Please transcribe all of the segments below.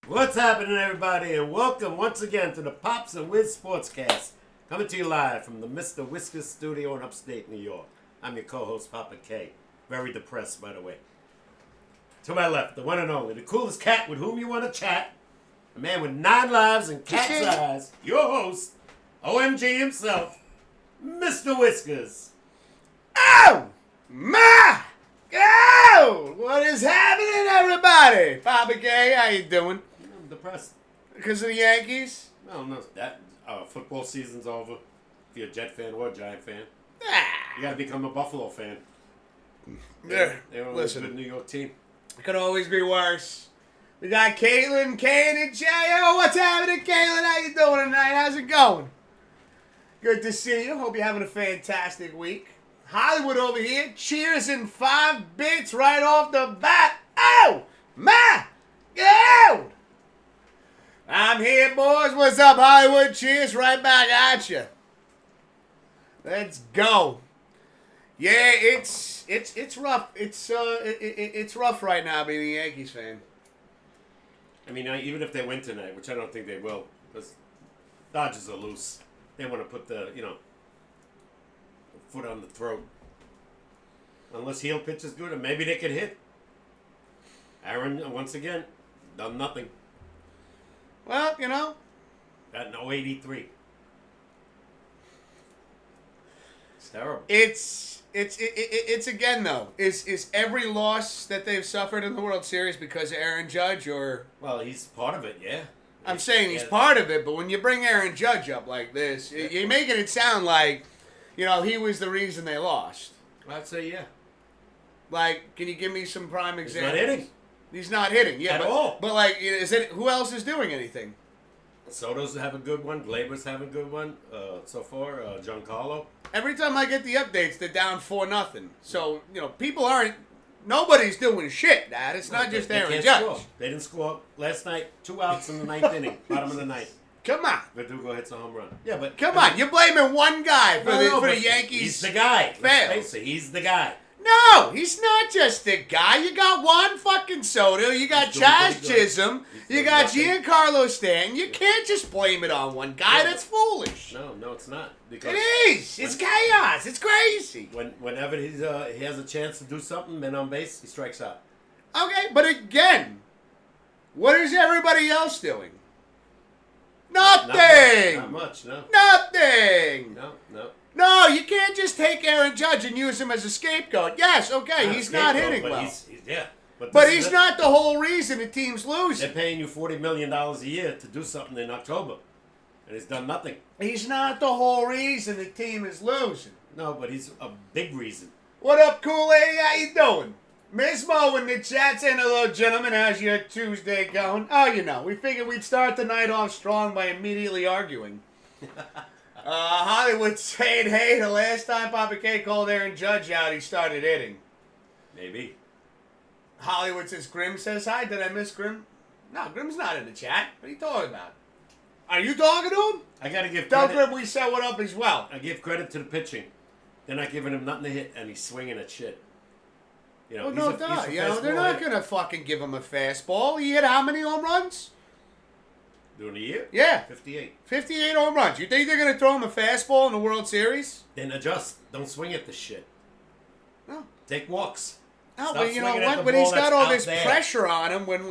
What's happening, everybody, and welcome once again to the Pops Wiz SportsCast, coming to you live from the Mr. Whiskers studio in upstate New York. I'm your co-host, Papa K. Very depressed, by the way. To my left, the one and only, the coolest cat with whom you want to chat, a man with 9 lives and cat's eyes, your host, OMG himself, Mr. Whiskers. Oh! My! Oh! What is happening, everybody? Papa K, how you doing? I'm depressed. Because of the Yankees? No, that football season's over. If you're a Jet fan or a Giant fan, Ah! you gotta become a Buffalo fan. Yeah, They're a listen. good New York team. It could always be worse. We got Caitlin, Kane, and Jay. Oh, what's happening, Caitlin? How you doing tonight? How's it going? Good to see you. Hope you're having a fantastic week. Hollywood over here. Cheers in 5 bits right off the bat. Oh, my God. I'm here, boys. What's up, Hollywood? Cheers right back at you. Let's go. Yeah, it's rough. It's rough right now being a Yankees fan. I mean, even if they win tonight, which I don't think they will, because Dodgers are loose. They want to put the foot on the throat. Unless Heel pitch is good, and maybe they could hit. Aaron, once again, done nothing. Well, Got no 83. It's terrible. It's again though. Is every loss that they've suffered in the World Series because of Aaron Judge, or Well, he's part of it, yeah. I'm saying he's part of it, but when you bring Aaron Judge up like this, you're making it sound like, he was the reason they lost. I'd say yeah. Like, can you give me some prime He's examples? not hitting. He's not hitting, yeah, At but, all. But like, who else is doing anything? Soto's have a good one. Glaber's have a good one so far. Giancarlo. Every time I get the updates, they're down 4-0. So people aren't. Nobody's doing shit, Dad. It's not just They Aaron can't Judge. score. They didn't score last night. 2 outs in the 9th inning, bottom of the 9th. Come on. Verdugo hits a home run. Yeah, but Come on, you're blaming one guy for but the Yankees. He's the guy. fails. Let's face it, he's the guy. No, he's not just the guy. You got Juan fucking Soto. You got He's doing Chaz pretty good. Chisholm. He's You doing got nothing. Giancarlo Stanton. You can't just blame it on one guy. Yeah, That's foolish. No, it's not. Because It is. It's chaos. It's crazy. whenever he has a chance to do something, men on base, he strikes out. Okay, but again, what is everybody else doing? Nothing. Not much, no. Nothing. No. No, you can't just take Aaron Judge and use him as a scapegoat. Yes, okay, he's not hitting well. But he's not the whole reason the team's losing. They're paying you $40 million a year to do something in October, and he's done nothing. He's not the whole reason the team is losing. No, but he's a big reason. What up, Kool-Aid? How you doing? Miss Mo in the chat saying hello, gentlemen. How's your Tuesday going? Oh, we figured we'd start the night off strong by immediately arguing. Hollywood saying, hey, the last time Papa K called Aaron Judge out, he started hitting. Maybe. Hollywood says, Grim says hi. Did I miss Grim? No, Grim's not in the chat. What are you talking about? Are you talking to him? I gotta give Tell credit. Grim we said what up as well. I give credit to the pitching. They're not giving him nothing to hit, and he's swinging at shit. Well, he's no a doubt. fastball They're not hitter. going to fucking give him a fastball. He hit how many home runs? During the year? Yeah. 58. 58 home runs. You think they're going to throw him a fastball in the World Series? Then adjust. Don't swing at the shit. No. Take walks. No, Stop but you know swinging at what? the When he's ball got that's all out this there. pressure on him, when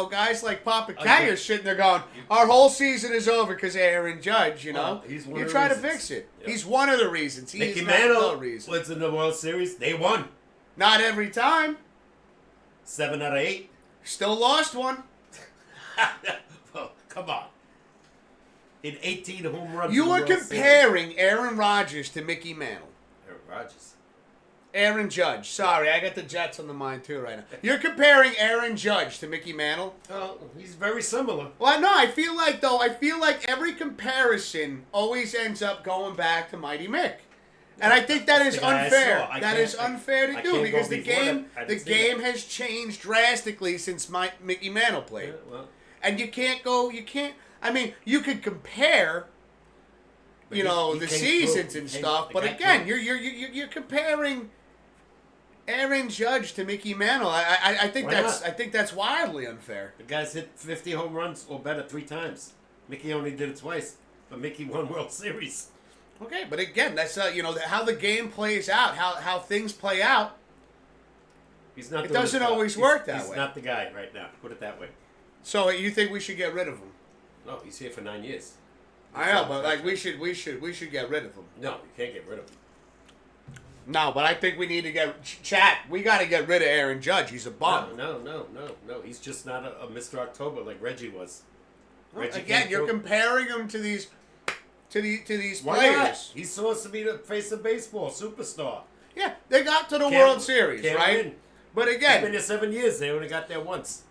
guys like Papa K yeah. are sitting there going, our whole season is over because of Aaron Judge, Well, he's one you of the try to reasons. fix it. Yep. He's one of the reasons. He Mickey is not Mantle the reason. was in the World Series. They won. Not every time. 7 out of 8. Still lost one. Well, come on. In 18 home runs. You in the are World Series. comparing Aaron Rodgers to Mickey Mantle. Aaron Rodgers. Aaron Judge. Sorry, I got the Jets on the mind too right now. You're comparing Aaron Judge to Mickey Mantle? Well, he's very similar. Well, no, I feel like every comparison always ends up going back to Mighty Mick. And I think that is the guy I unfair. saw. That is unfair to I do can't because go the before game that. I the didn't see game that. has changed drastically since Mickey Mantle played. Yeah, well, And you can't I mean, you could compare But you he know, the came seasons through. and He came- stuff, the but guy again, came- you're comparing Aaron Judge to Mickey Mantle. I think Why that's not? I think that's wildly unfair. The guy's hit 50 home runs or better 3 times. Mickey only did it twice, but Mickey won World Series. Okay, but again, that's how the game plays out, how things play out. He's not. It doesn't always work that way. He's not the guy right now. Put it that way. So you think we should get rid of him? No, he's here for 9 years. I know, but like we should get rid of him. No, you can't get rid of him. No, but I think we need to get chat. We got to get rid of Aaron Judge. He's a bum. No. He's just not a Mr. October like Reggie was. Reggie Again, you're comparing him to these Why players. not? He's supposed to be the face of baseball, superstar. Yeah, they got to the Can't- World Series, can't right? win. But He's again, been there 7 years. They only got there once.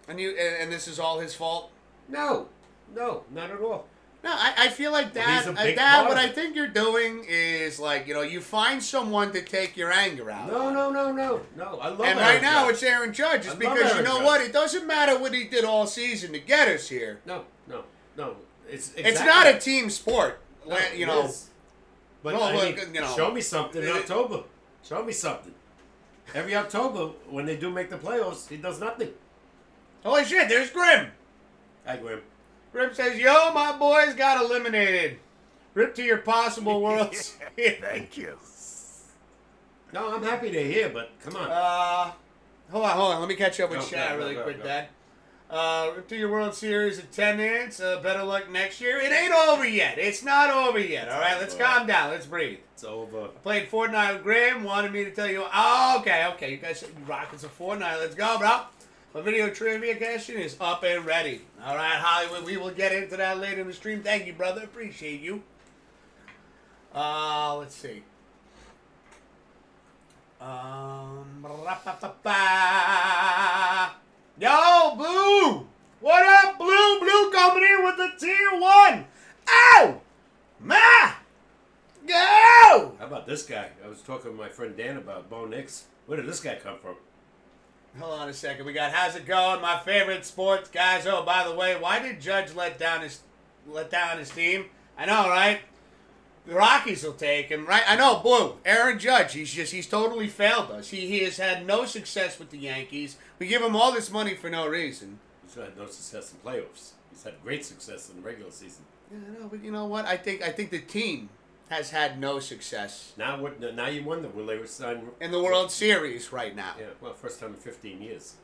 and this is all his fault. No, not at all. No, I feel like Well, he's that. a big Dad, part what of I it. think you're doing is like you find someone to take your anger out. No. I love And Aaron right now Judge. it's Aaron Judge. It's I love because you Aaron know Judge. what? It doesn't matter what he did all season to get us here. No. It's It's not a team sport. No, you it know. is. But No, I look, mean, you know, show me something in it- October. Show me something. Every October, when they do make the playoffs, he does nothing. Holy shit! There's Grim. Hi, Grim. Grim says, "Yo, my boys got eliminated. Rip to your possible World Series." Thank you. No, I'm happy they're here, but come on. Hold on. Let me catch up with Go, Shad go, really go, quick, go. Dad. Rip to your World Series attendance. Better luck next year. It ain't over yet. It's not over yet. All right, let's calm down. Let's breathe. It's over. Played Fortnite with Graham. Wanted me to tell you. Oh, okay. You guys rocking some Fortnite. Let's go, bro. My video trivia question is up and ready. All right, Hollywood. We will get into that later in the stream. Thank you, brother. Appreciate you. Let's see. Yo, Blue. What up, Blue? Blue coming in with the tier 1. Ow! Ma! Go! How about this guy? I was talking with my friend Dan about Bo Nix. Where did this guy come from? Hold on a second. We got how's it going? My favorite sports guys. Oh, by the way, why did Judge let down his team? I know, right? The Rockies will take him, right? I know, Blue. Aaron Judge. He's totally failed us. He has had no success with the Yankees. We give him all this money for no reason. He's had no success in playoffs. He's had great success in the regular season. Yeah, I know, but you know what? I think the team has had no success Now what? Now you wonder will they resign in the World Series right now. Yeah, well, first time in 15 years.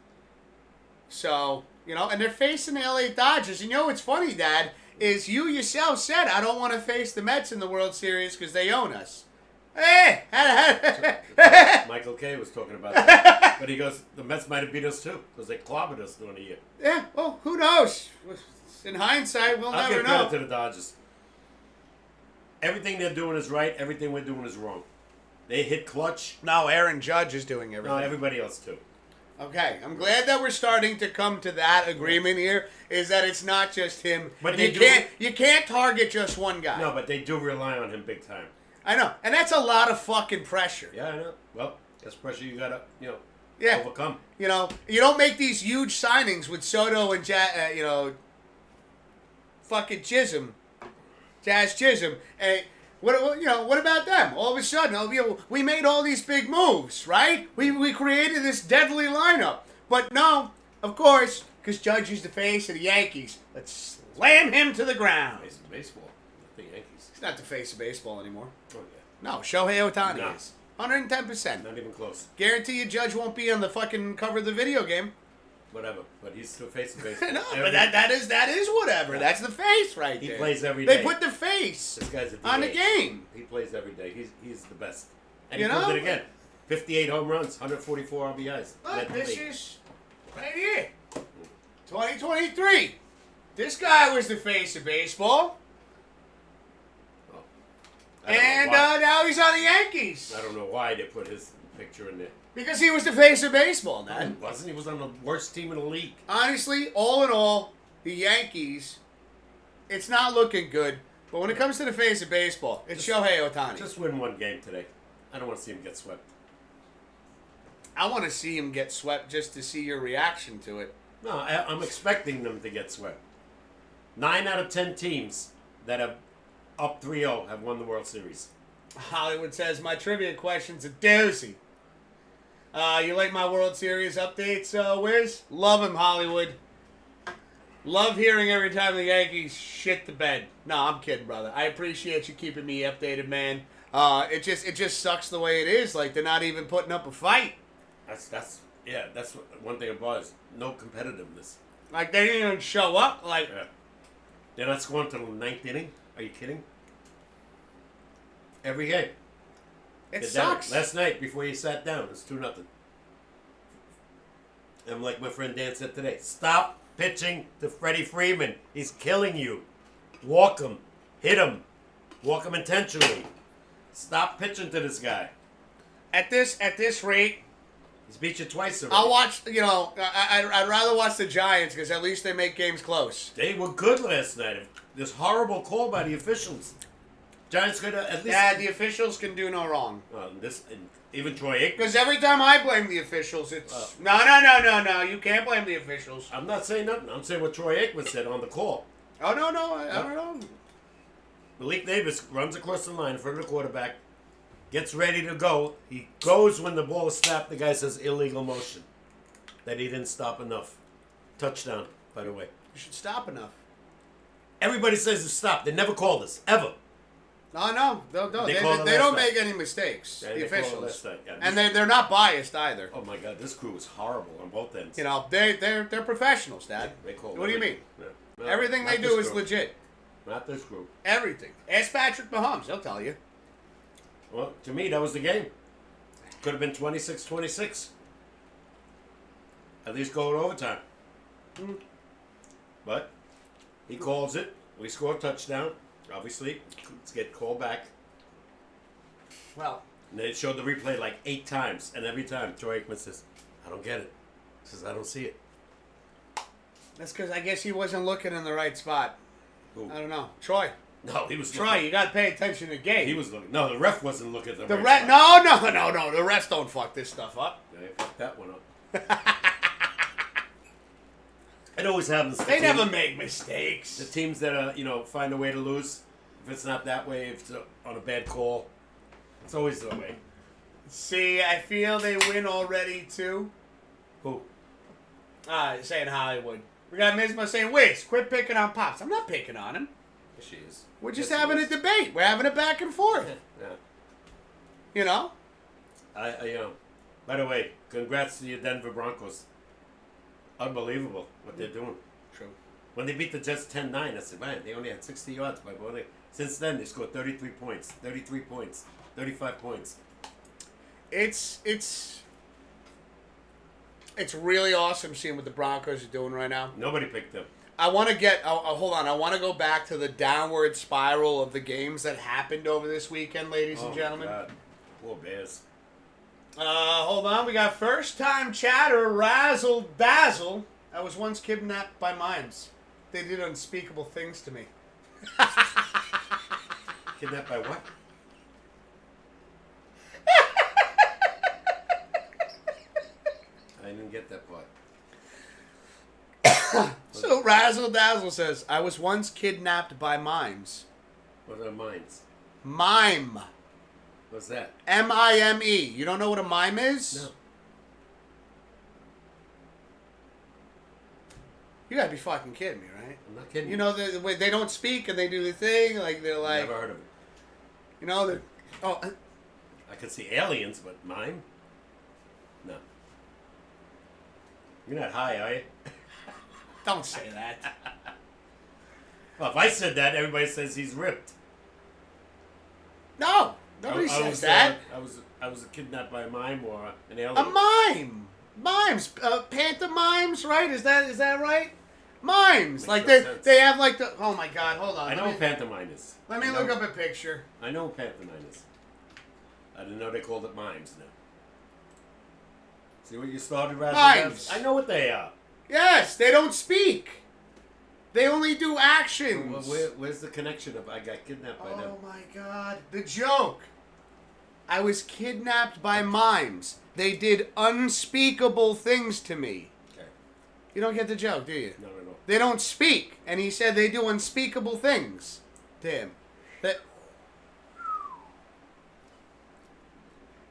So, and they're facing the LA Dodgers. And you know what's funny, Dad, is you yourself said, I don't want to face the Mets in the World Series because they own us. Hey! Michael Kay was talking about that. But he goes, the Mets might have beat us too because they clobbered us during the year. Yeah, well, who knows? In hindsight, we'll I'll never give know. credit to the Dodgers. Everything they're doing is right. Everything we're doing is wrong. They hit clutch. No, Aaron Judge is doing No, everything. everybody else too. Okay, I'm glad that we're starting to come to that agreement here. Is that it's not just him. But you can't target just one guy. No, but they do rely on him big time. I know, and that's a lot of fucking pressure. Yeah, I know. Well, that's pressure you gotta, Yeah. overcome. You don't make these huge signings with Soto and fucking Chisholm, Jazz Chisholm. Hey, what about them? All of a sudden, we made all these big moves, right? We created this deadly lineup, but no, of course, because Judge is the face of the Yankees. Let's slam him to the ground. Face of baseball, not the Yankees. He's not the face of baseball anymore. Oh yeah, No, Shohei Ohtani No. is 110%. not even close. Guarantee you, Judge won't be on the fucking cover of the video game. Whatever, but he's the face of baseball. No, but that is whatever. That's the face right He there. plays every They day. put the face This guy's a on the DH. game. He plays every day. He's the best. And You he proved know? it again. 58 home runs, 144 RBIs. Look, Led the this league. is right here. 2023. This guy was the face of baseball, Oh. I don't know and why- now he's on the Yankees I don't know why they put his picture in there. because he was the face of baseball, He man. wasn't. He was on the worst team in the league. Honestly, all in all, the Yankees, it's not looking good. But when it comes to the face of baseball, it's Shohei Ohtani. Just win one game today. I don't want to see him get swept. I want to see him get swept just to see your reaction to it. No, I'm expecting them to get swept. 9 out of 10 teams that have up 3-0 have won the World Series. Hollywood says, my trivia question's a doozy. You like my World Series updates, Wiz? Love him, Hollywood. Love hearing every time the Yankees shit the bed. No, I'm kidding, brother. I appreciate you keeping me updated, man. It just sucks the way it is. Like, they're not even putting up a fight. That's one thing about it. No competitiveness. Like, they didn't even show up. Like, Yeah. They're not scoring till the 9th inning. Are you kidding? Every game. it They're sucks. down. Last night, before you sat down, it's 2-0. And like my friend Dan said today, stop pitching to Freddie Freeman. He's killing you. Walk him. Hit him. Walk him intentionally. Stop pitching to this guy. At this rate, He's beat you twice already. I'll watch, I'd rather watch the Giants because at least they make games close. They were good last night. This horrible call by the officials. Giants could at least... Yeah, the officials can do no wrong. Even Troy Aikman. Because every time I blame the officials, it's... No. You can't blame the officials. I'm not saying nothing. I'm saying what Troy Aikman said on the call. Oh, no. I don't know. Malik Davis runs across the line in front of the quarterback, gets ready to go. He goes when the ball is snapped. The guy says illegal motion. That he didn't stop enough. Touchdown, by the way. You should stop enough. Everybody says to stop. They never call this, ever. No. They called it don't last make any mistakes, Yeah, the they called it officials. last night. Yeah, And they're not biased either. Oh, my God. This crew is horrible on both ends. They're professionals, Dad. They call What do you mean? Yeah. No, Everything not they this do is group. legit. Not this group. Everything. Ask Patrick Mahomes. He'll tell you. Well, to me, that was the game. Could have been 26-26. At least go to overtime. But he calls it. We score a touchdown. Obviously, let's get called back. Well, And they showed the replay like 8 times. And every time, Troy Aikman says, I don't get it. He says, I don't see it. that's because I guess he wasn't looking in the right spot. Who? I don't know. Troy. No, he was Troy, looking. you got to pay attention to the game. He was looking. No, the ref wasn't looking at the The right ref. spot. No. The refs don't fuck this stuff up. They fucked that one up. It always happens. to They teams- never make mistakes. The teams that are, find a way to lose. If it's not that way, if it's on a bad call, it's always the way. See, I feel they win already too. Who? Saying Hollywood. We got Mizma saying, Wiz, quit picking on Pops. I'm not picking on him. She is. We're just Yes, having he a is. debate. We're having a back and forth. Yeah. You know? By the way, congrats to your Denver Broncos. Unbelievable what they're doing. True. When they beat the Jets 10-9, I said, man, they only had 60 yards by bowling. Since then, they scored 33 points, 33 points, 35 points. It's really awesome seeing what the Broncos are doing right now. Nobody picked them. I want to get... hold on. I want to go back to the downward spiral of the games that happened over this weekend, ladies and gentlemen. God. Poor Bears. Hold on. We got first-time chatter, Razzle Dazzle. I was once kidnapped by mimes. They did unspeakable things to me. Kidnapped by what? I didn't get that part. So Razzle Dazzle says, I was once kidnapped by mimes. What are mines? Mime. What's that? M-I-M-E. You don't know what a mime is? No. You gotta be fucking kidding me, right? I'm not kidding. You know, the way they don't speak and they do the thing, like they're like, Never heard of it. you know, they're, oh, I could see aliens, but mime? No. You're not high, are you? don't say that. Well, if I said that, everybody says he's ripped. No, nobody I says was, that. I was kidnapped by a mime or an alien. A mime. Mimes. Pantomimes, right? Is that right? Mimes. Makes Like no sense. they have like the, oh my God, hold on. I know what pantomime is. Let me look up a picture. I know what pantomime is. I didn't know they called it mimes now. See what you started, Razzle? Mimes. I know what they are. Yes, they don't speak. They only do actions. Well, where's the connection of I got kidnapped by them? Oh my God. The joke. I was kidnapped by mimes. They did unspeakable things to me. Okay. You don't get the joke, do you? No. They don't speak. And he said they do unspeakable things to him. That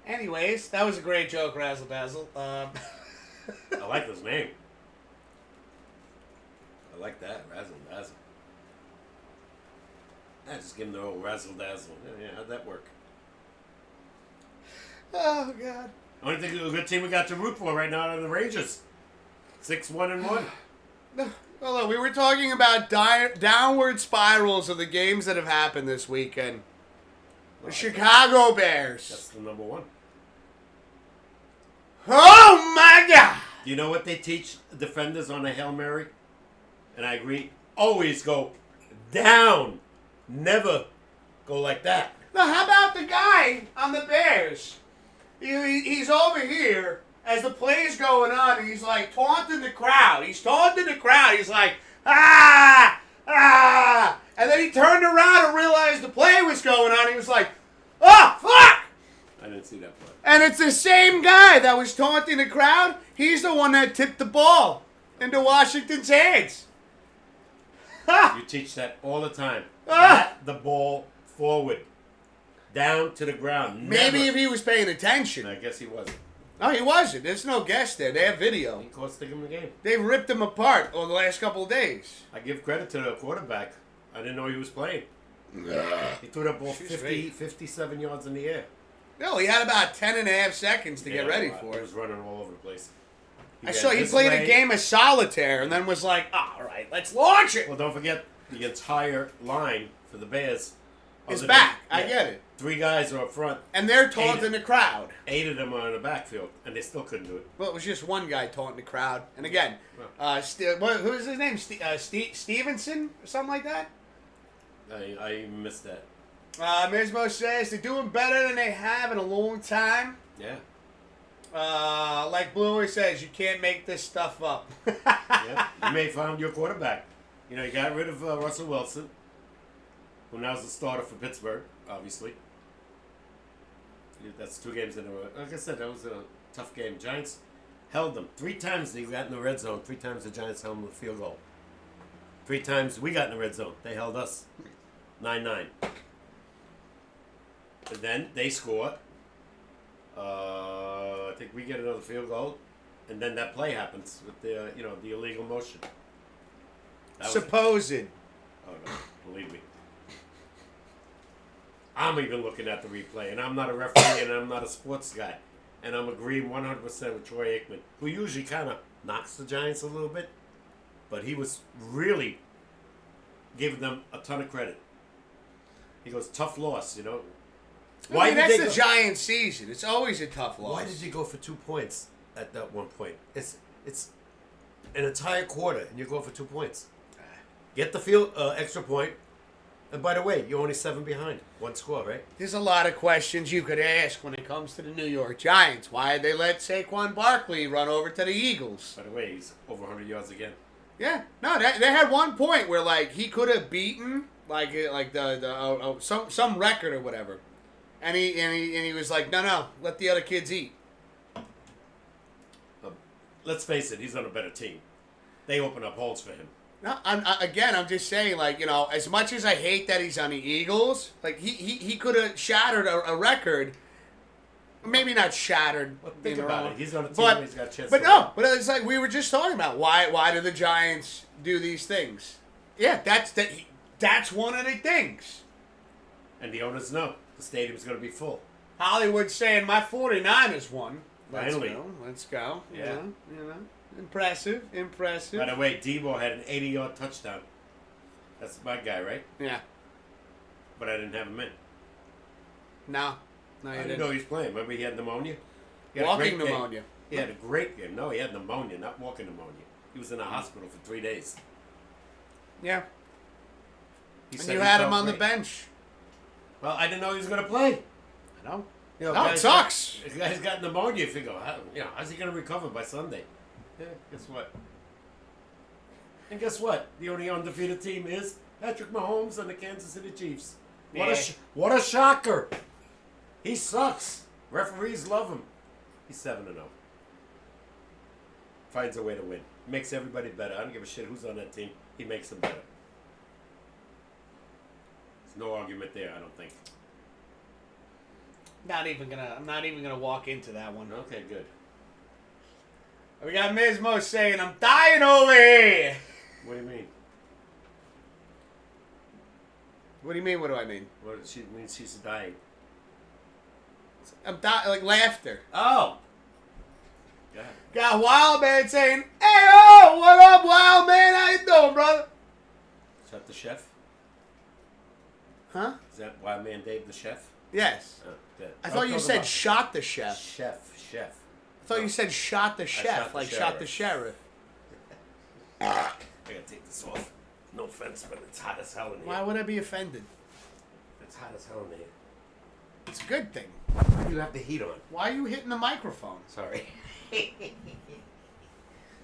Anyways, that was a great joke, Razzle Dazzle. I like his name. I like that, Razzle Dazzle. Just give him the old Razzle Dazzle. Yeah, how'd that work? Oh, God. Only thing a good team we got to root for right now are the Rangers. 6-1-1. Well, look, we were talking about downward spirals of the games that have happened this weekend. The Chicago Bears. That's the number one. Oh, my God. Do you know what they teach defenders on a Hail Mary? And I agree. Always go down. Never go like that. Now, how about the guy on the Bears? He's over here as the play's going on, and he's like taunting the crowd. He's taunting the crowd. He's like, ah, ah. And then he turned around and realized the play was going on. He was like, oh, fuck. I didn't see that part. And it's the same guy that was taunting the crowd. He's the one that tipped the ball into Washington's hands. You teach that all the time. Bat the ball forward. Down to the ground. Maybe Never. if he was paying attention. I guess he wasn't. No, he wasn't. There's no guess there. They have video. He costed him the game. They ripped him apart over the last couple of days. I give credit to the quarterback. I didn't know he was playing. He threw that ball 57 yards in the air. No, he had about 10.5 seconds to get ready for He it. was running all over the place. I saw he played a game of solitaire and then was like, all right, let's launch it. Well, don't forget the entire line for the Bears It's back. I get it. 3 guys are up front. And they're taunting the crowd. 8 of them are in the backfield, and they still couldn't do it. Well, it was just one guy taunting the crowd. And again, who is his name? Stevenson or something like that? I missed that. Mismo says they're doing better than they have in a long time. Yeah. Like Bluey says, you can't make this stuff up. Yeah. You may have found your quarterback. You know, you got rid of Russell Wilson, who now's the starter for Pittsburgh, obviously. That's 2 games in a row. Like I said, that was a tough game. Giants held them. 3 times they got in the red zone. 3 times the Giants held them with a field goal. 3 times we got in the red zone. They held us. 9-9. And then they score. I think we get another field goal. And then that play happens with the, the illegal motion. Supposed. Oh, no. Believe me. I'm even looking at the replay, and I'm not a referee, and I'm not a sports guy. And I'm agreeing 100% with Troy Aikman, who usually kind of knocks the Giants a little bit. But he was really giving them a ton of credit. He goes, tough loss, Why that's the Giants' season. It's always a tough loss. Why did you go for 2 points at that one point? It's an entire quarter, and you go for 2 points. Get the field extra point. And by the way, you're only 7 behind. 1 score, right? There's a lot of questions you could ask when it comes to the New York Giants. Why did they let Saquon Barkley run over to the Eagles? By the way, he's over 100 yards again. Yeah. No, they had one point where, like, he could have beaten, some record or whatever. And he was like, no, let the other kids eat. Let's face it, he's on a better team. They open up holes for him. No, I'm just saying, as much as I hate that he's on the Eagles, he could have shattered a record. Maybe not shattered. Well, think about it. He's on a team but, where he's got a chance but to no, win. but it's like we were just talking about. Why do the Giants do these things? Yeah, that's one of the things. And the owners know the stadium's going to be full. Hollywood's saying my 49ers won. Finally. Let's go. Yeah. Impressive. By the way, Debo had an 80-yard touchdown. That's my guy, right? Yeah. But I didn't have him in. No, you I didn't. didn't know he was playing. Remember he had pneumonia? He had Walking a great pneumonia. Game. He had a great game. No, he had pneumonia, not walking pneumonia. He was in the hospital for 3 days. Yeah. He And said you he had felt him on the great. bench. Well, I didn't know he was going to play. I know. No, it sucks. The guy's got pneumonia. You figure, how's he going to recover by Sunday? Yeah, guess what? And guess what? The only undefeated team is Patrick Mahomes and the Kansas City Chiefs. What a shocker! He sucks. Referees love him. He's 7-0. Finds a way to win. Makes everybody better. I don't give a shit who's on that team. He makes them better. There's no argument there, I don't think. I'm not even gonna walk into that one. Okay, good. We got Mismo saying, "I'm dying over here." What do you mean? What do you mean? What do I mean? What she means? She's dying. I'm dying, like laughter. Oh. Go ahead. Got Wild Man saying, "Hey, oh, what up, Wild Man? How you doing, brother?" Is that the chef? Huh? Is that Wild Man Dave the chef? Yes. Oh, good. I thought you said shot the chef. Chef. I thought you said shot the chef, shot the like sheriff. shot the sheriff. I gotta take this off. No offense, but it's hot as hell in here. Why would I be offended? It's hot as hell in here. It's a good thing. Why do you have the heat on? Why are you hitting the microphone? Sorry.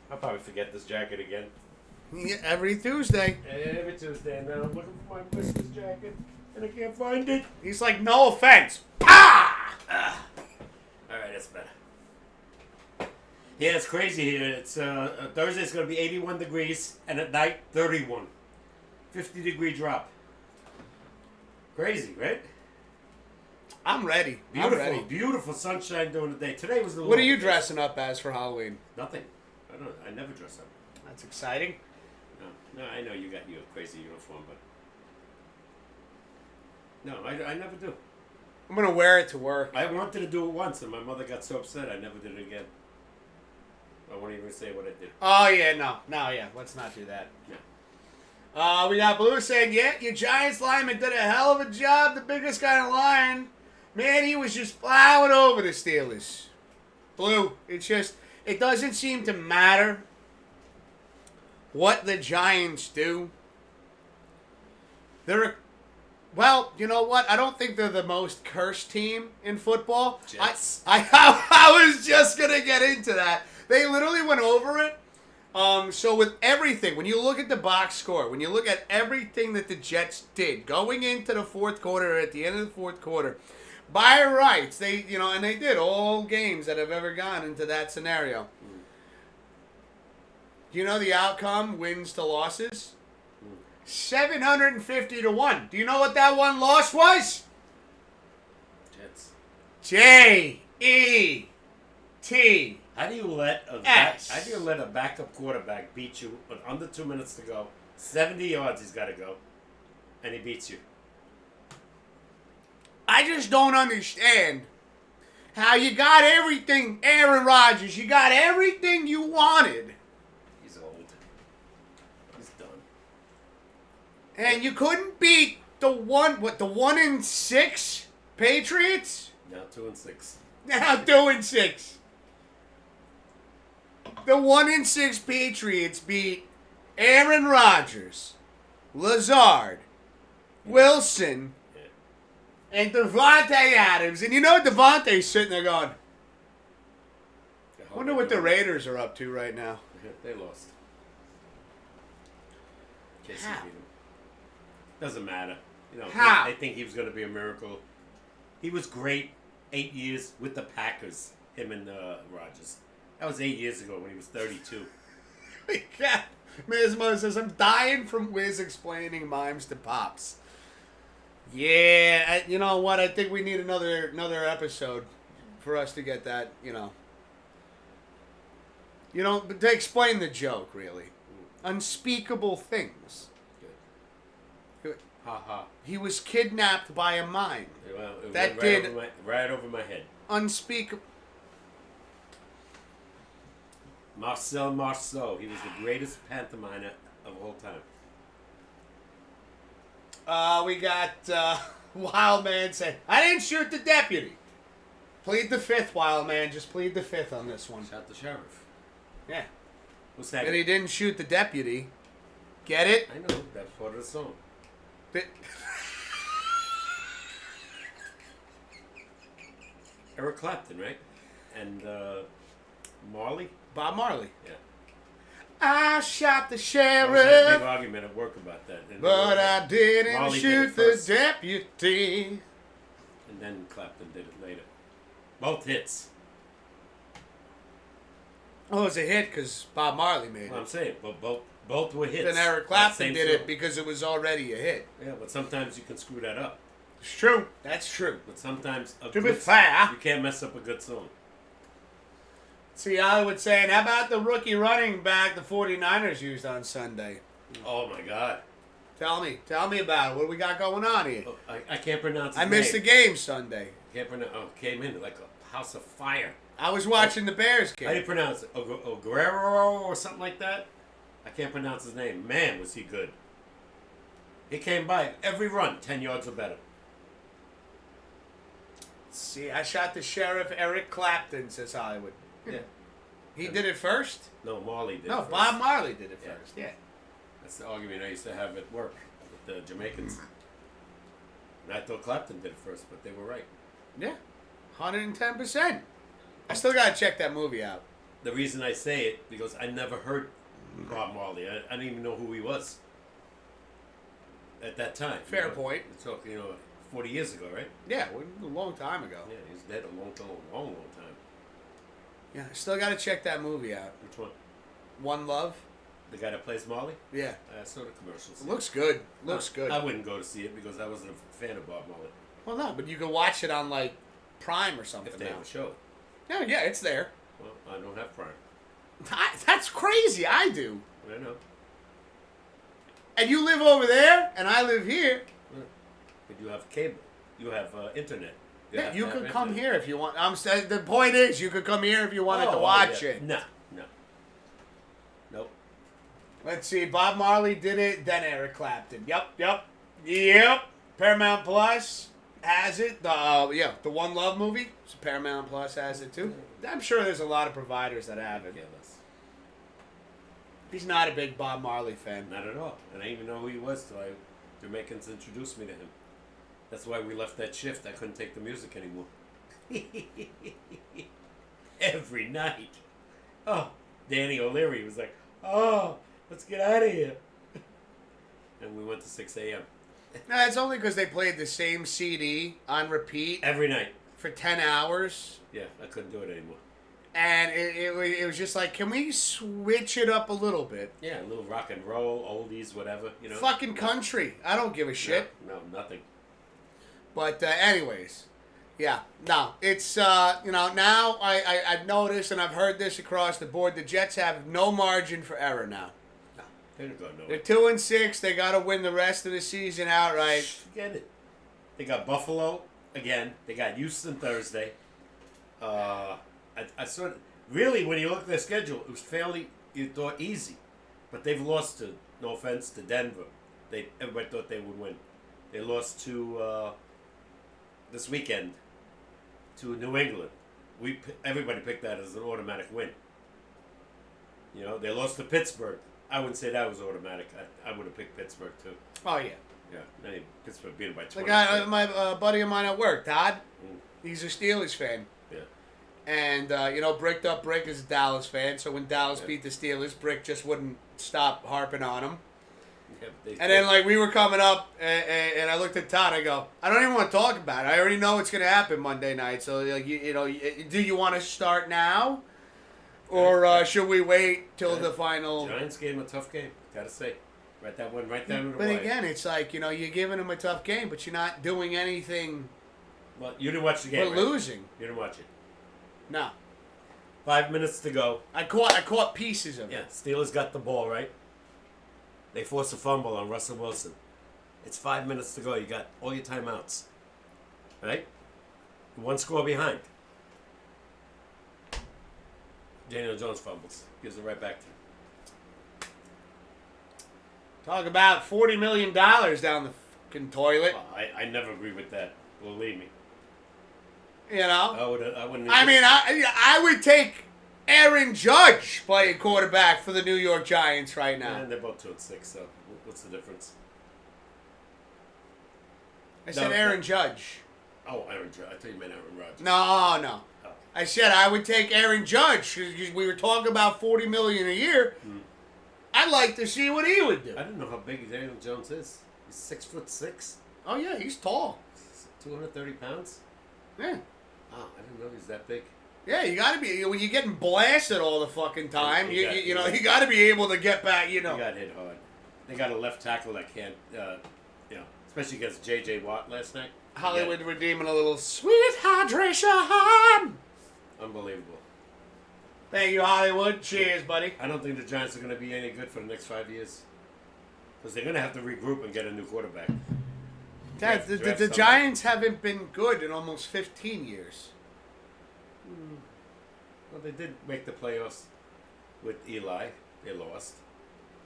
I'll probably forget this jacket again. Yeah, every Tuesday. Every Tuesday, and then I'm looking for my Christmas jacket, and I can't find it. He's like, no offense. Ah! All right, that's better. Yeah, it's crazy here. It's Thursday's going to be 81 degrees, and at night, 31. 50-degree drop. Crazy, right? I'm ready. Beautiful, I'm ready. beautiful sunshine during the day. Today was the What are you dressing up as for Halloween? Nothing. I never dress up. That's exciting. No, I know you got your crazy uniform, but no, I never do. I'm going to wear it to work. I wanted to do it once, and my mother got so upset I never did it again. I won't even say what I did. Oh, yeah, no, yeah. Let's not do that. Yeah. We got Blue saying, yeah, your Giants lineman did a hell of a job. The biggest kind of line. Man, he was just plowing over the Steelers. Blue, it doesn't seem to matter what the Giants do. Well, you know what? I don't think they're the most cursed team in football. Jets. I was just going to get into that. They literally went over it. So with everything, when you look at the box score, when you look at everything that the Jets did going into the fourth quarter or at the end of the fourth quarter, by rights, and they did all games that have ever gone into that scenario. You know the outcome, wins to losses? 750 to 1. Do you know what that one loss was? Jets. J-E-T. How do you let a backup quarterback beat you with under 2 minutes to go? 70 yards he's got to go, and he beats you. I just don't understand how you got everything, Aaron Rodgers. You got everything you wanted. He's old. He's done. And you couldn't beat the 1-6 Patriots? Now 2-6. Now 2-6. The 1-6 Patriots beat Aaron Rodgers, Lazard, Wilson, and Devontae Adams. And you know Devontae's sitting there going, I wonder what the Raiders are up to right now. They lost. Casey How? beat them. Doesn't matter. How? They think he was going to be a miracle. He was great 8 years with the Packers, him and Rodgers. That was 8 years ago when he was 32. Yeah. Mismo says, I'm dying from Wiz explaining mimes to Pops. Yeah, you know what? I think we need another episode for us to get that, but to explain the joke, really. Unspeakable things. Good. Ha ha. He was kidnapped by a mime. Well, it That went did- right over my head. Unspeakable. Marcel Marceau. He was the greatest pantomimer of all time. We got Wild Man saying, I didn't shoot the deputy. Plead the fifth, Wild Man. Just plead the fifth on this one. Shot the sheriff. Yeah. What's that? And he didn't shoot the deputy. Get it? I know. That's part of the song. Eric Clapton, right? And Marley? Bob Marley. Yeah. I shot the There was a big sheriff, argument at work about that. And but I didn't Marley did shoot it the first. deputy. And then Clapton did it later. Both hits. Oh, it was a hit because Bob Marley made Well, I'm it. saying, but both were hits. Then Eric That Clapton same did song. it because it was already a hit. Yeah, but sometimes you can screw that up. It's true. That's true. But sometimes To be fair, you can't mess up a good song. see, I would say, and how about the rookie running back the 49ers used on Sunday? Oh my God! Tell me about it. What do we got going on here? Oh, I can't pronounce. His I missed the name. game Sunday. Can't pronounce. Oh, came in like a house of fire. I was watching the Bears How do you game. pronounce it? Guerrero or something like that? I can't pronounce his name. Man, was he good. He came by every run, 10 yards or better. See, I shot the sheriff, Eric Clapton, says Hollywood. Yeah. He did it first? No, Marley did No, first. Bob Marley did it Yeah. first. Yeah. That's the argument I used to have at work with the Jamaicans. And I thought Clapton did it first, but they were right. Yeah. 110%. I still got to check that movie out. The reason I say it, because I never heard Bob Marley. I didn't even know who he was at that time. Fair point. We're talking, 40 years ago, right? Yeah, a long time ago. Yeah, he's dead a long time. Yeah, I still got to check that movie out. Which one? One Love? The guy that plays Marley? Yeah. I saw the commercials. It looks good. Looks good. I wouldn't go to see it because I wasn't a fan of Bob Marley. Well, no, but you can watch it on, like, Prime or something If they now. ever show it. Yeah, it's there. Well, I don't have Prime. That's crazy. I do. I know. And you live over there, and I live here. But you have cable. You have internet. Yeah, have you to could have come internet. here if you want. I'm saying the point is, you could come here if you wanted to watch yeah. it. No. Nope. Let's see. Bob Marley did it. Then Eric Clapton. Yep. Paramount Plus has it. The One Love movie. So Paramount Plus has it too. I'm sure there's a lot of providers that have it. Yeah, that's He's not a big Bob Marley fan. not at all. And I didn't even know who he was till Jamaicans introduced me to him. That's why we left that shift. I couldn't take the music anymore. Every night. Oh, Danny O'Leary was like, "Oh, let's get out of here." And we went to 6 a.m. No, it's only because they played the same CD on repeat every night. for 10 hours. Yeah, I couldn't do it anymore. And it was just like, can we switch it up a little bit? Yeah, a little rock and roll, oldies, whatever, Fucking country. I don't give a shit. No, nothing. But anyways, yeah. No, it's, now I've noticed and I've heard this across the board. The Jets have no margin for error now. No, they don't go They're nowhere. 2-6. They got to win the rest of the season outright. Forget it. They got Buffalo again. They got Houston Thursday. I sort of, really, when you look at their schedule, it was fairly, you thought, easy. But they've lost to, no offense, to Denver. Everybody thought they would win. They lost to, this weekend, to New England. Everybody picked that as an automatic win. They lost to Pittsburgh. I wouldn't say that was automatic. I would have picked Pittsburgh, too. Oh, yeah. Yeah, Pittsburgh beat them by 20. The guy, my buddy of mine at work, Todd, Mm. he's a Steelers fan. Yeah. And, Bricked Up Brick is a Dallas fan, so when Dallas beat the Steelers, Brick just wouldn't stop harping on him. Yeah, And then, we were coming up, and I looked at Todd, I go, I don't even want to talk about it. I already know what's going to happen Monday night, so, do you want to start now? Or should we wait till the final... Giants gave him a tough game, gotta say. Right down the But wire. again, it's like, you're giving him a tough game, but you're not doing anything Well, you didn't watch the game, but right? losing. You didn't watch it. No. 5 minutes to go. I caught pieces of Yeah, it. Steelers got the ball, right? They forced a fumble on Russell Wilson. It's 5 minutes to go. You got all your timeouts. Right? One score behind. Daniel Jones fumbles. Gives it right back to him. Talk about $40 million down the fucking toilet. Well, I never agree with that. Believe me. I wouldn't. mean, I would take Aaron Judge playing quarterback for the New York Giants right now. And they're both 2-6, so what's the difference? I said Aaron Judge. Oh, Aaron Judge. I thought you meant Aaron Rodgers. No. Oh. I said I would take Aaron Judge because we were talking about $40 million a year. I'd like to see what he would do. I don't know how big Daniel Jones is. He's 6'6". Oh yeah, he's tall. 230 pounds. Yeah. Oh, I didn't know he was that big. Yeah, you got to be when you're getting blasted all the fucking time. You You got to be able to get back. He got hit hard. They got a left tackle that can't, especially against J.J. Watt last night. Hollywood redeeming a little sweet hydration. Unbelievable. Thank you, Hollywood. Cheers, buddy. I don't think the Giants are going to be any good for the next 5 years. Because they're going to have to regroup and get a new quarterback. Dad, the Giants haven't been good in almost 15 years. Well, they did make the playoffs with Eli. They lost.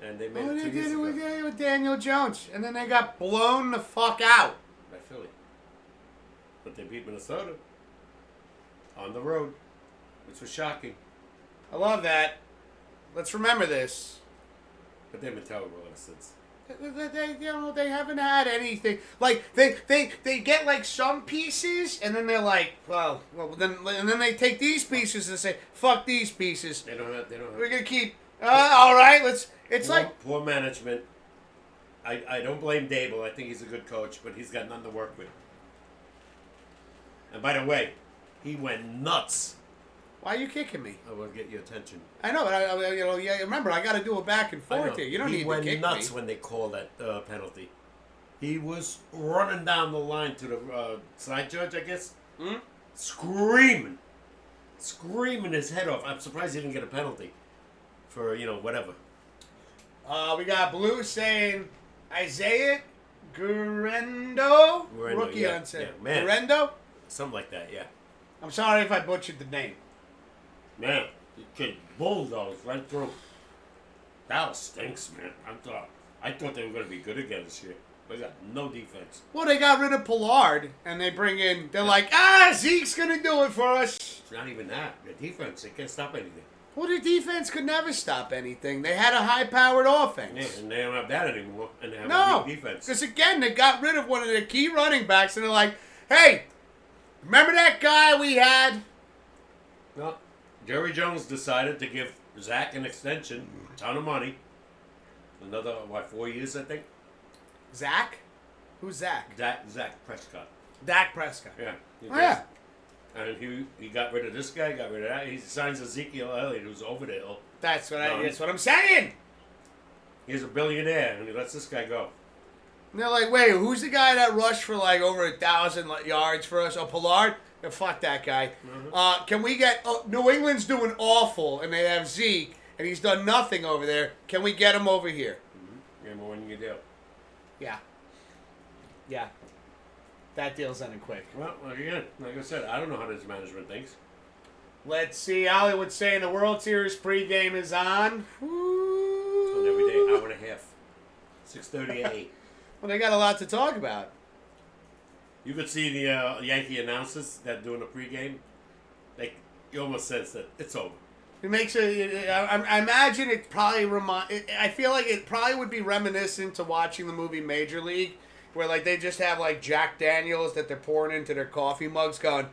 And they made Oh, it 2 they years did ago it with Daniel Jones. And then they got blown the fuck out. by Philly. But they beat Minnesota on the road, which was shocking. I love that. Let's remember this. But they've been terrible ever since. They haven't had anything. Like they get like some pieces, and then they're like, and then they take these pieces and say, fuck these pieces. They don't have. We're gonna keep. All right, let's. It's like poor management. I don't blame Dable. I think he's a good coach, but he's got nothing to work with. And by the way, he went nuts. Why are you kicking me? I want to get your attention. I know, but remember, I got to do it back and forth here. You don't need to kick me. He went nuts when they called that penalty. He was running down the line to the side judge, I guess, screaming his head off. I'm surprised he didn't get a penalty for whatever. We got Blue saying Isaiah Guerrero, rookie on set. Yeah, man. Guerrero? Something like that, yeah. I'm sorry if I butchered the name. Man, the kid bulldozed right through. Dallas stinks, man. I thought they were going to be good again this year. They got no defense. Well, they got rid of Pollard, and they bring in. They're like, Zeke's going to do it for us. It's not even that. The defense, they can't stop anything. Well, the defense could never stop anything. They had a high-powered offense. Yeah, and they don't have that anymore. And they have a weak defense. Because again, they got rid of one of their key running backs, and they're like, hey, remember that guy we had? Well, Jerry Jones decided to give Zach an extension, a ton of money. Another, 4 years, I think? Zach? Who's Zach? Zach Prescott. Dak Prescott. Yeah. Yeah. And he got rid of this guy, got rid of that. He signs Ezekiel Elliott, who's over the hill. That's what I'm saying. He's a billionaire, and he lets this guy go. And they're like, wait, who's the guy that rushed for like over 1,000 yards for us? Oh, Pollard? Yeah, fuck that guy. Mm-hmm. Can we get... New England's doing awful, and they have Zeke, and he's done nothing over there. Can we get him over here? Mm-hmm. Yeah, more than you do. Yeah. Yeah. That deal's ending quick. Well, again, like I said, I don't know how this management thinks. Let's see. Hollywood saying the World Series pregame is on. It's on every day, hour and a half. 6:30 at 8. Well, they got a lot to talk about. You could see the Yankee announcers that doing the pregame. You almost sense that it's over. It makes I imagine it probably I feel like it probably would be reminiscent to watching the movie Major League, where like they just have like Jack Daniels that they're pouring into their coffee mugs, going,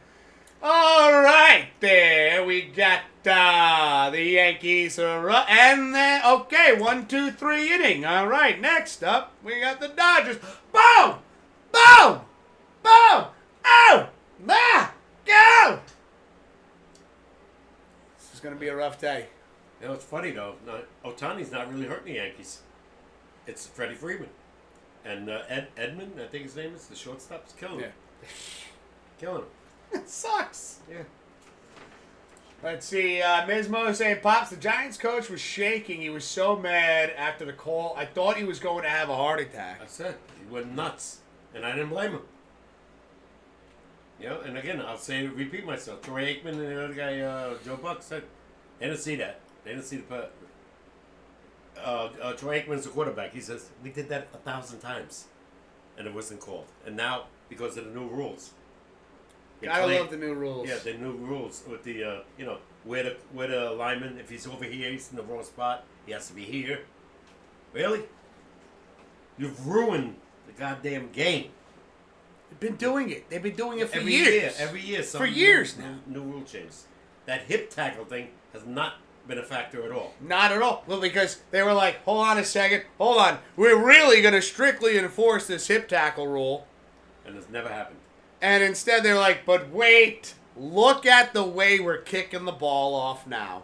"All right, there we got the Yankees are up, and then okay, 1, 2, 3 inning. All right, next up we got the Dodgers. Boom, boom, boom. Oh, go." This is gonna be a rough day. You know, it's funny though. Ohtani's not really hurting the Yankees. It's Freddie Freeman. And Edmund, I think his name is, the shortstop, is killing him. Killing him. It sucks. Yeah. Let's see. Ms. Mo saying, Pops, the Giants coach was shaking. He was so mad after the call. I thought he was going to have a heart attack. I said, he went nuts. And I didn't blame him. You know, and again, repeat myself. Troy Aikman and the other guy, Joe Buck, said they didn't see that. They didn't see the... Troy Aikman's the quarterback. He says, we did that 1,000 times. And it wasn't called. And now, because of the new rules. I love the new rules. Yeah, the new rules with the, where the lineman, if he's over here, he's in the wrong spot. He has to be here. Really? You've ruined the goddamn game. They've been doing it. They've been doing it for Every years. Every year. For years now. New rule changes. That hip tackle thing has not been a factor at all. Not at all. Well, because they were like, hold on a second. Hold on. We're really going to strictly enforce this hip tackle rule. And it's never happened. And instead they're like, but wait. Look at the way we're kicking the ball off now.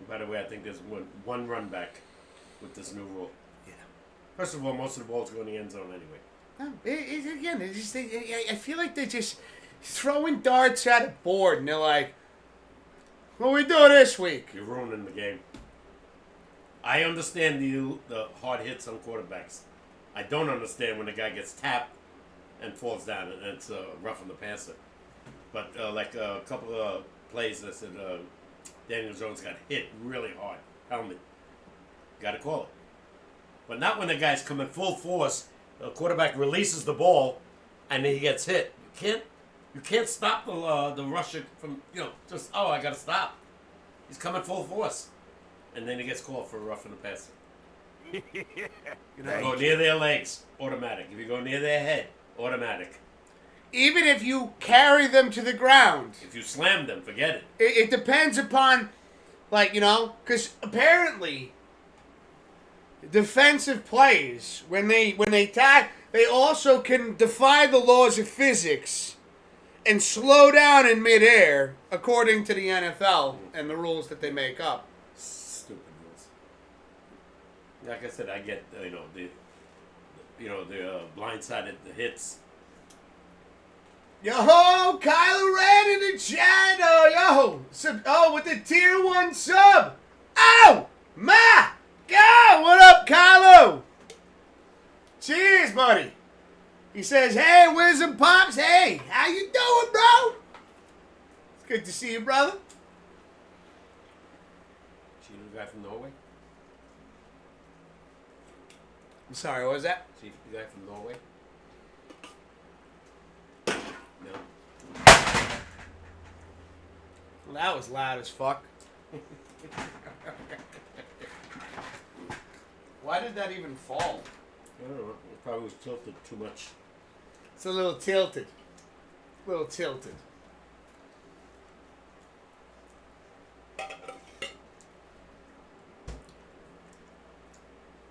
By the way, I think there's one run back with this new rule. Yeah. First of all, most of the balls go in the end zone anyway. No, I feel like they're just throwing darts at a board, and they're like, "What we do this week?" You're ruining the game. I understand the hard hits on quarterbacks. I don't understand when the guy gets tapped and falls down, and it's roughing the passer. But like a couple of plays, I said Daniel Jones got hit really hard. Helmet. Got to call it. But not when the guy's coming full force. The quarterback releases the ball, and then he gets hit. You can't stop the rusher from just I got to stop. He's coming full force, and then he gets called for roughing the passer. If you go near their legs, automatic. If you go near their head, automatic. Even if you carry them to the ground. If you slam them, forget it. It depends upon, because apparently defensive plays, when they attack, they also can defy the laws of physics and slow down in midair, according to the NFL and the rules that they make up. Stupid rules. Like I said, I get the blindsided hits. Yo, Kylo Ren in the chat. With the tier 1 sub. Oh, my God. What up, Kylo? Cheers, buddy. He says, hey, Wiz and Pops. Hey, how you doing, bro? It's good to see you, brother. See the guy from Norway? I'm sorry, what was that? See the guy from Norway? No. Well, that was loud as fuck. Why did that even fall? I don't know. It probably was tilted too much. It's a little tilted.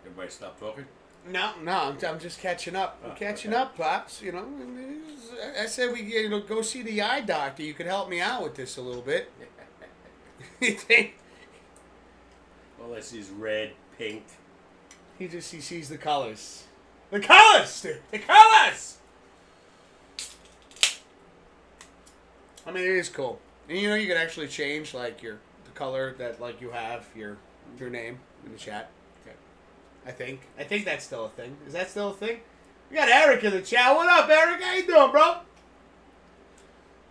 Everybody stop talking? No, I'm just catching up. I'm catching up, Pops. I said we go see the eye doctor. You could help me out with this a little bit. You think? All I see is red, pink. He sees the colors. The colors! The colors! I mean, it is cool. And you can actually change the color that you have your name in the chat. Okay. I think that's still a thing. Is that still a thing? We got Eric in the chat. What up, Eric? How you doing, bro?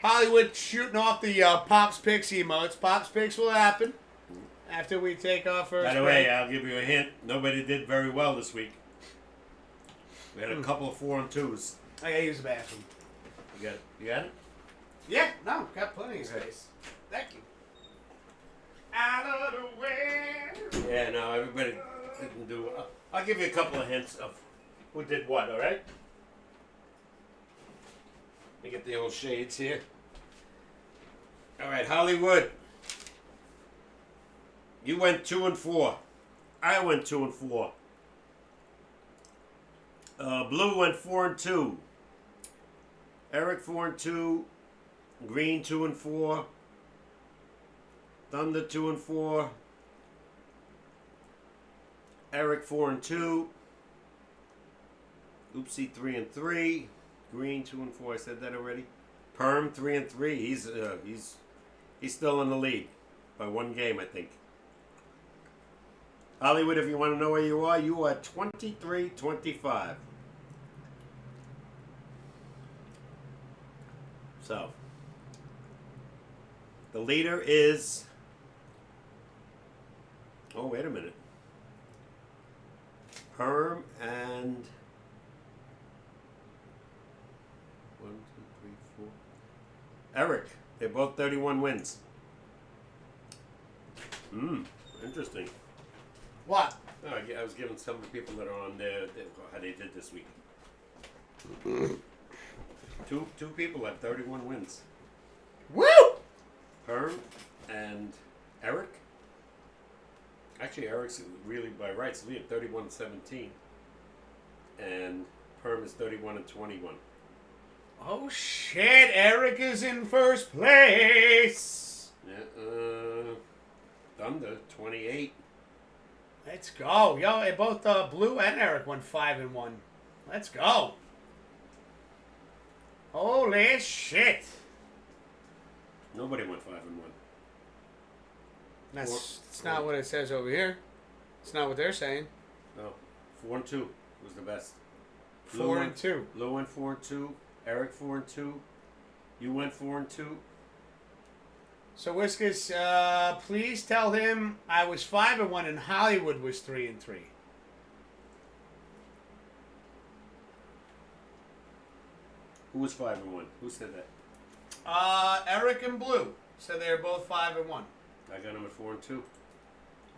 Hollywood shooting off the Pops Picks emotes. Pops Picks will happen after we take our first By the break. way, I'll give you a hint. Nobody did very well this week. We had a couple of 4 and 2s. I gotta use the bathroom. You got it? Yeah, no, got plenty of space. Thank you. Out of the way. Yeah, no, everybody didn't do well. I'll give you a couple of hints of who did what, all right? Let me get the old shades here. All right, Hollywood. You went 2 and 4. I went 2 and 4. Blue went 4 and 2. Eric 4 and 2. Green 2 and 4. Thunder 2 and 4. Eric 4 and 2. Oopsie 3 and 3. Green 2 and 4. I said that already. Perm 3 and 3. He's still in the lead by 1 game, I think. Hollywood, if you want to know where you are 23-25. So, the leader is... Oh, wait a minute. Perm and... 1, 2, 3, 4. Eric. They're both 31 wins. Interesting. What? Oh, I was giving some of the people that are on there how they did this week. Two people have 31 wins. Woo! Perm and Eric. Actually, Eric's really by rights lead 31-17, and Perm is 31-21. Oh shit! Eric is in first place. Yeah. Thunder 28. Let's go, yo! Both Blue and Eric went 5 and 1. Let's go. Holy shit. Nobody went 5-1. That's not what it says over here. It's not what they're saying. No, 4-2 was the best. 4-2. Lou went 4-2. Eric 4-2. You went 4-2. So Whiskas, please tell him I was 5-1 and Hollywood was 3-3. Who was 5-1? Who said that? Eric and Blue said they were both 5-1. I got him at 4-2.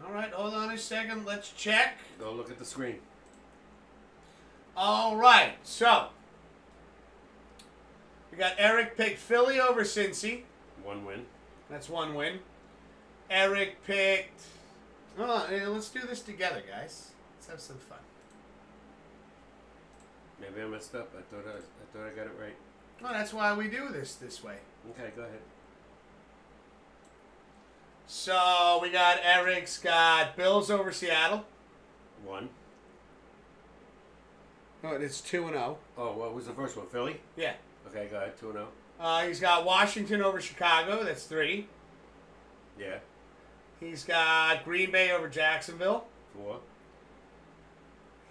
All right, hold on a second. Let's check. Go look at the screen. All right, so we got Eric picked Philly over Cincy. 1 win. That's 1 win. Eric picked. Oh, let's do this together, guys. Let's have some fun. Maybe I messed up. I thought I got it right. Well, that's why we do this way. Okay, go ahead. So we got Eric's got Bills over Seattle. 1. Oh, it's 2-0. Oh, what was the first one? Philly? Yeah. Okay, go ahead. 2-0. He's got Washington over Chicago. That's 3. Yeah. He's got Green Bay over Jacksonville. 4.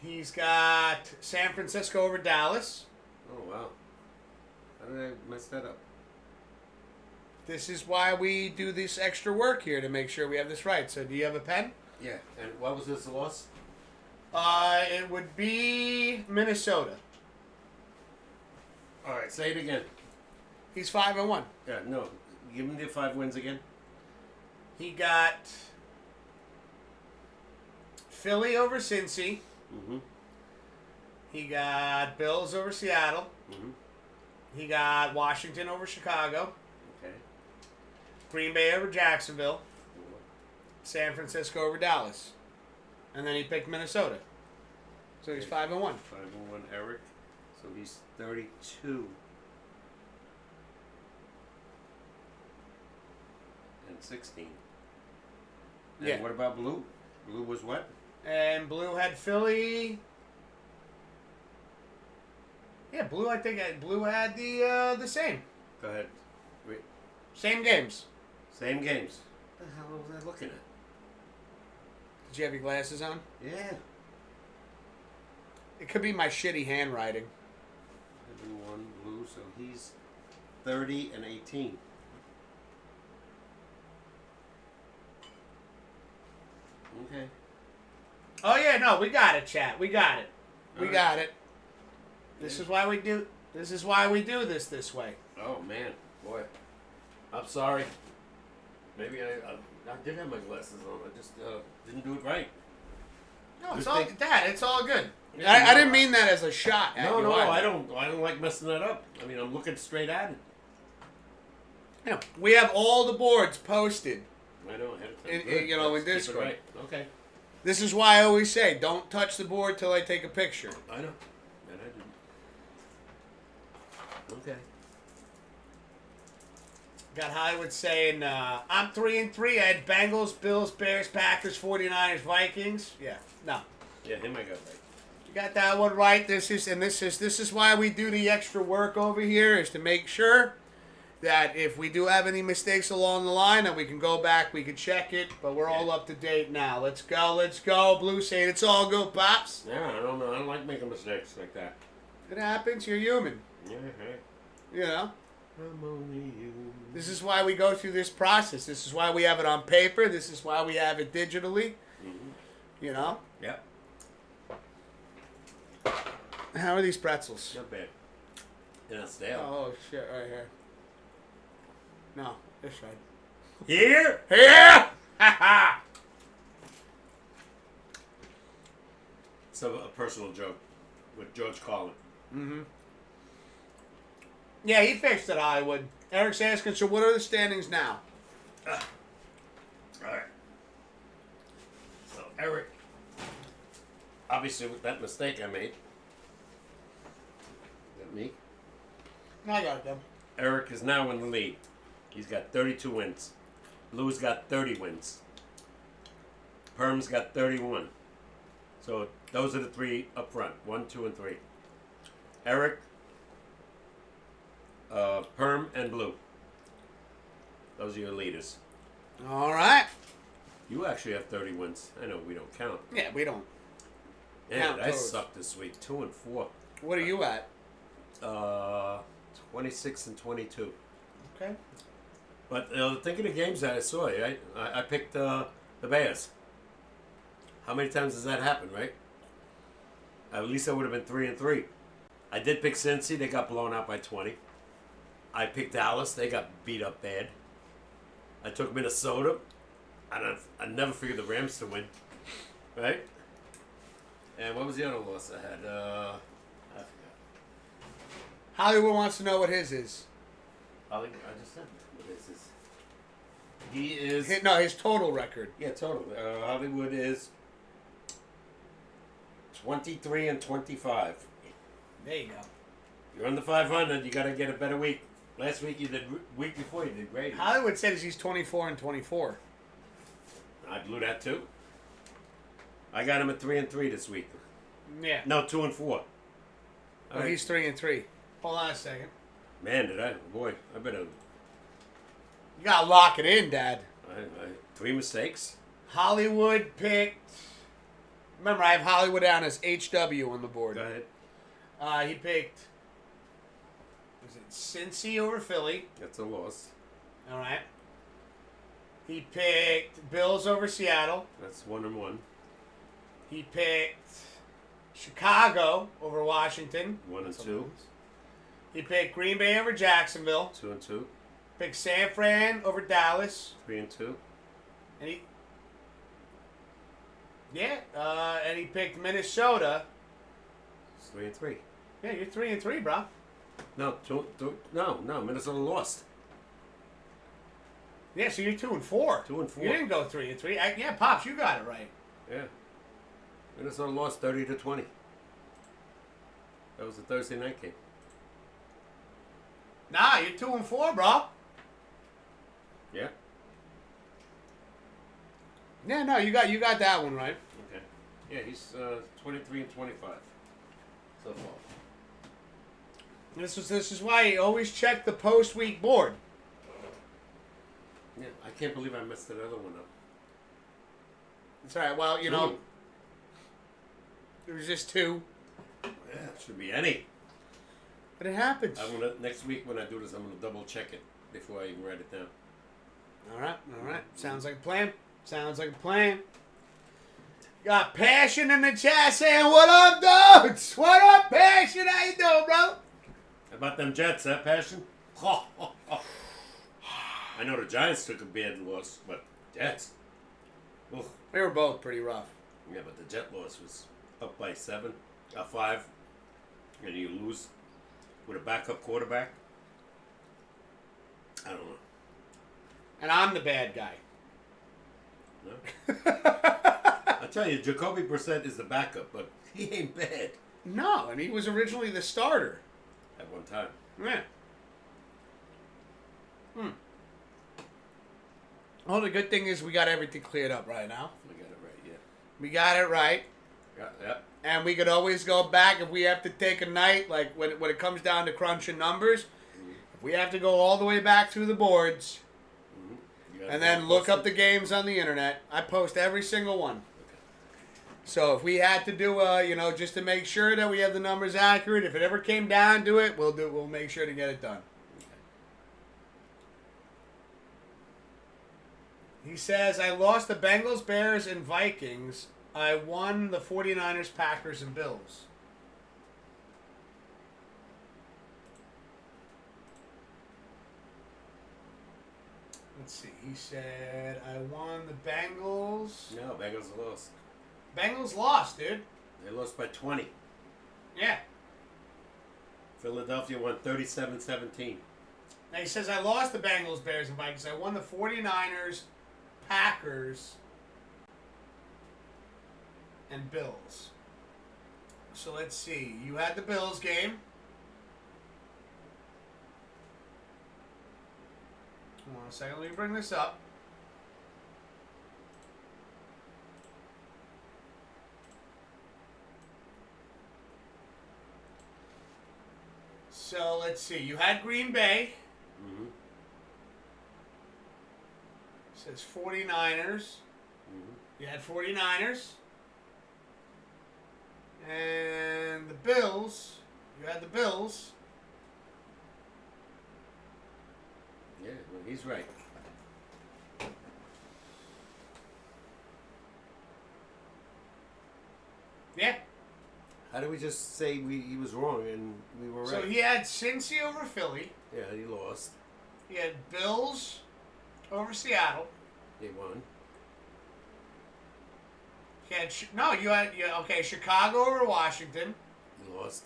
He's got San Francisco over Dallas. Oh, wow. How did I mess that up? This is why we do this extra work here to make sure we have this right. So do you have a pen? Yeah. And what was this loss? It would be Minnesota. All right, say it again. He's 5-1. Yeah, no. Give him the 5 wins again. He got Philly over Cincy. Mm-hmm. He got Bills over Seattle. Mm-hmm. He got Washington over Chicago. Okay. Green Bay over Jacksonville. 4. San Francisco over Dallas. And then he picked Minnesota. So he's 5-1. 5-1 Eric. So he's 32. And 16. And Yeah. what about Blue? Blue was what? And Blue had Philly. Yeah, Blue. I think Blue had the same. Go ahead. Wait. Same games. Same games. What the hell was I looking at? Did you have your glasses on? Yeah. It could be my shitty handwriting. 1 Blue, so he's 30 and 18. Okay. Oh yeah, no, we got it, chat. We got it. We All got it. This is why we do. This is why we do this way. Oh man, boy. I'm sorry. Maybe I did have my glasses on. I just didn't do it right. No, Good it's all thing- Dad. It's all good. Yeah, I no, didn't mean that as a shot at No, you no, either. I don't like messing that up. I mean, I'm looking straight at it. Yeah, we have all the boards posted. I know. Ahead of time. In- Good. you know, Let's in keep it Discord. right. Okay. This is why I always say, don't touch the board till I take a picture. I know. And I didn't. Okay. Got Hollywood saying, I'm 3-3. I had Bengals, Bills, Bears, Packers, 49ers, Vikings. Yeah, no. Yeah, him I got right. You got that one right. This is why we do the extra work over here, is to make sure that if we do have any mistakes along the line, that we can go back, we can check it, but we're all up to date now. Let's go. Blue saying it's all good, Pops. Yeah, I don't know. I don't like making mistakes like that. It happens. You're human. Yeah, hey. You know. I'm only human. This is why we go through this process. This is why we have it on paper. This is why we have it digitally. Mm-hmm. You know. Yeah. How are these pretzels? Not bad. They're not stale. Oh shit! Right here. No, this side. Here? Here! Ha ha! So a personal joke with George Carlin. Mm-hmm. Yeah, he fixed it, Hollywood. Eric's asking, so what are the standings now? All right. So Eric, obviously with that mistake I made. Is that me? I got them. Eric is now in the lead. He's got 32 wins. Lou's got 30 wins. Perm's got 31. So those are the three up front. 1, 2, and 3. Eric, Perm and blue. Those are your leaders. All right. You actually have 30 wins. I know we don't count. Yeah, we don't. Man, I those. sucked this week. 2-4. What are you at? 26 and 22. Okay. But think of the games that I saw. Right? I picked the Bears. How many times does that happen, right? At least I would have been 3-3. I did pick Cincy. They got blown out by 20. I picked Dallas. They got beat up bad. I took Minnesota. I never figured the Rams to win. Right? And what was the other loss I had? I forgot. Hollywood wants to know what his is. I just said what is his. He is... His total record. Yeah, total. Hollywood is 23 and 25. There you go. You're under 500. You got to get a better week. Last week you did. Week before you did great. Hollywood says he's 24 and 24. I blew that too. I got him at 3-3 this week. Yeah. No, 2-4. Oh, he's 3-3. Hold on a second. Man, did I? Boy, I better. You gotta lock it in, Dad. I 3 mistakes. Hollywood picked. Remember, I have Hollywood down as HW on the board. Go ahead. He picked. Was it Cincy over Philly? That's a loss. All right. He picked Bills over Seattle. That's 1-1. He picked Chicago over Washington. 1-2. He picked Green Bay over Jacksonville. 2-2. Picked San Fran over Dallas. 3-2. And he. Yeah, and he picked Minnesota. It's 3-3. Yeah, you're 3-3, bro. No, no. Minnesota lost. Yeah, so you're 2-4. 2-4. You didn't go 3-3. Yeah, Pops, you got it right. Yeah. Minnesota lost 30-20. That was the Thursday night game. Nah, you're 2-4, bro. Yeah. Yeah, no, you got that one right. Okay. Yeah, he's 23 and 25 so far. This is why you always check the post-week board. Yeah, I can't believe I messed that other one up. It's all right. Well, you know, there was just 2. Yeah, it should be any. But it happens. Next week when I do this, I'm gonna double check it before I even write it down. All right. Sounds like a plan. Got Passion in the chat saying, "What up, dudes? What up, Passion? How you doing, bro?" How about them Jets, huh, Passion? I know the Giants took a bad loss, but Jets. Ugh. They were both pretty rough. Yeah, but the Jet loss was up by 5, and you lose with a backup quarterback. I don't know. And I'm the bad guy. No? I tell you, Jacoby Brissett is the backup, but he ain't bad. No, and he was originally the starter. At one time. Yeah. Well, the good thing is we got everything cleared up right now. We got it right, yeah. We got it right. Yeah. And we could always go back if we have to take a night, like when it comes down to crunching numbers. Mm-hmm. If we have to go all the way back through the boards and then look up the games on the internet, I post every single one. Okay. So if we had to do just to make sure that we have the numbers accurate, if it ever came down to it, we'll make sure to get it done. He says, I lost the Bengals, Bears, and Vikings. I won the 49ers, Packers, and Bills. Let's see. He said, I won the Bengals. No, Bengals lost. Bengals lost, dude. They lost by 20. Yeah. Philadelphia won 37-17. Now he says, I lost the Bengals, Bears, and Vikings. I won the 49ers, Packers, and Bills. So let's see. You had the Bills game. Hold on a second. Let me bring this up. So let's see. You had Green Bay. Mm-hmm. Says 49ers. Mm-hmm. You had 49ers. And the Bills. You had the Bills. Yeah, well, he's right. Yeah. How did we just say he was wrong and we were right? So he had Cincy over Philly. Yeah, he lost. He had Bills over Seattle. He won. He had Chicago over Washington. He lost.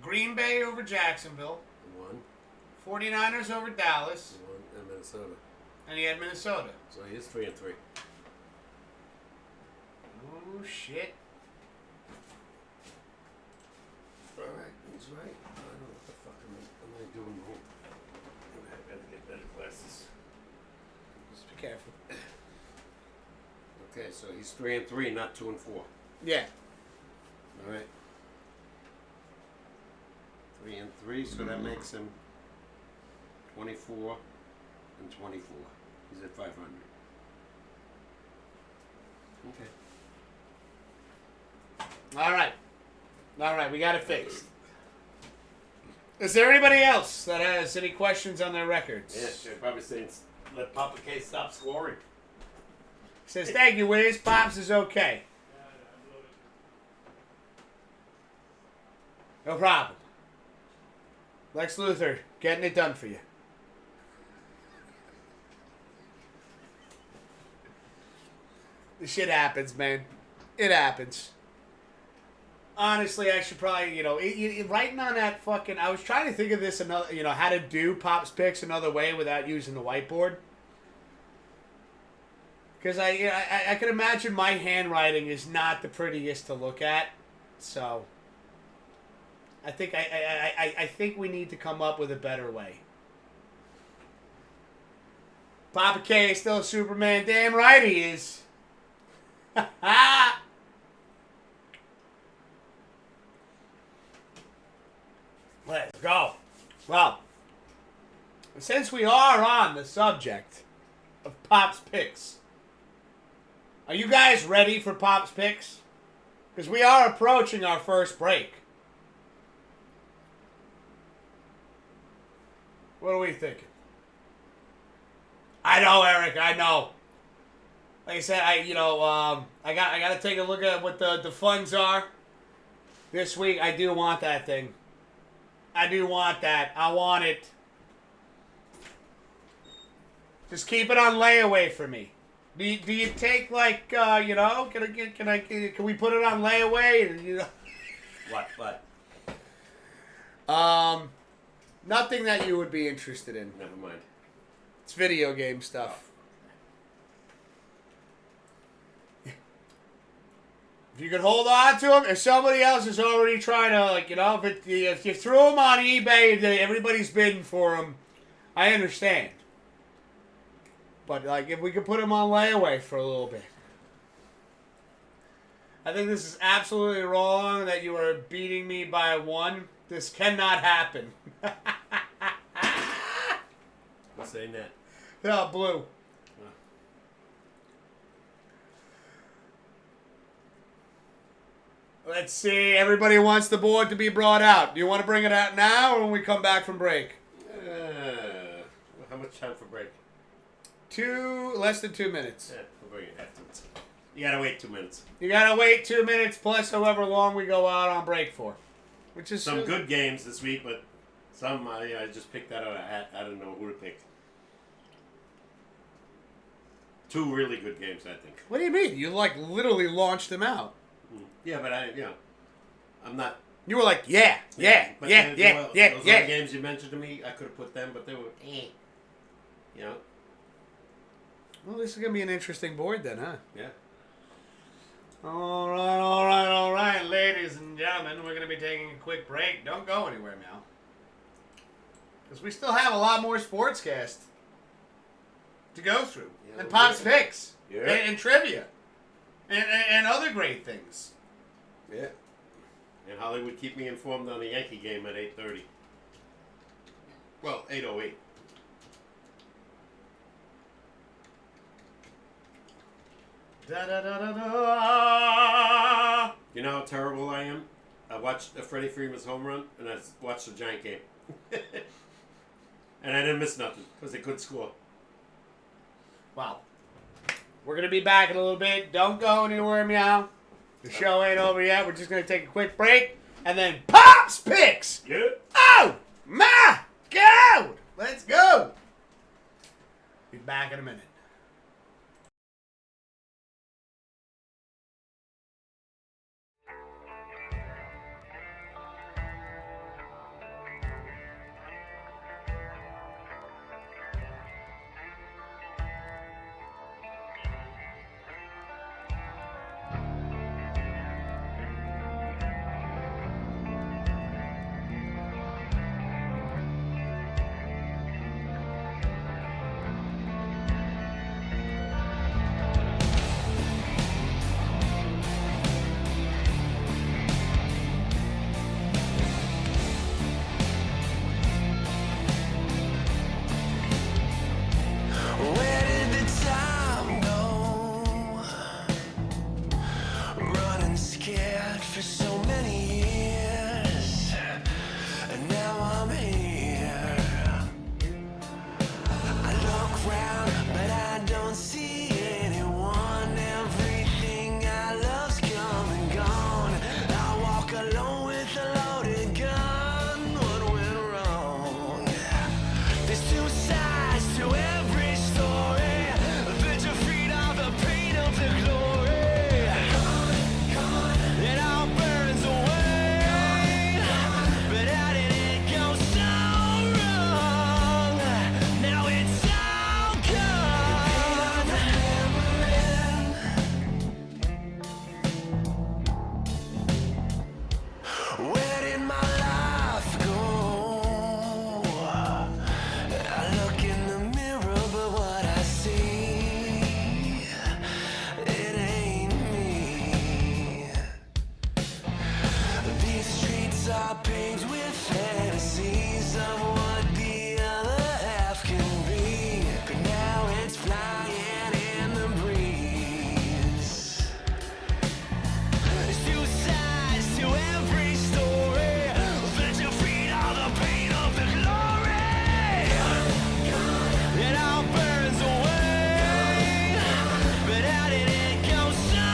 Green Bay over Jacksonville. He won. 49ers over Dallas. He won. And Minnesota. And he had Minnesota. So he is 3-3. Oh, shit. All right, he's right. I don't know what the fuck am I doing wrong. I better get better glasses. Just be careful. Okay, so he's 3-3, not 2-4. Yeah. All right. 3-3, so that makes him 24 and 24. He's at 500. Okay. All right, we got it fixed. Is there anybody else that has any questions on their records? Yeah, they're probably saying let Papa K stop scoring. Says, thank you, Wiz. Pops is okay. No problem. Lex Luthor, getting it done for you. This shit happens, man. It happens. Honestly, I should probably, writing on that fucking... I was trying to think of this another, how to do Pops Picks another way without using the whiteboard. Because I can imagine my handwriting is not the prettiest to look at. So, I think I think we need to come up with a better way. Papa K is still Superman. Damn right he is. Let's go. Well, since we are on the subject of Pops Picks, are you guys ready for Pops Picks? Because we are approaching our first break. What are we thinking? I know, Eric. I know. Like I said, I got to take a look at what the funds are this week. I do want that thing. I do want that. I want it. Just keep it on layaway for me. Do you take can we put it on layaway? And, What? Nothing that you would be interested in. Never mind. It's video game stuff. If you could hold on to them, if somebody else is already trying to, if you threw them on eBay and everybody's bidding for them, I understand. But, if we could put them on layaway for a little bit. I think this is absolutely wrong that you are beating me by one. This cannot happen. What's saying that? Oh, blue. Let's see. Everybody wants the board to be brought out. Do you want to bring it out now or when we come back from break? How much time for break? Less than 2 minutes. Yeah, we'll bring it afterwards. You gotta wait 2 minutes. You gotta wait 2 minutes plus however long we go out on break for. Which is some good games this week, but some I just picked that out of a hat. I don't know who to pick. 2 really good games, I think. What do you mean? You literally launched them out. Yeah, but I'm not. You were like, yeah. Those other games you mentioned to me, I could have put them, but they were, Well, this is going to be an interesting board then, huh? Yeah. All right, ladies and gentlemen. We're going to be taking a quick break. Don't go anywhere now. Because we still have a lot more SportsCast to go through. Yeah, and Pops Picks. Yeah. And trivia. And other great things. Yeah. And Holly would keep me informed on the Yankee game at 8:30. Well, 8:08. Da da da da da. You know how terrible I am? I watched Freddie Freeman's home run, and I watched the Giant game. And I didn't miss nothing, because they couldn't score. Wow. We're going to be back in a little bit. Don't go anywhere, meow. The show ain't over yet. We're just going to take a quick break. And then Pops Picks! Yeah? Oh, my God! Let's go! Be back in a minute. Where did the time go? Running scared for so many years, and now I'm here. I look round, but I don't see anyone. Everything I love's come and gone. I walk alone with a loaded gun. What went wrong? There's two sides to every story. The defeat of the pain of the glory. It all burns away. But how did it go so wrong? Now it's all gone. Where did my life go? I look in the mirror, but what I see, it ain't me. These streets are paved with fantasies of what the other half can be, but now it's flying in the breeze. There's two sides to every story. The defeat of the pain of the glory. It all burns away. But how did it go so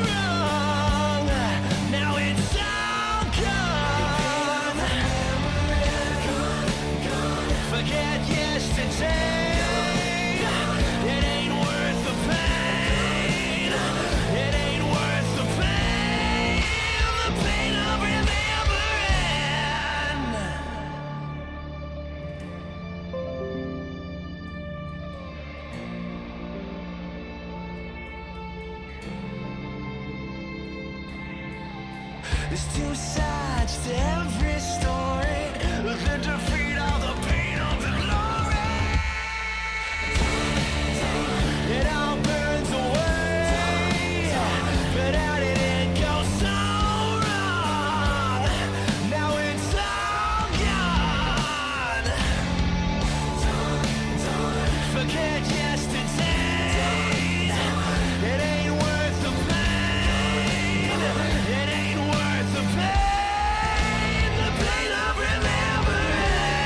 wrong? Now it's all gone. Forget yesterday. It ain't worth the pain. It ain't worth the pain. The pain of remembering. There's two sides to every story. The defeat of the pain of the glory. It all burns away. But how did it go so wrong? Now it's all gone. Forget yesterday. It ain't worth the pain. It ain't worth the pain. The pain of remembering.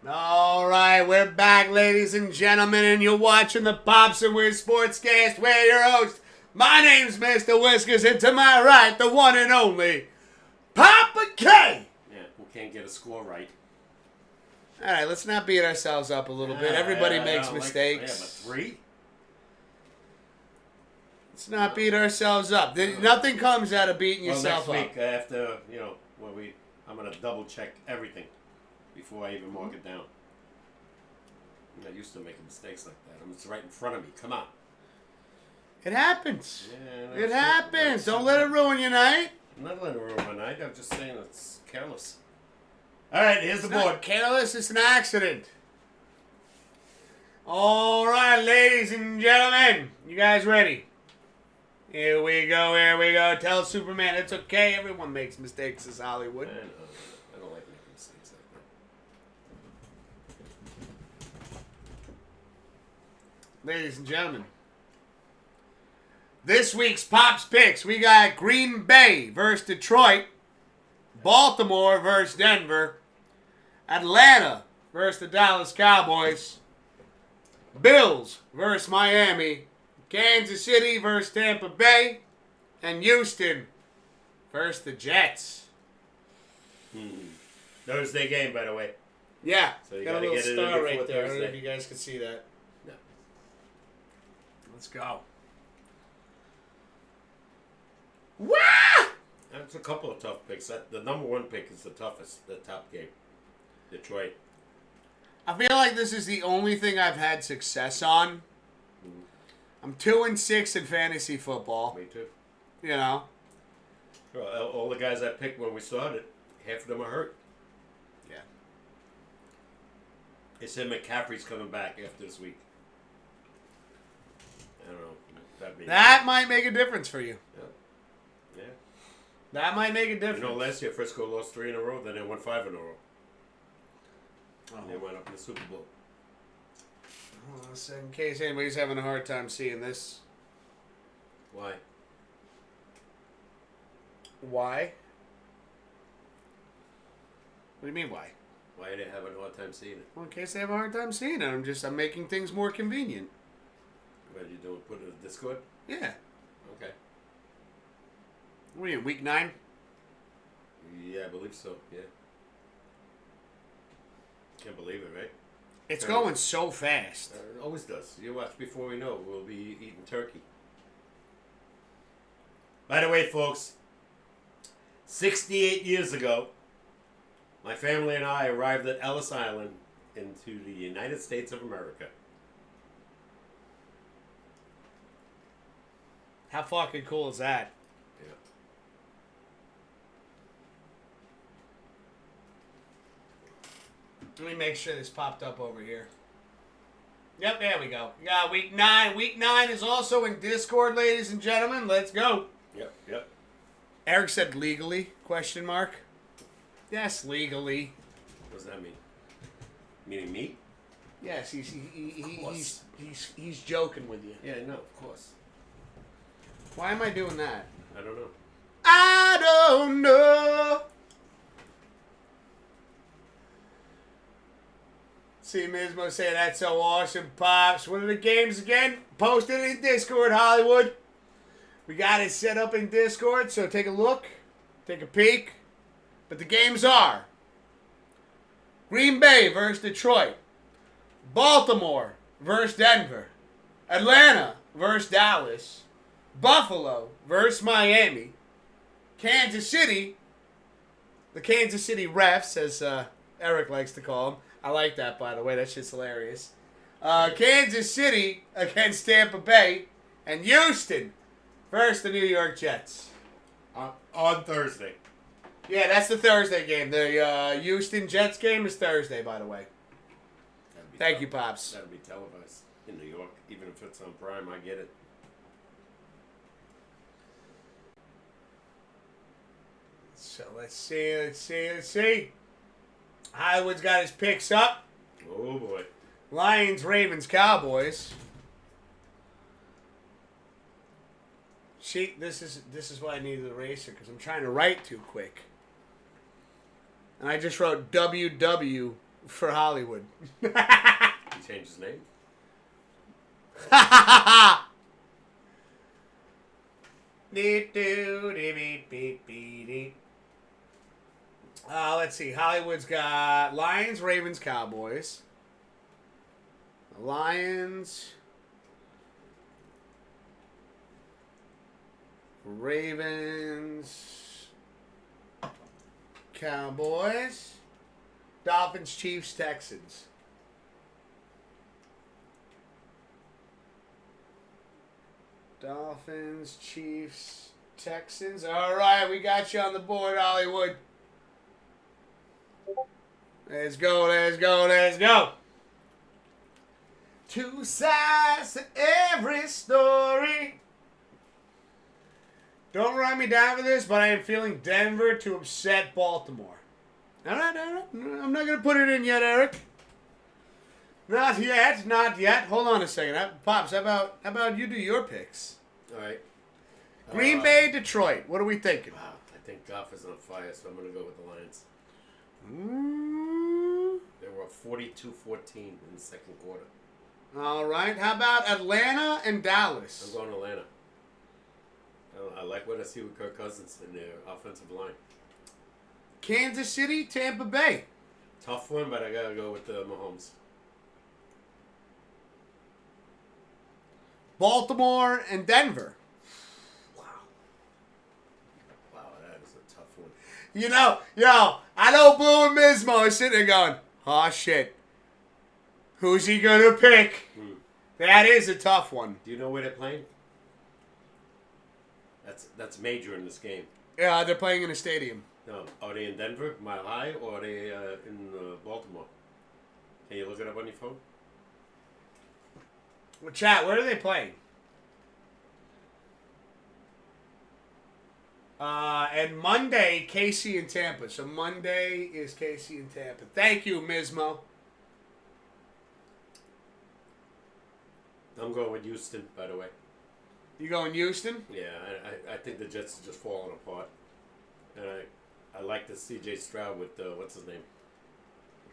All right, we're back, ladies and gentlemen, and you're watching the Pops Wiz SportsCast. We're your host. My name's Mr. Whiskers, and to my right, the one and only Papa K. Yeah, we can't get a score right. All right, let's not beat ourselves up a little bit. Everybody makes mistakes. But 3? Let's not beat ourselves up. Nothing comes out of beating yourself next up. week after, I'm going to double check everything before I even mark it down. I'm not used to making mistakes like that. It's right in front of me. Come on. It happens. Yeah, It happens. Don't let it ruin your night. I'm not letting it ruin my night. I'm just saying it's careless. All right, here's the It's board. not careless. It's an accident. All right, ladies and gentlemen. You guys ready? Here we go. Here we go. Tell Superman it's okay. Everyone makes mistakes. It's Hollywood. I don't like making mistakes like that. Ladies and gentlemen. This week's Pops picks. We got Green Bay versus Detroit. Baltimore versus Denver. Atlanta versus the Dallas Cowboys. Bills versus Miami. Kansas City versus Tampa Bay. And Houston versus the Jets. Thursday game, by the way. Yeah, So you got a gotta little get it in star before right there. I don't know if Thursday. you guys can see that. No. Let's go. Wah! That's a couple of tough picks. The number one pick is the toughest, the top game. Detroit. I feel like this is the only thing I've had success on. I'm 2-6 in fantasy football. Me too. You know. Well, all the guys I picked when we started, half of them are hurt. Yeah. They said McCaffrey's coming back after this week. I don't know. That might make a difference for you. Yeah. That might make a You difference. know, last year Frisco lost 3 in a row, then they won 5 in a row. And they Oh. went up in the Super Bowl. Hold on a second, in case anybody's having a hard time seeing this. Why? Why? What do you mean why? Why are they having a hard time seeing it? Well, in case they have a hard time seeing it, I'm making things more convenient. What are you doing? Put it in Discord? Yeah. Okay. What are you in, week 9? Yeah, I believe so. Yeah. Can't believe it, right? It's going so fast. It always does. You watch before we know, we'll be eating turkey. By the way, folks, 68 years ago, my family and I arrived at Ellis Island into the United States of America. How fucking cool is that? Yeah. Let me make sure this popped up over here. Yep, there we go. Yeah, week 9. Week 9 is also in Discord, ladies and gentlemen. Let's go. Yep. Eric said legally, question mark. Yes, legally. What does that mean? Meaning me? Yes, course. he's joking with you. Yeah, no, of course. Why am I doing that? I don't know. I don't know. See Mismo say that's so awesome, Pops. What are the games again? Posted in Discord, Hollywood. We got it set up in Discord, so take a look. Take a peek. But the games are Green Bay versus Detroit. Baltimore versus Denver. Atlanta versus Dallas. Buffalo versus Miami. Kansas City. The Kansas City refs, as Eric likes to call them. I like that, by the way. That shit's hilarious. Kansas City against Tampa Bay. And Houston versus the New York Jets. On Thursday. Yeah, that's the Thursday game. The Houston Jets game is Thursday, by the way. Thank you, Pops. That'll be televised in New York. Even if it's on Prime, I get it. So let's see. Hollywood's got his picks up. Oh, boy. Lions, Ravens, Cowboys. See, this is why I needed the eraser, because I'm trying to write too quick. And I just wrote WW for Hollywood. He changed his name. Let's see. Hollywood's got Lions, Ravens, Cowboys. Lions, Ravens, Cowboys, Dolphins, Chiefs, Texans. Dolphins, Chiefs, Texans. All right, we got you on the board, Hollywood. Let's go, let's go, let's go. Two sides to every story. Don't write me down for this, but I am feeling Denver to upset Baltimore. All right. I'm not going to put it in yet, Eric. Not yet. Hold on a second. Pops, how about you do your picks? All right. Green Bay, Detroit. What are we thinking? Wow, I think Goff is on fire, so I'm going to go with the Lions. They were up 42-14 in the second quarter. All right. How about Atlanta and Dallas? I'm going to Atlanta. I like what I see with Kirk Cousins in their offensive line. Kansas City, Tampa Bay. Tough one, but I got to go with Mahomes. Baltimore and Denver. Wow, that is a tough one. I know Blue and Mismo are sitting there going, oh, shit. Who's he going to pick? That is a tough one. Do you know where they're playing? That's major in this game. Yeah, they're playing in a stadium. No, are they in Denver, Mile High, or are they in Baltimore? Can you look it up on your phone? Well, chat, where are they playing? And Monday, KC and Tampa. So Monday is KC and Tampa. Thank you, Mismo. I'm going with Houston, by the way. You going Houston? Yeah, I think the Jets are just falling apart. And I like the C.J. Stroud with, what's his name?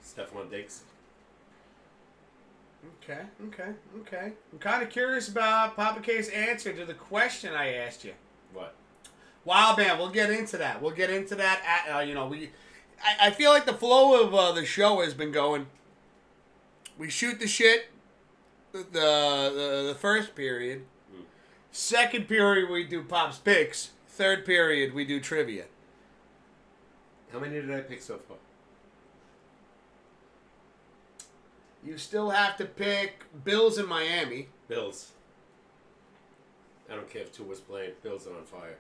Stephon Diggs. Okay. I'm kind of curious about Papa K's answer to the question I asked you. What? Wow, man, we'll get into that. I feel like the flow of the show has been going. We shoot the shit the first period. Second period, we do Pop's picks. Third period, we do trivia. How many did I pick so far? You still have to pick Bills in Miami. Bills. I don't care if Tua's playing. Bills are on fire.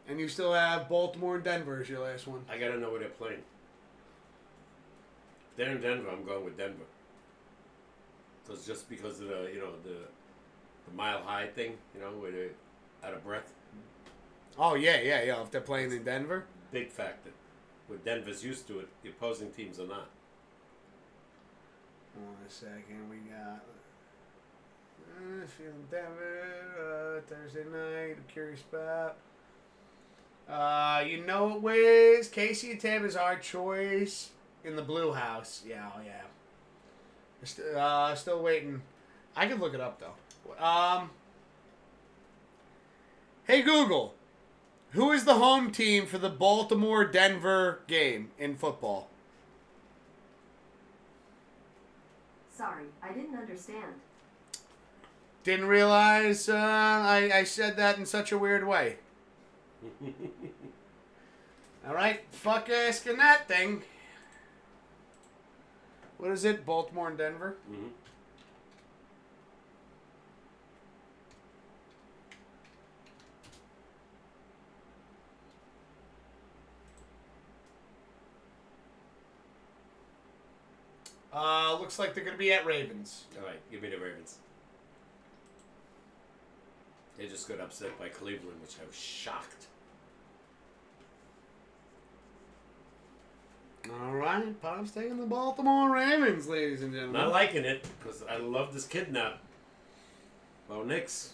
And you still have Baltimore and Denver as your last one. I got to know where they're playing. If they're in Denver, I'm going with Denver. So it's just because of the Mile High thing, where they're out of breath. Oh, yeah. If they're playing in Denver. Big factor. Where Denver's used to it, the opposing teams are not. One second, we got feeling Denver, Thursday night, I'm curious about. Wiz, Casey and Tam is our choice in the Blue House. Yeah. Still waiting. I can look it up, though. Hey, Google, who is the home team for the Baltimore-Denver game in football? Sorry, I didn't understand. Didn't realize I said that in such a weird way. All right, fuck asking that thing. What is it, Baltimore and Denver? Mm-hmm. Looks like they're going to be at Ravens. All right, give me the Ravens. They just got upset by Cleveland, which I was shocked. All right, Pop's taking the Baltimore Ravens, ladies and gentlemen. Not liking it, because I love this kid now. Bo Nix.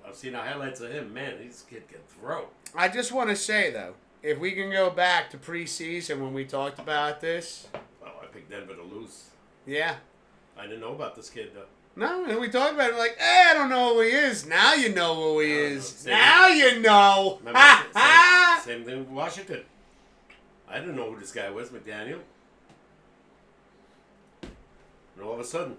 I've seen the highlights of him. Man, this kid can throw. I just want to say, though, if we can go back to preseason when we talked about this. Oh, I picked Denver to lose. Yeah. I didn't know about this kid, though. No, and we talked about it like, I don't know who he is. Now you know who he is. No. Now you know. Remember, Ha ha! same thing with Washington. I didn't know who this guy was, McDaniel. And all of a sudden,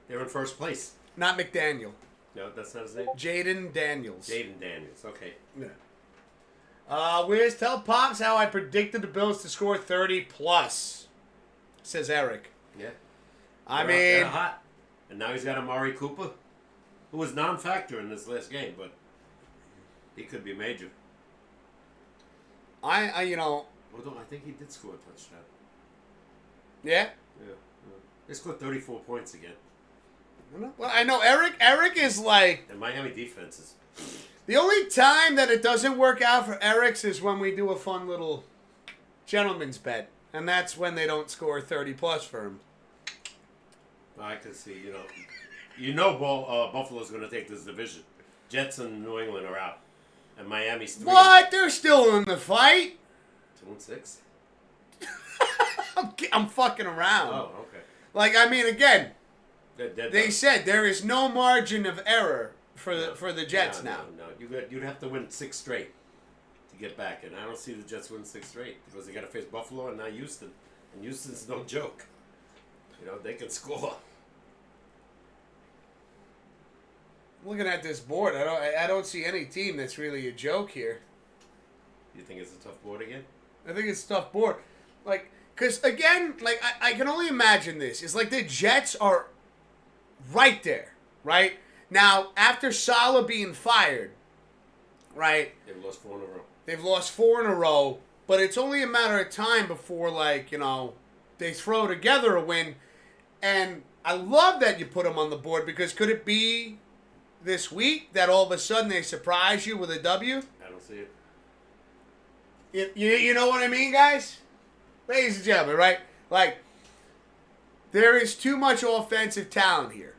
they're in first place. Not McDaniel. No, that's not his name? Jaden Daniels. Jaden Daniels. Okay. Yeah. Where's tell Pops how I predicted the Bills to score 30 plus, says Eric. Yeah. They're hot. And now he's got Amari Cooper, who was non-factor in this last game, but he could be major. Although I think he did score a touchdown. Yeah? Yeah. They scored 34 points again. Well, I know Eric is like... And Miami defense is... The only time that it doesn't work out for Eric's is when we do a fun little gentleman's bet. And that's when they don't score 30 plus for him. I can see, Buffalo's going to take this division. Jets and New England are out. And Miami's 3. What? They're still in the fight? 2-6? I'm fucking around. Oh, okay. Again, They're they done. said there is no margin of error for the Jets now. No. You'd have to win 6 straight to get back. And I don't see the Jets winning 6 straight because they got to face Buffalo and now Houston. And Houston's no joke. They can score. Looking at this board, I don't see any team that's really a joke here. You think it's a tough board again? I think it's a tough board. Because, again, I can only imagine this. It's like the Jets are right there, right? Now, after Saleh being fired, right? They've lost 4 in a row. They've lost 4 in a row, but it's only a matter of time before, they throw together a win. And I love that you put them on the board because could it be this week that all of a sudden they surprise you with a W? I don't see it. You know what I mean, guys? Ladies and gentlemen, right? There is too much offensive talent here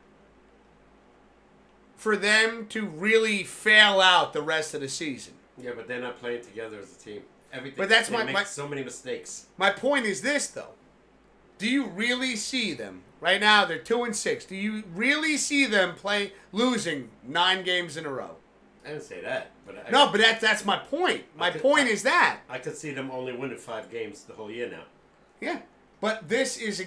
for them to really fail out the rest of the season. Yeah, but they're not playing together as a team. Everything. But that's they my make so many mistakes. My point is this, though. Do you really see them right now? They're 2-6. Do you really see them losing 9 games in a row? I didn't say that, but that's my point. My point is that I could see them only winning 5 games the whole year now. yeah. But this is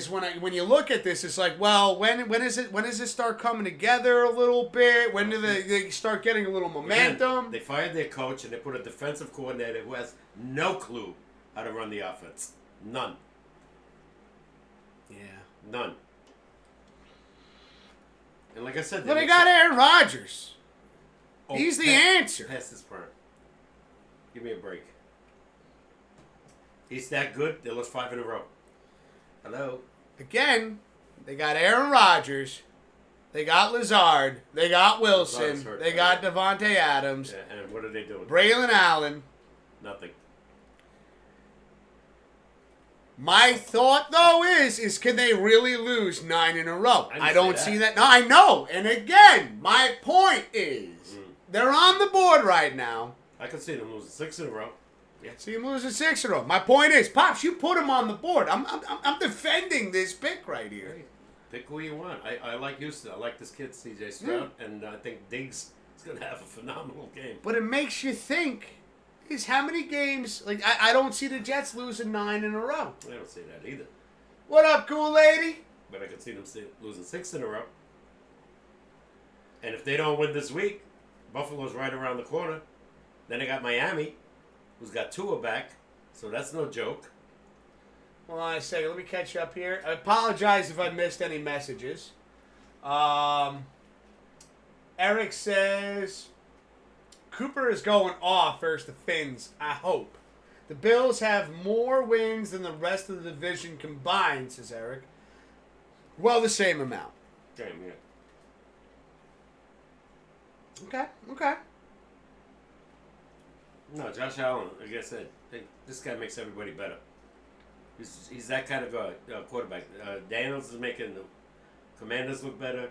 when you look at this, it's like, well, when does it start coming together a little bit? When do they start getting a little momentum? Again, they fired their coach and they put a defensive coordinator who has no clue how to run the offense. None. Yeah. None. And like I said, But they got Aaron Rodgers. Oh, He's the answer. Pass this part. Give me a break. He's that good. They lost 5 in a row. Hello. Again, they got Aaron Rodgers. They got Lazard. They got Wilson. Hurt, They got Devontae Adams. Yeah, and what are they doing? Braylon Allen. Nothing. My thought, though, is can they really lose 9 in a row? I don't say see that. No, I know. And again, my point is they're on the board right now. I could see them losing 6 in a row. Yeah. See them losing 6 in a row. My point is, Pops, you put them on the board. I'm defending this pick right here. Hey, pick who you want. I like Houston. I like this kid, C.J. Stroud, and I think Diggs is going to have a phenomenal game. But it makes you think, is how many games, I don't see the Jets losing 9 in a row. I don't see that either. What up, cool lady? But I could see them losing 6 in a row. And if they don't win this week, Buffalo's right around the corner. Then they got Miami, who's got Tua back, so that's no joke. Hold on a second. Let me catch you up here. I apologize if I missed any messages. Eric says, Cooper is going off versus the Finns, I hope. The Bills have more wins than the rest of the division combined, says Eric. Well, the same amount. Damn, yeah. Okay. No, Josh Allen, like I said, this guy makes everybody better. He's that kind of quarterback. Daniels is making the Commanders look better.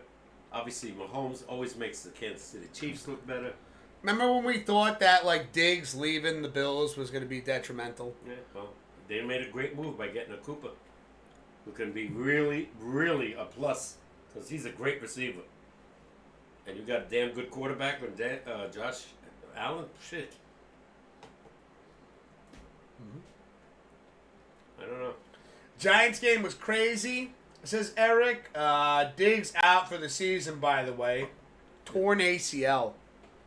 Obviously, Mahomes always makes the Kansas City Chiefs look better. Remember when we thought that Diggs leaving the Bills was going to be detrimental? Yeah, well, they made a great move by getting a Cooper. who can be really, really a plus because he's a great receiver. And you got a damn good quarterback with Josh Allen. Shit. I don't know. Giants game was crazy, says Eric. Diggs out for the season, by the way. Torn ACL.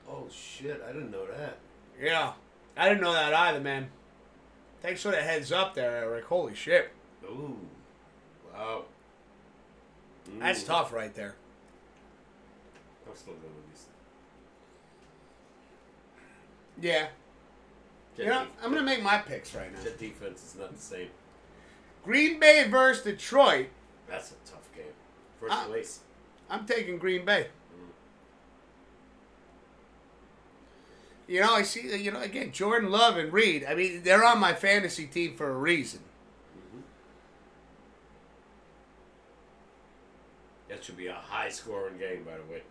Oh, shit. I didn't know that. Yeah. I didn't know that either, man. Thanks for the heads up there, Eric. Holy shit. Ooh. Wow. That's tough right there. I'm still going with these. Yeah. Jet You know, def- I'm going to make my picks right now. Jet defense is not the same. Green Bay versus Detroit. That's a tough game. First place. I'm taking Green Bay. You know, I see, again, Jordan Love and Reed. I mean, they're on my fantasy team for a reason. That should be a high-scoring game, by the way.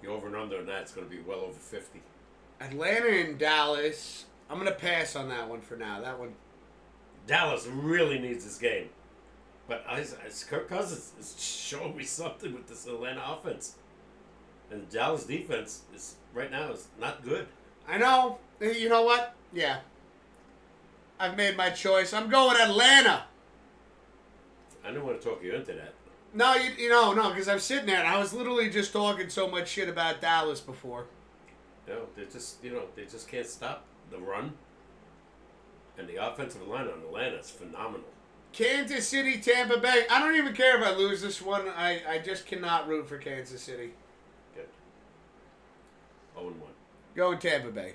The over and under on that's going to be well over 50. Atlanta and Dallas. I'm going to pass on that one for now. That one. Dallas really needs this game. But Kirk Cousins is showing me something with this Atlanta offense. And the Dallas defense right now is not good. I know. You know what? Yeah. I've made my choice. I'm going Atlanta. I didn't want to talk you into that. No, no, because I'm sitting there and I was literally just talking so much shit about Dallas before. No, they just can't stop the run. And the offensive line on Atlanta is phenomenal. Kansas City, Tampa Bay. I don't even care if I lose this one. I just cannot root for Kansas City. Good. 0-1. Going Tampa Bay.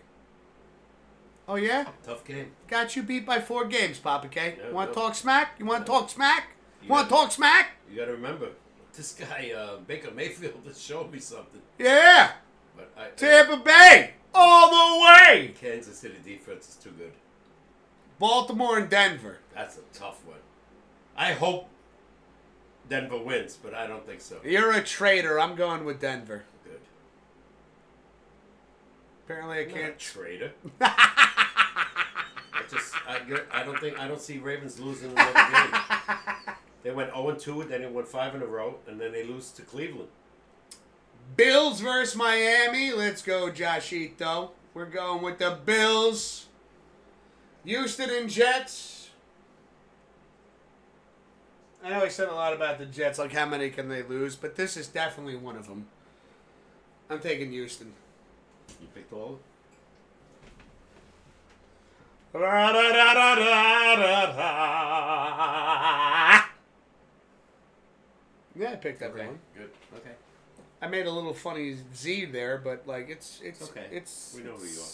Oh, yeah? Tough game. Got you beat by 4 games, Papa K. Yeah, You want to no. talk smack? You want to talk smack? You Yeah. want to talk smack? You got to remember, this guy, Baker Mayfield, has showed me something. Yeah. But Tampa Bay. All the way. Kansas City defense is too good. Baltimore and Denver. That's a tough one. I hope Denver wins, but I don't think so. You're a traitor. I'm going with Denver. Good. Apparently I I'm not a can't. traitor. I don't see Ravens losing another game. They went 0-2, then they went 5 in a row, and then they lose to Cleveland. Bills versus Miami. Let's go, Joshito. We're going with the Bills. Houston and Jets. I know I said a lot about the Jets, like how many can they lose, but this is definitely one of them. I'm taking Houston. You picked all? Yeah, I picked everyone. Good. Okay. I made a little funny Z there, but like it's Okay. It's We know who you are.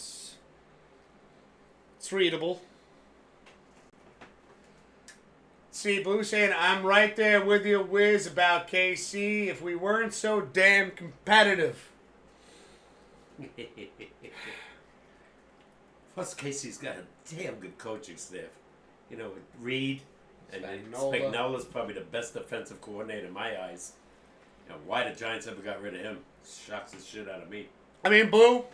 It's readable. See, Blue saying, I'm right there with you, Wiz, about KC. If we weren't so damn competitive. Plus, Casey's got a damn good coaching staff. You know, with Reed and Spagnuolo. Spagnola's probably the best defensive coordinator in my eyes. You know, why the Giants ever got rid of him shocks the shit out of me. I mean, Blue.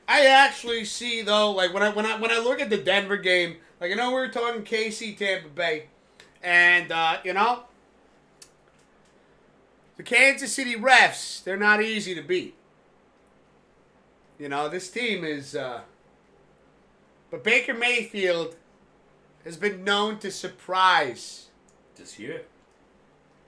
I actually see though, like when I look at the Denver game, like I know we were talking KC Tampa Bay, and you know, the Kansas City refs, they're not easy to beat. You know, this team is, but Baker Mayfield has been known to surprise. This year.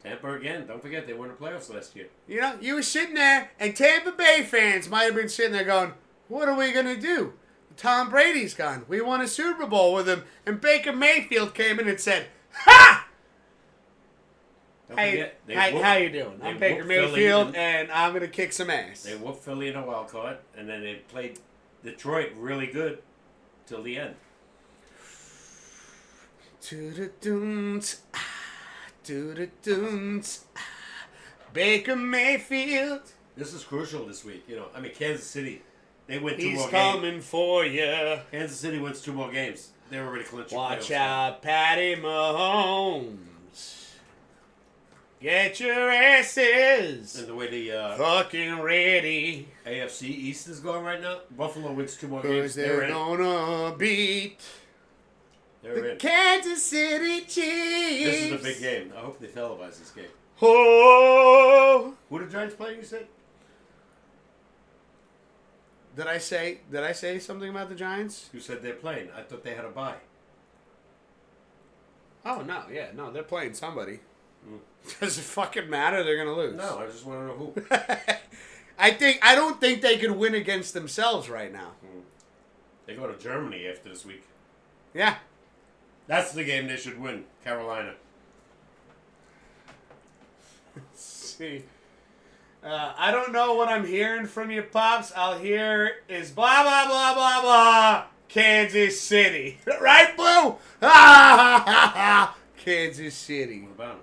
Tampa again. Don't forget, they won the playoffs last year. You know, you were sitting there, and Tampa Bay fans might have been sitting there going, what are we going to do? Tom Brady's gone. We won a Super Bowl with him. And Baker Mayfield came in and said, ha! Don't forget, How you doing? I'm Baker Mayfield, and I'm going to kick some ass. They whooped Philly in a wild card, and then they played Detroit really good till the end. Do-da-doons, do-da-doons, Baker Mayfield. This is crucial this week. You know, I mean, Kansas City, they win 2 He's more coming games. for you. Kansas City wins 2 more games. They're already clinching. Watch playoffs. out, Patty Mahomes. Get your asses And the way the fucking ready. AFC East is going right now, Buffalo wins 2 more Because games. they're in. gonna beat They're The in. Kansas City Chiefs. This is a big game. I hope they televise this game. Oh. Who the Giants playing, you said? Did I say something about the Giants? You said they're playing. I thought they had a bye. Oh, no. Yeah, no. They're playing somebody. Does it fucking matter? They're going to lose. No, I just want to know who. I don't think they could win against themselves right now. They go to Germany after this week. Yeah. That's the game they should win. Carolina. See. I don't know what I'm hearing from you, Pops. I'll hear is blah, blah, blah, blah, blah. Kansas City. Right, Blue? Kansas City. What about him?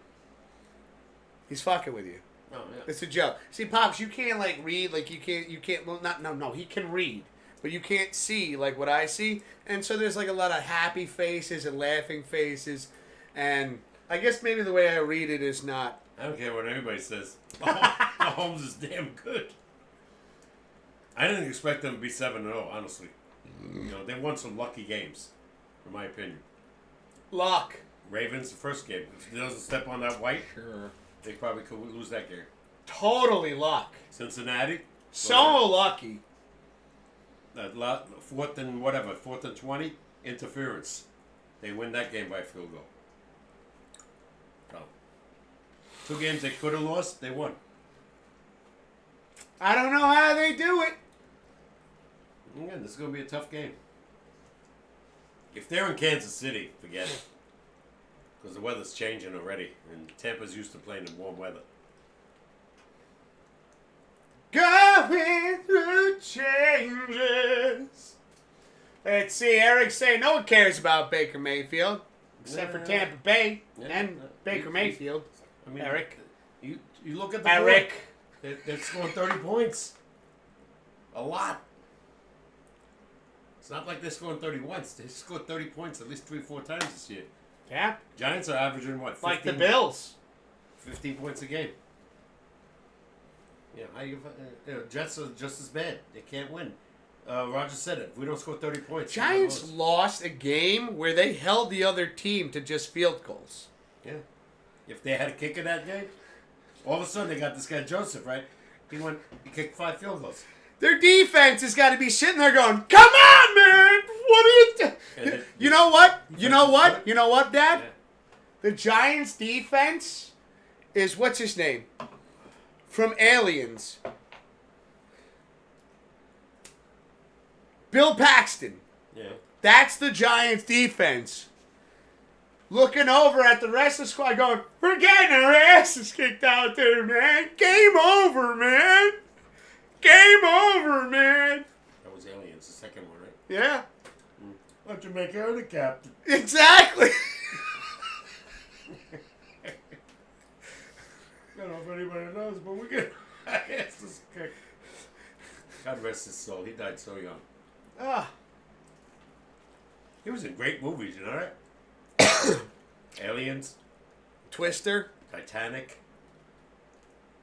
He's fucking with you. Oh, yeah. It's a joke. See, Pops, you can't, read, you can't, well, no, he can read. But you can't see, what I see. And so there's, a lot of happy faces and laughing faces. And I guess maybe the way I read it is not. I don't care what anybody says. Mahomes is damn good. I didn't expect them to be 7-0, honestly. They won some lucky games, in my opinion. Luck. Ravens, the first game. If he doesn't step on that white, Sure. they probably could lose that game. Totally luck. Cincinnati. So lucky. Fourth and 20, interference. They win that game by a field goal. So, 2 games they could have lost, they won. I don't know how they do it. Again, this is going to be a tough game. If they're in Kansas City, forget it. Because the weather's changing already, and Tampa's used to playing in warm weather. Going through changes. Let's see, Eric's saying no one cares about Baker Mayfield. Except for Tampa Bay and Baker Mayfield. I mean, Eric. You look at the Eric. board. They're scoring 30 points. A lot. It's not like they're scoring 30 once. They scored 30 points at least 3 or 4 times this year. Yeah. Giants are averaging, what, 15? Like the Bills. 15 points a game. Jets are just as bad. They can't win. Roger said it. If we don't score 30 points. Giants lost a game where they held the other team to just field goals. Yeah. If they had a kicker that game, all of a sudden they got this guy Joseph, right? He kicked 5 field goals. Their defense has got to be sitting there going, come on, man! What are you doing? You know what? You know what? You know what, Dad? Yeah. The Giants' defense is, what's his name? From Aliens. Bill Paxton. Yeah. That's the Giants' defense. Looking over at the rest of the squad going, we're getting our asses kicked out there, man. Game over, man. Game over, man. That was Aliens, the second one, right? Yeah. Why don't you make her the captain? Exactly. I don't know if anybody knows, but we get our asses kicked. God rest his soul. He died so young. Ah. He was in great movies, you know that? Aliens, Twister. Titanic,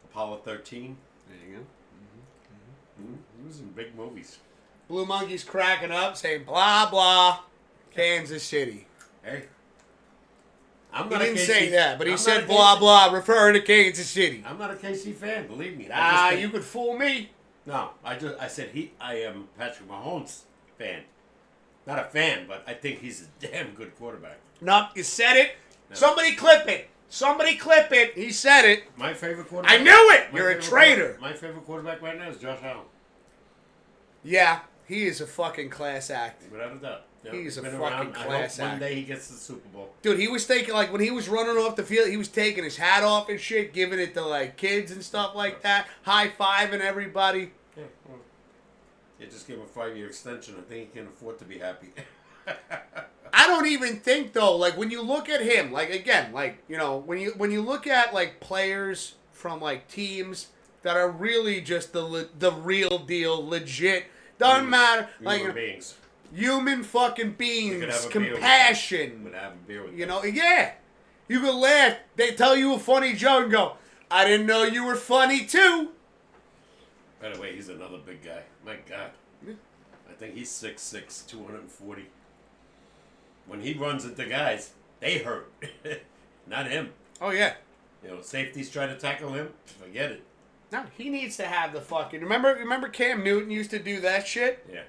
Apollo 13. There you go. He was in big movies. Blue Monkey's cracking up saying, blah, blah, Kansas City. Hey. I'm He not didn't a KC, say that, but he I'm said not a blah, KC blah, referring to Kansas City. I'm not a KC fan, believe me. You could fool me. No, I said I am Patrick Mahomes fan. Not a fan, but I think he's a damn good quarterback. No, you said it. No. Somebody clip it. Somebody clip it. He said it. My favorite quarterback. I knew it. my You're a favorite traitor. My favorite quarterback right now is Josh Allen. Yeah, he is a fucking class act. Without a doubt. Yeah, He's a been fucking around. class I hope one act. day he gets to the Super Bowl. Dude, he was taking, when he was running off the field, he was taking his hat off and shit, giving it to, kids and stuff like that, high-fiving everybody. Yeah, well, you just give him a 5-year extension. I think he can afford to be happy. I don't even think, though, when you look at him, when you look at, players from, teams that are really just the real deal, legit, doesn't matter. Human beings. Human fucking You beings, could have a beer with compassion. Would have a beer with Yeah. You could laugh. They tell you a funny joke and go, I didn't know you were funny too. By the way, he's another big guy. My God. I think he's 6'6", 240. when he runs into guys, they hurt, not him. Oh, yeah. You know, safeties try to tackle him. Forget it. No, he needs to have the fucking... Remember Cam Newton used to do that shit? Yeah.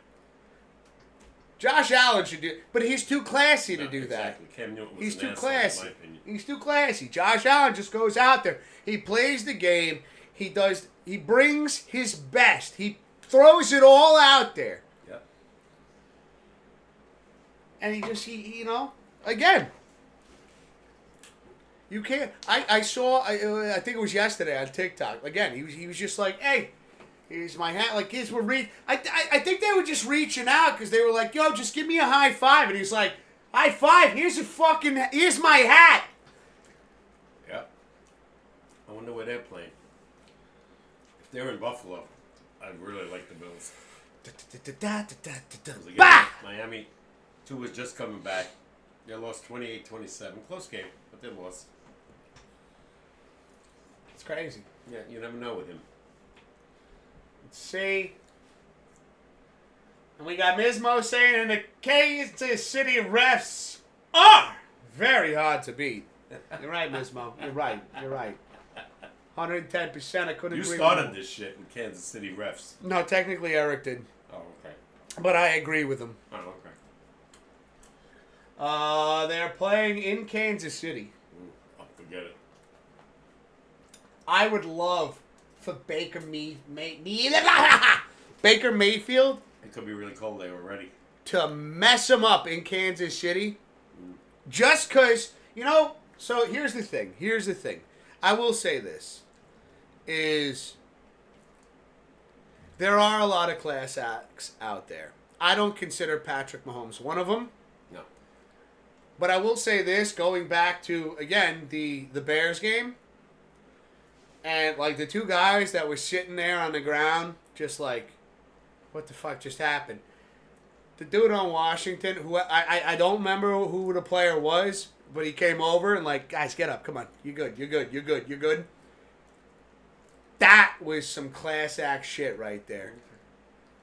Josh Allen should do... But he's too classy to do exactly. that. Cam Newton was He's an too asshole, classy. in my opinion. He's too classy. Josh Allen just goes out there. He plays the game. He brings his best. He throws it all out there. Yeah. And he again... You can't. I saw. I think it was yesterday on TikTok. Again, he was just like, "Hey, here's my hat." Like kids were I think they were just reaching out because they were like, "Yo, just give me a high five." And he's like, "High five. Here's my hat." Yeah. I wonder where they're playing. If they're in Buffalo, I'd really like the Bills. 'Cause again, Bah! Miami, two was just coming back. They lost 28-27. Close game, but they lost. It's crazy. Yeah, you never know with him. Let's see. And we got Mismo saying, "And the Kansas City refs are very hard to beat." You're right, Mismo. You're right. 110%. I couldn't You agree started with this shit with Kansas City refs. No, technically Eric did. Oh, okay. But I agree with him. Oh, okay. They're playing in Kansas City. I'll forget it. I would love for Baker Mayfield It could be really cold there already. to mess him up in Kansas City. Just because, so here's the thing. I will say this, is there are a lot of class acts out there. I don't consider Patrick Mahomes one of them. No. But I will say this, going back to, again, the Bears game, and, like, the two guys that were sitting there on the ground, just like, what the fuck just happened? The dude on Washington, who I don't remember who the player was, but he came over and, like, guys, get up, come on, you're good. That was some class act shit right there.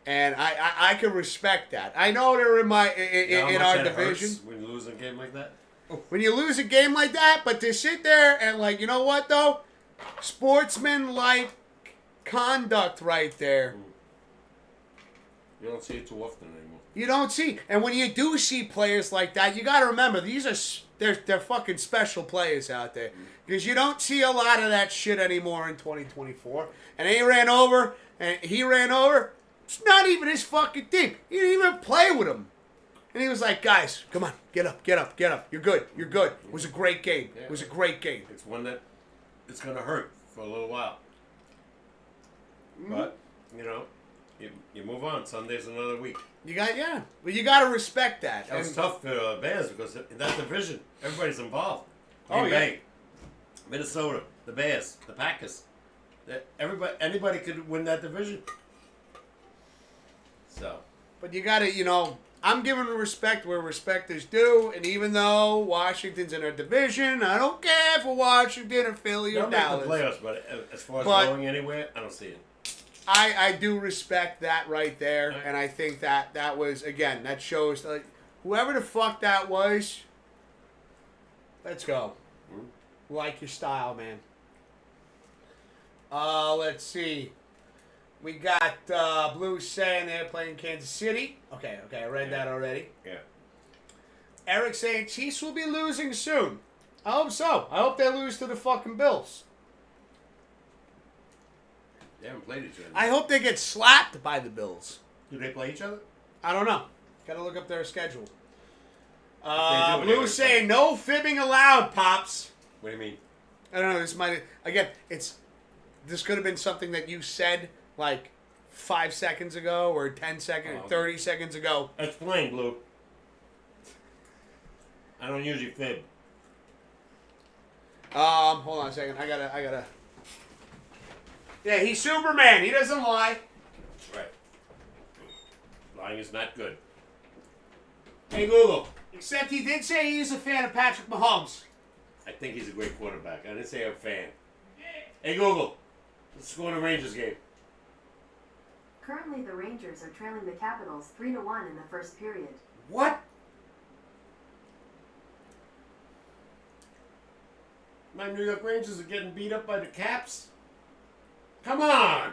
And I can respect that. I know they're in our division. When you lose a game like that? When you lose a game like that, but to sit there and, like, you know what, though? Sportsman-like conduct right there. You don't see it too often anymore. You don't see. And when you do see players like that, you got to remember, they're fucking special players out there. Because you don't see a lot of that shit anymore in 2024. And he ran over. It's not even his fucking team. He didn't even play with him. And he was like, guys, come on, get up. You're good. It was a great game. It's one that it's going to hurt for a little while. But, you move on. Sunday's another week. But you got to respect that. That was tough for the Bears because in that division, everybody's involved. Oh, Green yeah. Bay, Minnesota, the Bears, the Packers. Anybody could win that division. So. But you got to, I'm giving respect where respect is due, and even though Washington's in our division, I don't care for Washington or Philly or They'll make Dallas. the playoffs, but as far as going anywhere, I don't see it. I do respect that right there, Right. and I think that was, again, that shows, like, whoever the fuck that was, let's go. Like your style, man. Let's see. We got Blue saying they're playing Kansas City. Okay, I read that already. Yeah. Eric saying Chiefs will be losing soon. I hope so. I hope they lose to the fucking Bills. They haven't played each other. I hope they get slapped by the Bills. Do they play each other? I don't know. Got to look up their schedule. do, Blue saying no fibbing allowed, Pops. What do you mean? I don't know. This could have been something that you said like 5 seconds ago or 10 seconds, 30 seconds ago. Explain, Blue. I don't usually fib. Hold on a second. I gotta. Yeah, he's Superman. He doesn't lie. That's right. Lying is not good. Hey, Google. Except he did say he's a fan of Patrick Mahomes. I think he's a great quarterback. I didn't say I'm a fan. Hey, Google. Let's score in the Rangers game. Currently, the Rangers are trailing the Capitals 3-1 in the first period. What? My New York Rangers are getting beat up by the Caps. Come on.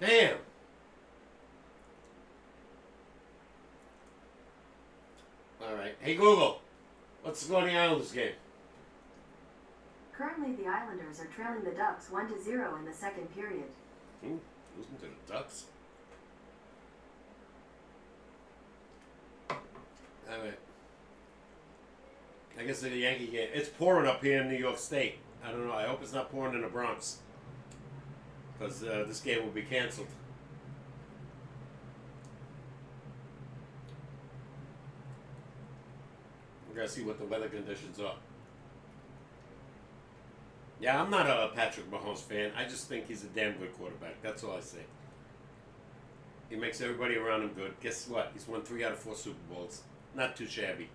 Damn. All right. Hey, Google. What's going on in the Islanders game? Currently, the Islanders are trailing the Ducks 1-0 in the second period. Losing to the Ducks. All right. I guess the Yankee game. It's pouring up here in New York State. I don't know. I hope it's not pouring in the Bronx. Because this game will be canceled. We're going to see what the weather conditions are. Yeah, I'm not a Patrick Mahomes fan. I just think he's a damn good quarterback. That's all I say. He makes everybody around him good. Guess what? He's won 3 out of 4 Super Bowls. Not too shabby.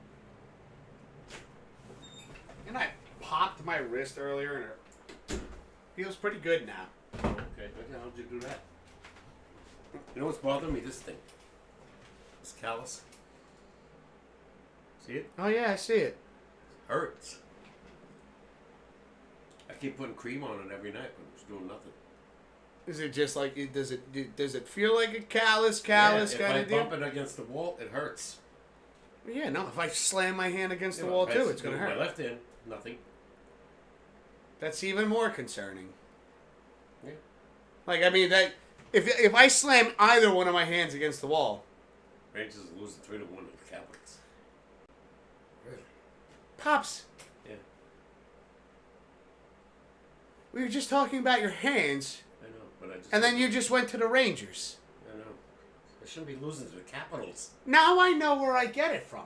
And I popped my wrist earlier, and it feels pretty good now. Okay, how'd you do that? You know what's bothering me? This thing. This callus. See it? Oh yeah, I see it. Hurts. I keep putting cream on it every night, but it's doing nothing. Is it just like does it feel like a callus kind of deal? If I bump it against the wall, it hurts. Yeah, no. If I slam my hand against the Yeah, wall if I too, it's gonna do hurt. My left hand, nothing. That's even more concerning. Yeah. Like I mean that if I slam either one of my hands against the wall, Rangers are losing 3-1 to the Cowboys. Really? Pops. Yeah. We were just talking about your hands, I know, but I just. and then you just went to the Rangers. I know. I shouldn't be losing to the Capitals. Now I know where I get it from.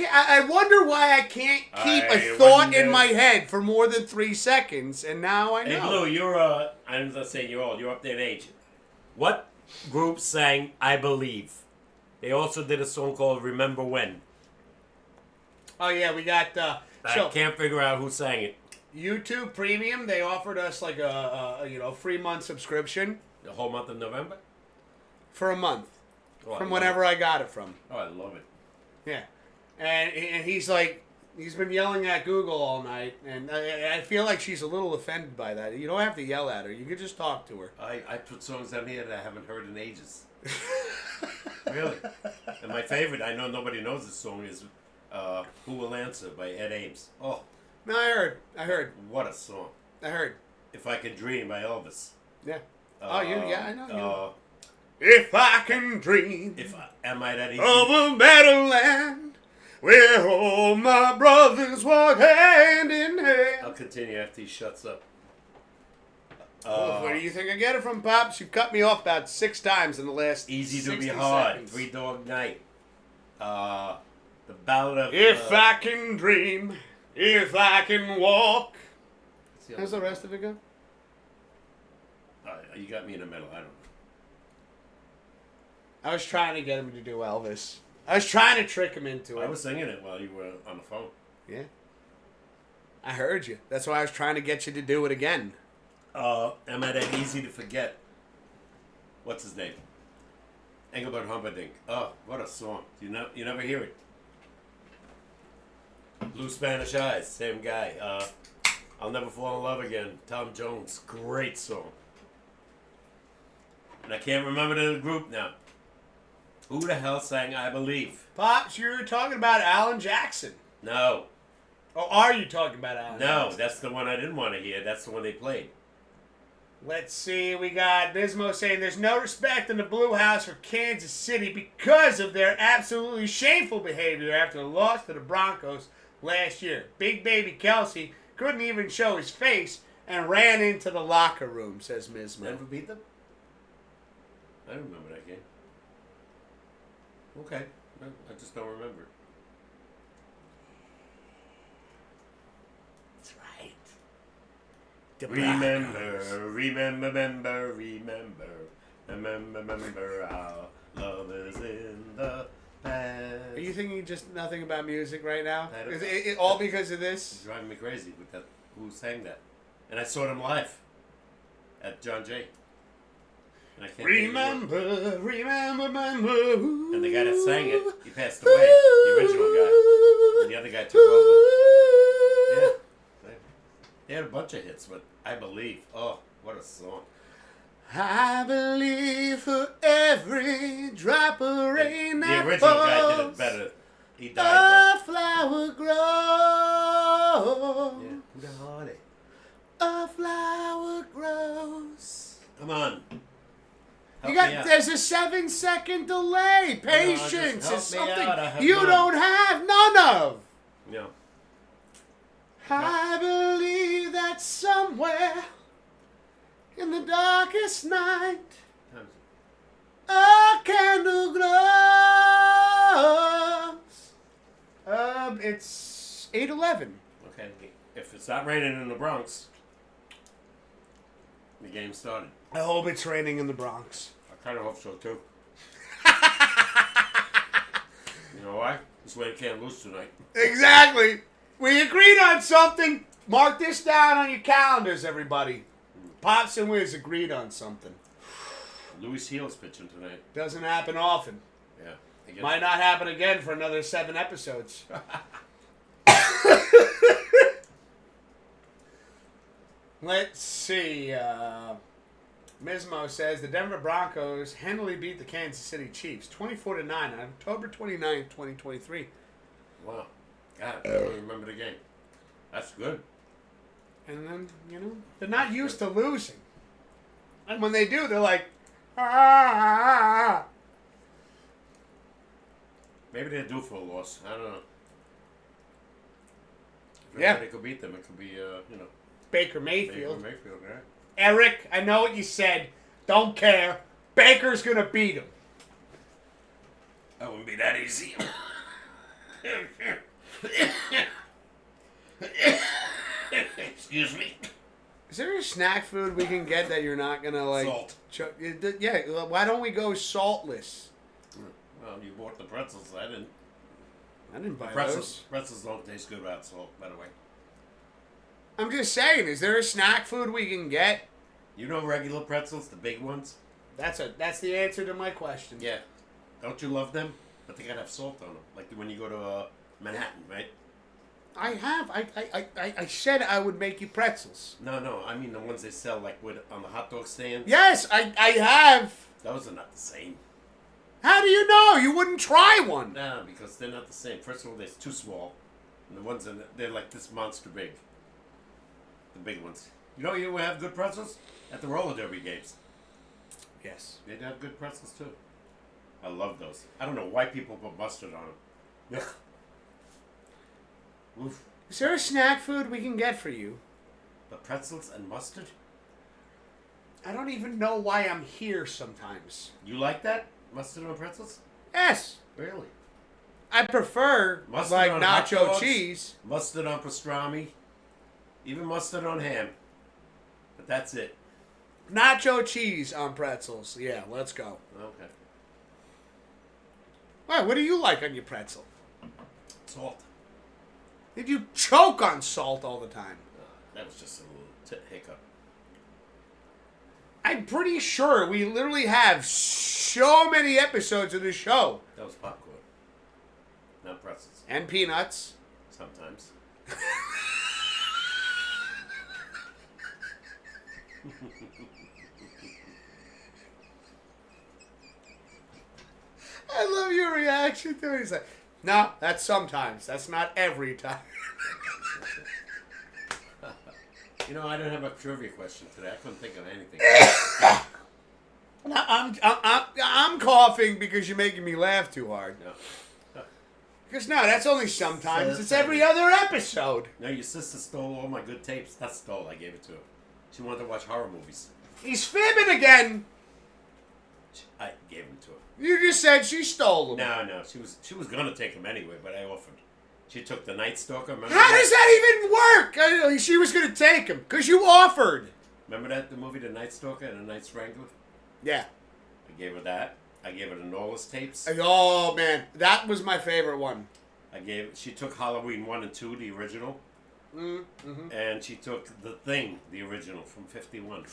I wonder why I can't keep a thought in my head for more than 3 seconds, and now I know. Hey, Blue, you're, I'm not saying you're old, you're up there in age. What group sang I Believe? They also did a song called Remember When. Oh, yeah, we got... I can't figure out who sang it. YouTube Premium, they offered us like a free month subscription. The whole month of November? For a month. Oh, from whenever I got it from. Oh, I love it. Yeah. And he's like, he's been yelling at Google all night, and I feel like she's a little offended by that. You don't have to yell at her. You can just talk to her. I put songs on here that I haven't heard in ages. Really. And my favorite, I know nobody knows this song, is Who Will Answer by Ed Ames. Oh. No, I heard. What a song. I heard. If I Could Dream by Elvis. Yeah. I know you. If I can dream am I that easy? of a better land where all my brothers walk hand in hand. I'll continue after he shuts up. Where do you think I get it from, Pops? You cut me off about 6 times in the last Easy to 60 Be Hard. seconds. 3 Dog Night. The Ballad of... If I can dream, if I can walk. How's the rest of it go? You got me in the middle. I don't know. I was trying to get him to do Elvis. I was trying to trick him into it. I was singing it while you were on the phone. Yeah. I heard you. That's why I was trying to get you to do it again. Am I that easy to forget? What's his name? Engelbert Humperdinck. Oh, what a song. You never hear it. Blue Spanish Eyes, same guy. I'll Never Fall in Love Again. Tom Jones. Great song. And I can't remember the group now. Who the hell sang I Believe? Pops, you were talking about Alan Jackson. No. Oh, are you talking about Alan No, Jackson? that's the one I didn't want to hear. That's the one they played. Let's see. We got Bismo saying there's no respect in the Blue House for Kansas City because of their absolutely shameful behavior after the loss to the Broncos last year. Big baby Kelsey couldn't even show his face and ran into the locker room, says Bismo. Denver beat them? I don't remember that game. Okay. I just don't remember it. That's right. Remember our love is in the past. Are you thinking just nothing about music right now? I don't Is know. it all because of It's this? driving me crazy with that. Who sang that? And I saw them live at John Jay. And I can't think of it. Remember. And the guy that sang it, he passed away. The original guy. And the other guy took over. Yeah. They had a bunch of hits, but I Believe. Oh, what a song. I believe for every drop of rain The that original falls, guy did it better. He a died flower grows. though. Yeah. Who the hell are they? A flower grows. Come on. Help You me got out. there's a 7-second delay. Patience just is help me something out. I have you none. don't have none of. No. I believe that somewhere in the darkest night a candle glows. It's 8:11. Okay. If it's not raining in the Bronx, the game started. I hope it's raining in the Bronx. I kind of hope so too. You know why? This way can't lose tonight. Exactly. We agreed on something. Mark this down on your calendars, everybody. Pops and Wiz agreed on something. Louis Heal's pitching tonight. Doesn't happen often. Yeah. Against- Might not happen again for another 7 episodes. Let's see. Mismo says the Denver Broncos handily beat the Kansas City Chiefs 24-9 on October 29th, 2023. Wow. God, I don't remember the game. That's good. And then, they're not used to losing. And when they do, they're like, ah. Maybe they're due for a loss. I don't know. If Yeah. anybody could beat them, it could be, Baker Baker Mayfield. Mayfield, right? Eric, I know what you said. Don't care. Baker's going to beat him. That wouldn't be that easy. Excuse me. Is there a snack food we can get that you're not going to like? Salt. Yeah, why don't we go saltless? Well, you bought the pretzels. I didn't. I didn't buy Pretzels don't taste good without salt, by the way. those. I'm just saying, is there a snack food we can get? You know regular pretzels, the big ones? That's the answer to my question. Yeah. Don't you love them? But they gotta have salt on them. Like when you go to Manhattan, right? I have. I said I would make you pretzels. No. I mean the ones they sell like on the hot dog stand. Yes, I have. Those are not the same. How do you know? You wouldn't try one. No, because they're not the same. First of all, they're too small. And the ones they're like this monster big. The big ones. You know you have good pretzels? At the roller derby games. Yes. They have good pretzels too. I love those. I don't know why people put mustard on them. Ugh. Oof. Is there a snack food we can get for you? But pretzels and mustard? I don't even know why I'm here sometimes. You like that? Mustard on pretzels? Yes. Really? I prefer Mustard like on hot nacho dogs? cheese. Mustard on pastrami? Even mustard on ham. But that's it. Nacho cheese on pretzels. Yeah, let's go. Okay. Why, what do you like on your pretzel? Salt. Did you choke on salt all the time? That was just a little hiccup. I'm pretty sure we literally have so many episodes of this show. That was popcorn. Not pretzels. And peanuts. Sometimes. I love your reaction to it. He's like, no, that's sometimes. That's not every time. You know, I don't have a trivia question today. I couldn't think of anything. I'm coughing because you're making me laugh too hard. No. Because no, that's only sometimes. It's every other episode. No, your sister stole all my good tapes. Not stole, I gave it to her. She wanted to watch horror movies. He's fibbing again. I gave them to her. You just said she stole them. No, she was gonna take them anyway, but I offered. She took the Night Stalker. Remember How that? does that even work? She was going to take him because you offered. Remember that the movie The Night Stalker and The Night Strangler? Yeah. I gave her that. I gave her the Norris tapes. Oh man, that was my favorite one. She took Halloween 1 and 2, the original. Mm-hmm. And she took The Thing, the original from 51.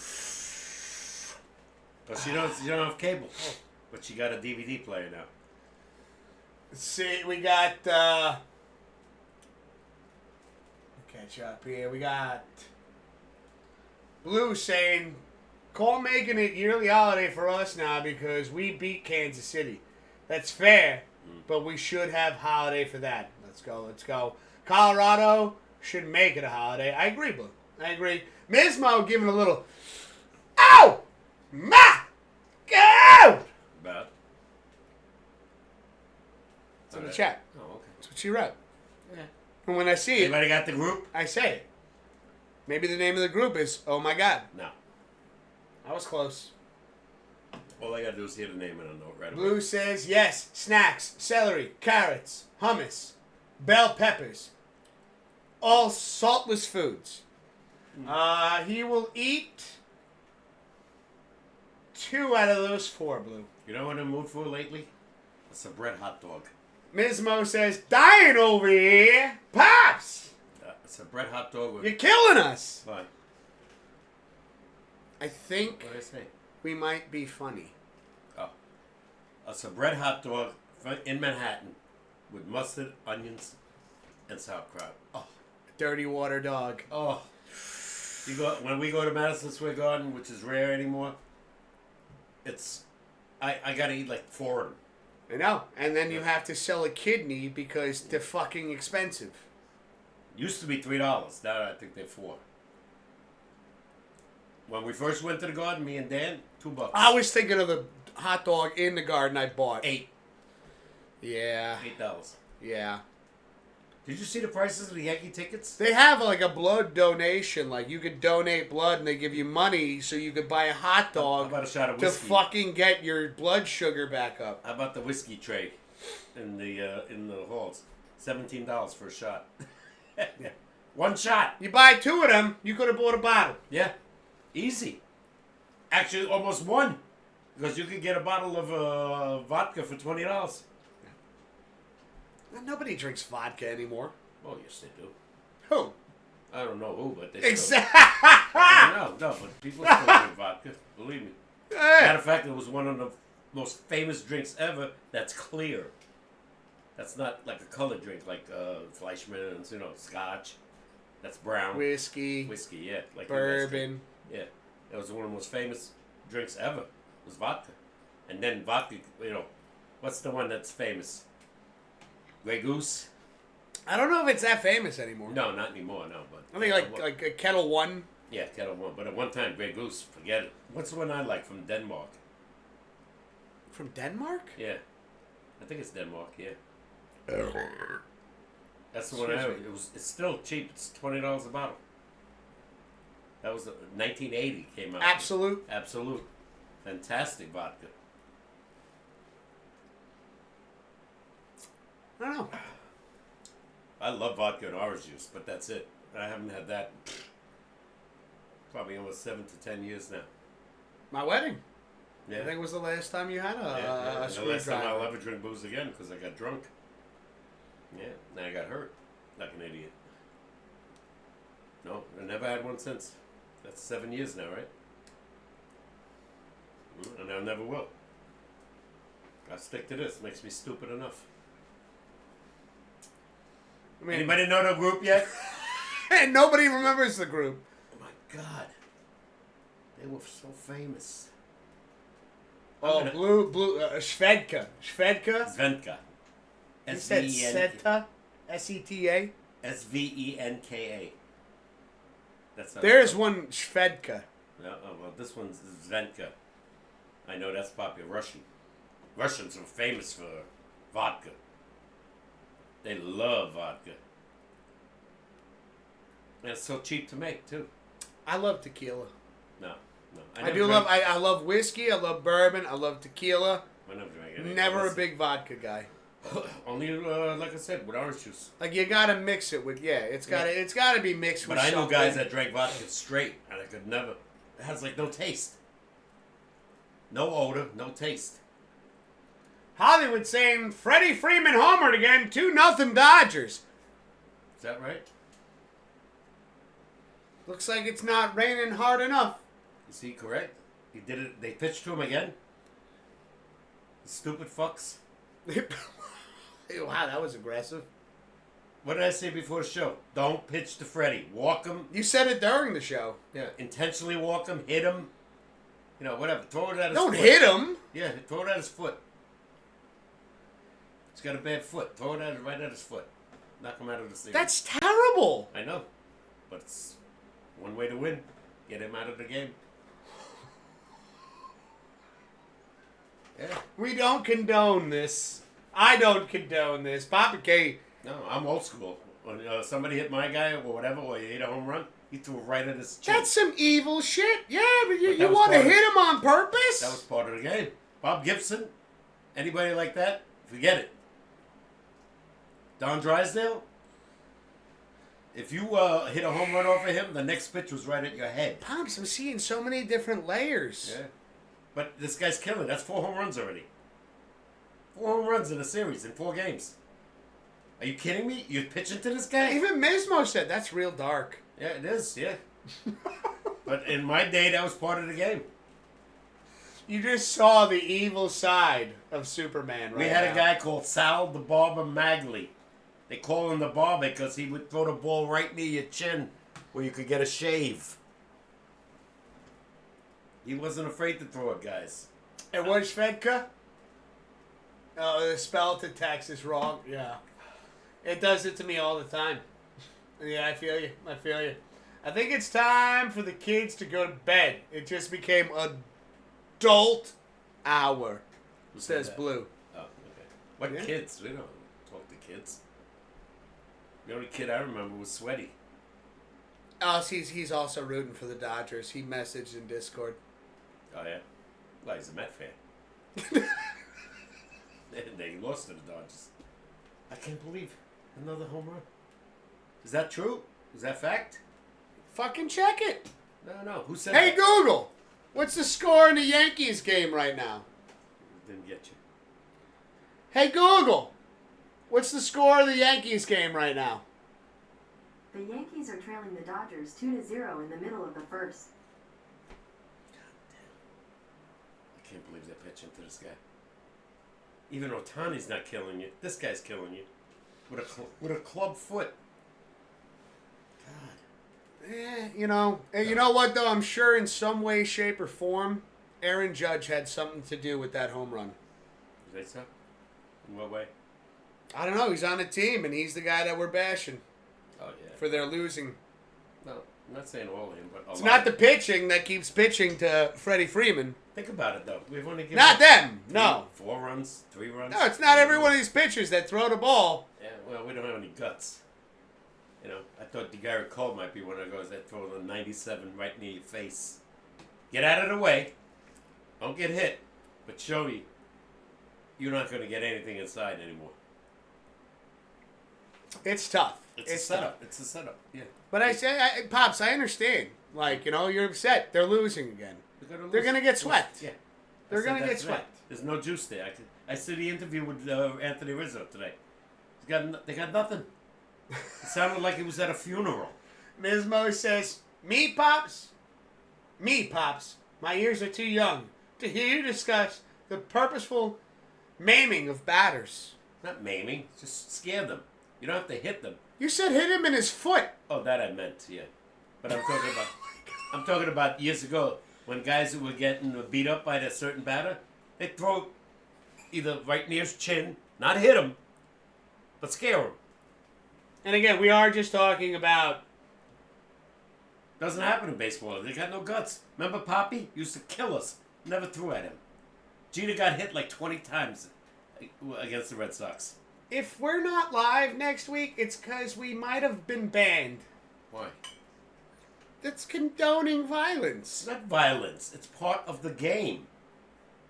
Because she don't have cable. But she got a DVD player now. Let's see, we got, catch up here. We got Blue saying, call making it yearly holiday for us now because we beat Kansas City. That's fair, but we should have holiday for that. Let's go. Colorado should make it a holiday. I agree, Blue. I agree. Mismo giving a little, ow! Ma! Go! About. It's in the chat. Oh, okay. That's what she wrote. Yeah. And when I see it, Anybody got the group? I say it. Maybe the name of the group is Oh My God. No. I was close. All I gotta do is hear the name and I'll know it right away. Blue says yes. Snacks, celery, carrots, hummus, bell peppers. All saltless foods. He will eat 2 out of those 4, Blue. You know what I'm in the mood for lately? It's a bread hot dog. Mismo says, dying over here. Pops! It's a bread hot dog with... You're killing us. What? I think What did I say? we might be funny. Oh. It's a bread hot dog in Manhattan with mustard, onions, and sauerkraut. Oh. Dirty water dog. Oh. When we go to Madison Square Garden, which is rare anymore, it's... I gotta eat like 4 of them. I know. And then you have to sell a kidney because they're fucking expensive. Used to be $3. Now I think they're $4. When we first went to the garden, me and Dan, $2. I was thinking of the hot dog in the garden I bought. $8. Yeah. $8. Yeah. Did you see the prices of the Yankee tickets? They have like a blood donation. Like you could donate blood and they give you money so you could buy a hot How dog about a shot of to whiskey? fucking get your blood sugar back up. How about the whiskey tray in the halls? $17 for a shot. One shot. You buy 2 of them, you could have bought a bottle. Yeah. Easy. Actually, almost one. Because you could get a bottle of vodka for $20. Nobody drinks vodka anymore. Oh, yes, they do. Who? I don't know who, but they Exactly. No, but people still drink vodka. Believe me. Matter of fact, it was one of the most famous drinks ever that's clear. That's not like a colored drink like Fleischmann's, scotch. That's brown. Whiskey. Whiskey, yeah. Like Bourbon. Yeah. That was one of the most famous drinks ever. Was vodka. And then vodka, what's the one that's famous? Grey Goose? I don't know if it's that famous anymore. No, not anymore, no. But I think like a Kettle One. Yeah, Kettle One. But at one time, Grey Goose, forget it. What's the one I like from Denmark? From Denmark? Yeah. I think it's Denmark, yeah. That's the one I Excuse have. It's still cheap. It's $20 a bottle. That was 1980 came out. Absolute. Absolute. Fantastic vodka. I don't know. I love vodka and orange juice, but that's it. I haven't had that in probably almost 7 to 10 years now. My wedding. Yeah. I think it was the last time you had a And the last time I'll screwdriver. ever drink booze again because I got drunk. Yeah, then I got hurt like an idiot. No, I never had one since. That's 7 years now, right? And I never will. I stick to this. Makes me stupid enough. I mean, Anybody know the group yet? and nobody remembers the group. Oh my God. They were so famous. Oh, blue, Svedka. Svedka? Svenka. You said Seta? S-E-T-A? S-V-E-N-K-A. That's not There's one Svedka. No, well, this one's Svenka. I know that's popular. Russian. Russians are famous for vodka. They love vodka. And it's so cheap to make, too. I love tequila. No. I love whiskey, I love bourbon, I love tequila. I never drank any. Never a big vodka guy. Only, like I said, with orange juice. Like you gotta mix it with it's gotta be mixed But with I know something. guys that drank vodka straight, and I could never. It has like no taste. No odor, no taste. Hollywood saying Freddie Freeman homered again, 2-0 Dodgers. Is that right? Looks like it's not raining hard enough. Is he correct? He did it. They pitched to him again. Stupid fucks. Wow, that was aggressive. What did I say before the show? Don't pitch to Freddie. Walk him. You said it during the show. Yeah, intentionally walk him. Hit him. You know, whatever. Throw it at his Don't foot. hit him. Yeah, throw it at his foot. He's got a bad foot. Throw it right at his foot. Knock him out of the series. That's terrible. I know. But it's one way to win. Get him out of the game. Yeah. We don't condone this. I don't condone this. Papa K. No, I'm old school. When somebody hit my guy or whatever, or he hit a home run, he threw it right at his chin. That's some evil shit. Yeah, but you that was want to part of- hit him on purpose? That was part of the game. Bob Gibson, anybody like that, forget it. Don Drysdale, if you hit a home run off of him, the next pitch was right at your head. Pops, I'm seeing so many different layers. Yeah. But this guy's killing. That's 4 home runs already. 4 home runs in a series in 4 games. Are you kidding me? You're pitching to this guy? Even Mismo said that's real dark. Yeah, it is, yeah. But in my day, that was part of the game. You just saw the evil side of Superman right We had now. a guy called Sal the Barber Magley. They call him the Barber because he would throw the ball right near your chin where you could get a shave. He wasn't afraid to throw it, guys. And what's Fedka? Oh, the spell to text is wrong. Yeah. It does it to me all the time. Yeah, I feel you. I feel you. I think it's time for the kids to go to bed. It just became adult hour, Who said says that? Blue. Oh, okay. What Yeah. kids? We don't talk to kids. The only kid I remember was Sweaty. Oh, he's also rooting for the Dodgers. He messaged in Discord. Oh, yeah? Well, he's a Met fan. They lost to the Dodgers. I can't believe another home run. Is that true? Is that fact? Fucking check it. No. Who said Hey, that? Google. What's the score in the Yankees game right now? Didn't get you. Hey, Google. What's the score of the Yankees game right now? The Yankees are trailing the Dodgers 2-0 in the middle of the first. I can't believe they're pitching to this guy. Even Otani's not killing you. This guy's killing you. With a club foot. God. You know what, though? I'm sure in some way, shape, or form, Aaron Judge had something to do with that home run. You think so? In what way? I don't know. He's on a team, and he's the guy that we're bashing Oh, yeah. for their losing. No, I'm not saying all of him, but a It's lot. not the pitching that keeps pitching to Freddie Freeman. Think about it, though. We've only given Not them. No. 4 runs, 3 runs. No, it's not every one of these pitchers that throw the ball. Yeah, well, we don't have any guts. You know, I thought DeGarrett Cole might be one of those that throw the 97 right near your face. Get out of the way. Don't get hit. But show you, you're not going to get anything inside anymore. It's tough. It's a setup. It's a setup. Yeah. But Pops, I understand. Like, you're upset. They're losing again. They're gonna get swept. Yeah. They're I said gonna get that's right. swept. There's no juice there. I see the interview with Anthony Rizzo today. They got nothing. It sounded like he was at a funeral. Mismo says, Me, Pops, my ears are too young to hear you discuss the purposeful maiming of batters. Not maiming. Just scare them. You don't have to hit them. You said hit him in his foot. Oh, that I meant, yeah. But I'm talking about years ago when guys who were getting beat up by a certain batter, they'd throw either right near his chin, not hit him, but scare him. And again, we are just talking about... Doesn't happen in baseball. They got no guts. Remember Poppy? Used to kill us. Never threw at him. Jeter got hit like 20 times against the Red Sox. If we're not live next week, it's because we might have been banned. Why? That's condoning It's violence. not violence. It's part of the game.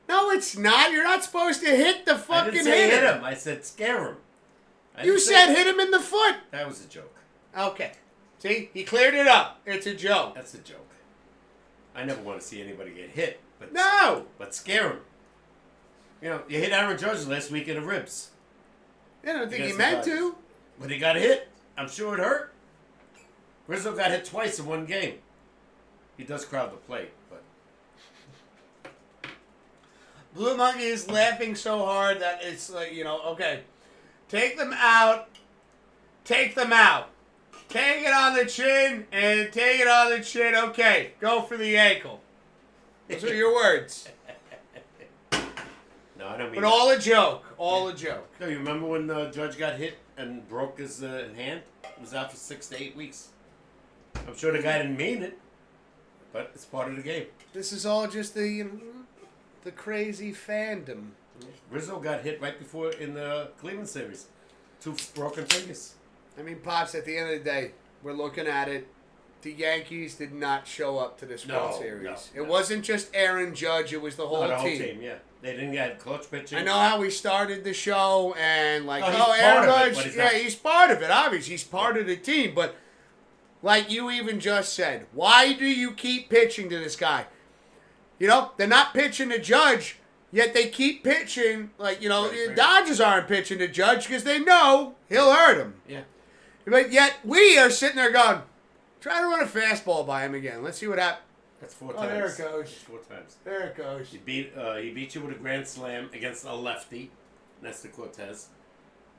No, it's not. You're not supposed to hit the I fucking didn't say hit hitter. him. I said scare him. I You didn't say- said hit him in the foot. That was a joke. Okay. See? He cleared it up. It's a joke. That's a joke. I never want to see anybody get hit. But No. But scare him. You know, you hit Aaron Judge last week in the ribs. I don't think he Against the meant Dodgers. to. When he got hit, I'm sure it hurt. Rizzo got hit twice in one game. He does crowd the plate, but Blue Monkey is laughing so hard that it's like, okay. Take them out. Take them out. Take it on the chin and take it on the chin. Okay, go for the ankle. Those are your words. No, I don't mean But all a joke. All a joke. No, you remember when the judge got hit and broke his hand? He was out for 6 to 8 weeks. I'm sure the guy didn't mean it, but it's part of the game. This is all just the crazy fandom. Rizzo got hit right before in the Cleveland series. 2 broken fingers. I mean, Pops, at the end of the day, we're looking at it. The Yankees did not show up to this World Series. No. It wasn't just Aaron Judge. It was the whole The whole team. team, yeah. They didn't get clutch pitching. I know how we started the show and like, No, he's Aaron part of it, Judge, but he's not- he's part of it, obviously. He's part of the team. But like you even just said, why do you keep pitching to this guy? They're not pitching to Judge, yet they keep pitching. Like, Right. Dodgers aren't pitching to Judge because they know he'll hurt him. Yeah. But yet we are sitting there going, try to run a fastball by him again. Let's see what happens. That's 4 Oh, times. there it goes. That's 4 times. There it goes. He beat you with a grand slam against a lefty, Nestor Cortez,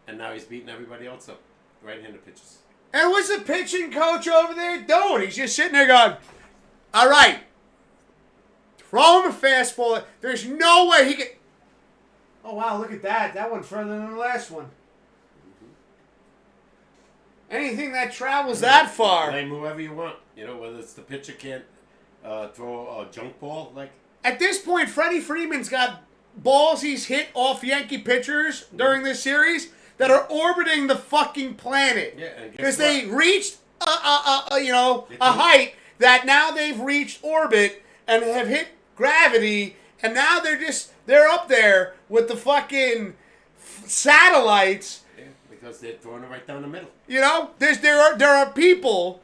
and now he's beating everybody else up. Right-handed pitchers. And what's the pitching coach over there doing? He's just sitting there going, all right, throw him a fastball. There's no way he can. Oh, wow, look at that. That went further than the last one. Anything that travels that far. Blame whoever you want. Whether it's the pitcher can't throw a junk ball. Like, At this point, Freddie Freeman's got balls he's hit off Yankee pitchers during this series that are orbiting the fucking planet. Yeah, and guess because what? they reached a height that now they've reached orbit and have hit gravity, and now they're up there with the fucking satellites. yeah, because they're throwing it right down the middle. There are people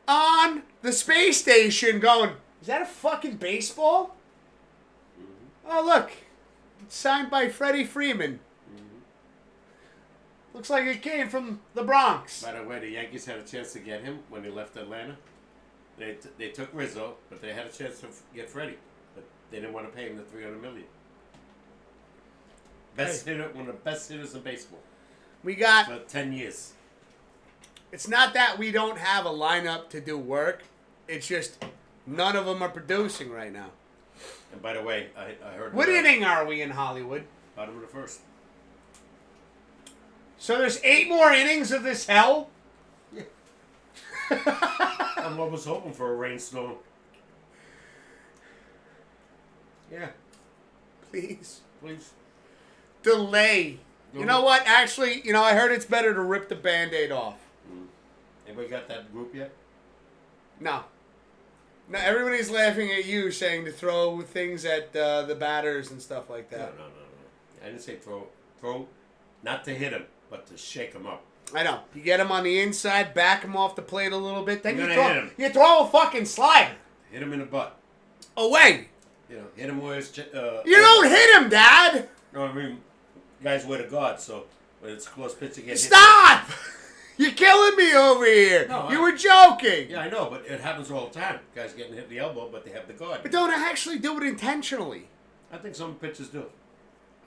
on the space station going, is that a fucking baseball? Mm-hmm. Oh, look. It's signed by Freddie Freeman. Mm-hmm. Looks like it came from the Bronx. By the way, the Yankees had a chance to get him when they left Atlanta. They took Rizzo, but they had a chance to get Freddie. But they didn't want to pay him the $300 million. Best hitter, one of the best hitters in baseball. We got... For 10 years. It's not that we don't have a lineup to do work. It's just none of them are producing right now. And by the way, I heard... What inning are we in Hollywood? Bottom of the first. So there's 8 more innings of this hell? I was hoping for a rainstorm. Yeah, Please. please. Delay. You know what? Actually, I heard it's better to rip the Band-Aid off. Anybody got that group yet? No. No, everybody's laughing at you saying to throw things at the batters and stuff like No. that. I didn't say throw, not to hit him, but to shake him up. I know. You get him on the inside, back him off the plate a little bit, then You're you gonna throw hit him. You throw a fucking slider Hit him in the butt. away. Hit him where his... You don't hit him, Dad. No, I mean, guys wear the guard, so when it's a close pitch, you get hit. Stop. You're killing me over here. No, you were joking. Yeah, I know, but it happens all the time. Guys getting hit in the elbow, but they have the guard. But don't actually do it intentionally. I think some pitchers do.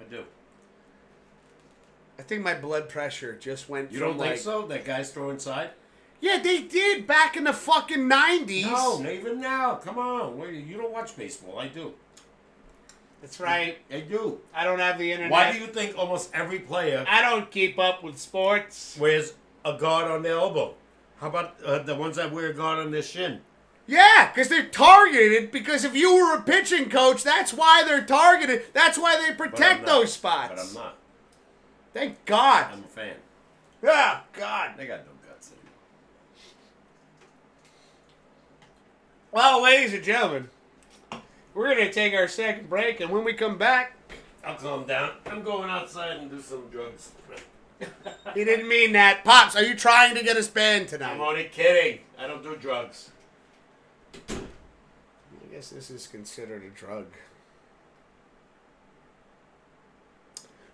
I do. I think my blood pressure just went You from don't think so? That guys throw inside? Yeah, they did back in the fucking 90s. No, not even now. Come on. You don't watch baseball. I do. That's right. I do. I don't have the internet. Why do you think almost every player I don't keep up with sports. wears a guard on their elbow? How about the ones that wear a guard on their shin? Yeah, because they're targeted. Because if you were a pitching coach, that's why they're targeted. That's why they But I'm protect not. those spots. But I'm not. Thank God. I'm a fan. Oh, God. They got no guts anymore. Well, ladies and gentlemen, we're going to take our second break, and when we come back, I'll calm down. I'm going outside and do some drugs. he didn't mean that. Pops, are you trying to get us banned tonight? I'm only kidding. I don't do drugs. I guess this is considered a drug.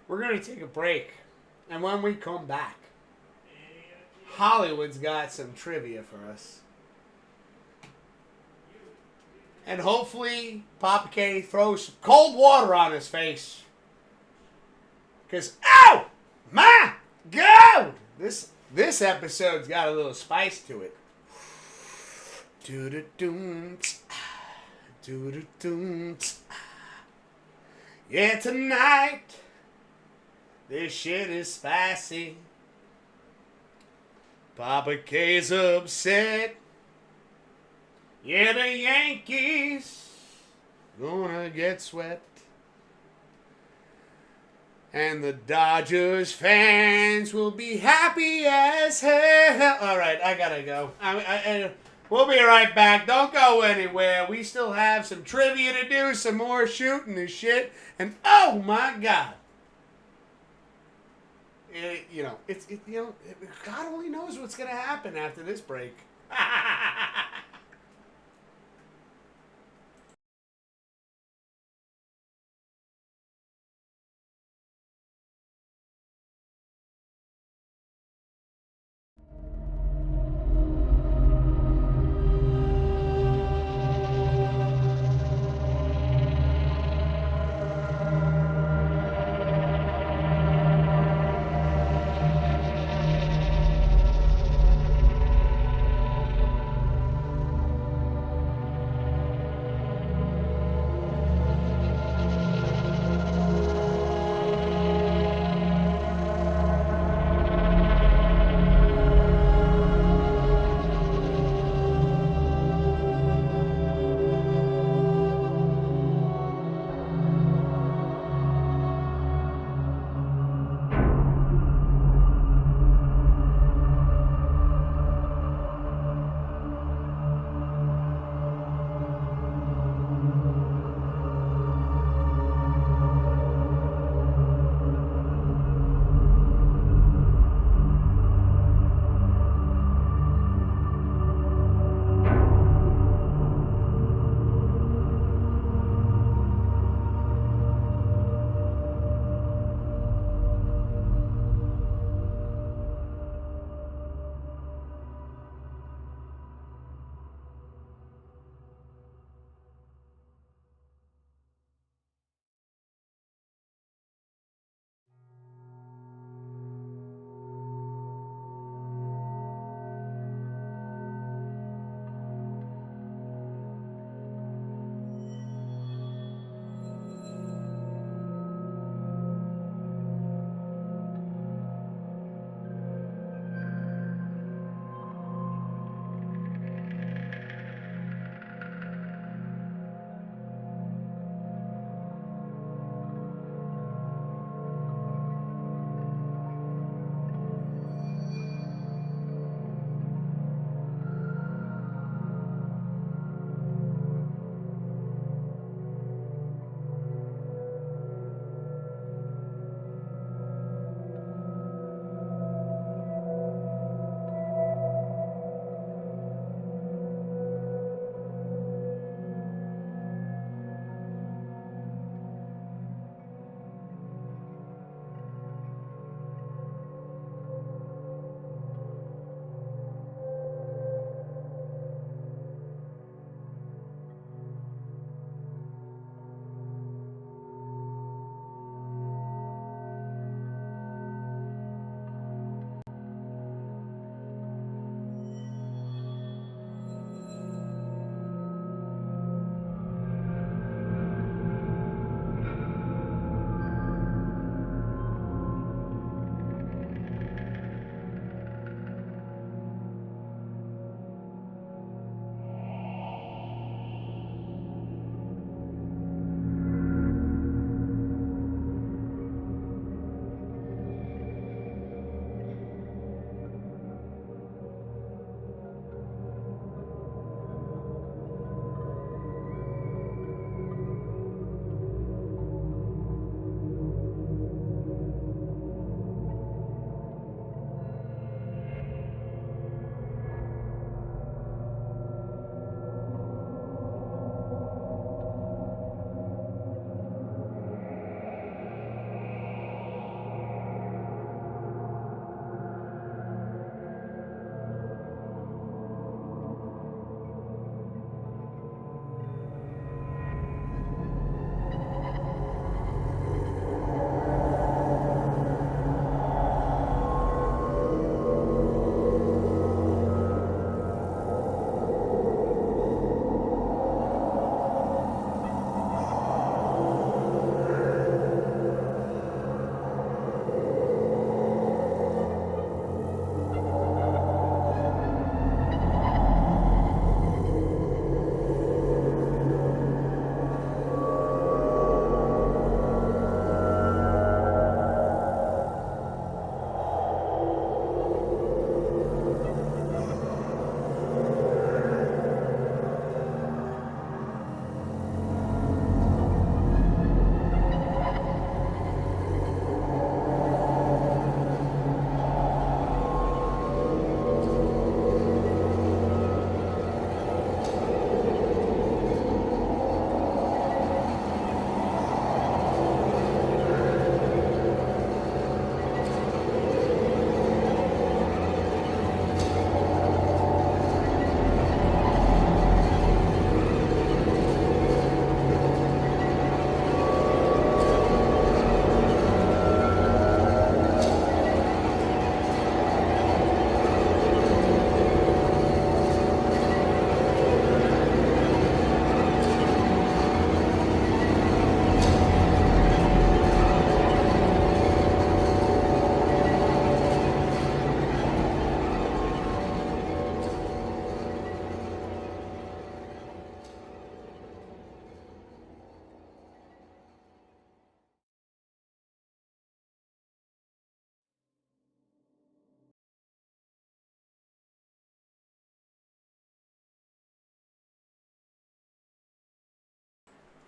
We're going to take a break, and when we come back, Hollywood's got some trivia for us. And hopefully Papa K throws some cold water on his face. Because, oh my God! This episode's got a little spice to it. Yeah, tonight, this shit is spicy. Papa K's upset. Yeah, the Yankees gonna get swept. And the Dodgers fans will be happy as hell. All right, I gotta go. We'll be right back. Don't go anywhere. We still have some trivia to do, some more shooting and shit. And oh my God. God only knows what's gonna happen after this break.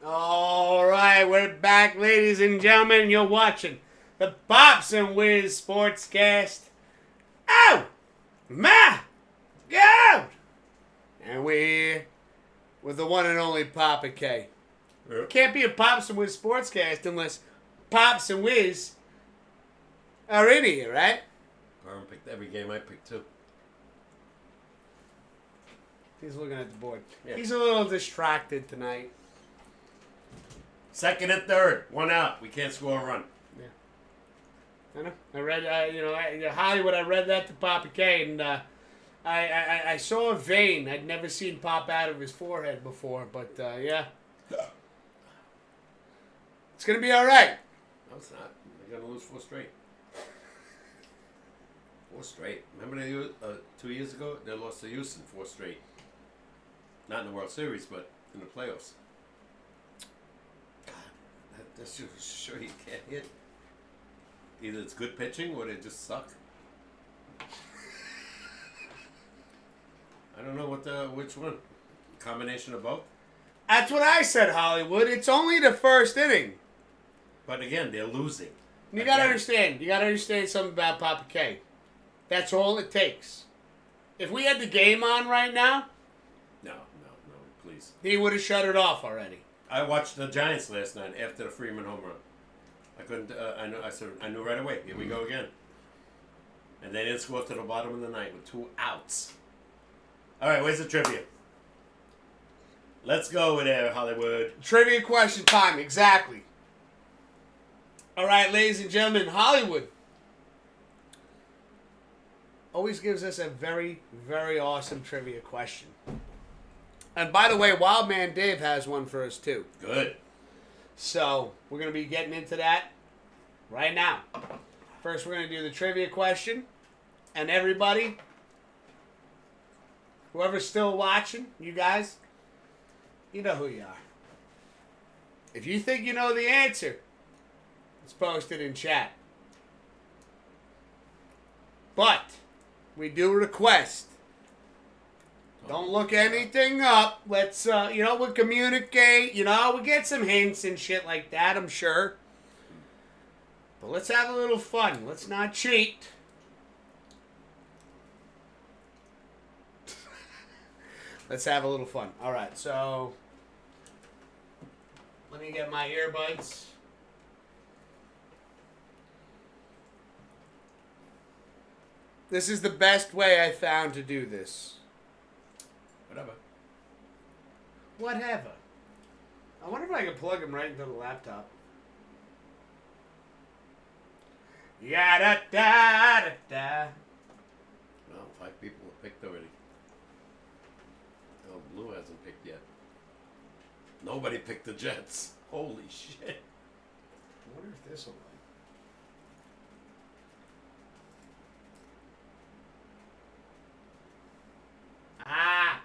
All right, we're back, ladies and gentlemen. You're watching the Pops Wiz SportsCast. Oh, my God! And we're here with the one and only Papa K. Yep. Can't be a Pops Wiz SportsCast unless Pops and Wiz are in here, right? Byron picked every game I picked too. He's looking at the board. Yeah. He's a little distracted tonight. Second and third, one out. We can't score a run. I know. I read, Hollywood. I read that to Papa K, and I saw a vein. I'd never seen pop out of his forehead before, but yeah, it's gonna be all right. No, it's not. They're gonna lose 4 straight. 4 straight. Remember they 2 years ago they lost to Houston 4 straight. Not in the World Series, but in the playoffs. God, that's just sure you can't hit. Either it's good pitching or they just suck. I don't know which one. Combination of both. That's what I said, Hollywood. It's only the first inning. But again, they're losing. You gotta understand. You gotta understand something about Papa K. That's all it takes. If we had the game on right now, No, please. he would have shut it off already. I watched the Giants last night after the Freeman home run. I couldn't. I knew right away. Here we go again. And they didn't score to the bottom of the ninth with 2 outs. All right, where's the trivia? Let's go with there, Hollywood. Trivia question time, exactly. All right, ladies and gentlemen, Hollywood always gives us a very, very awesome trivia question. And by the way, Wildman Dave has one for us too. Good. So we're going to be getting into that right now. First, we're going to do the trivia question. And everybody, whoever's still watching, you guys, you know who you are. If you think you know the answer, it's posted in chat. But we do request, don't look anything up. Let's, we'll communicate. We'll get some hints and shit like that, I'm sure. But let's have a little fun. Let's not cheat. Let's have a little fun. All right, so let me get my earbuds. This is the best way I found to do this. Whatever. I wonder if I can plug him right into the laptop. Ya-da-da-da-da. Well, 5 people have picked already. Oh, Blue hasn't picked yet. Nobody picked the Jets. Holy shit. I wonder if this will work. Ah!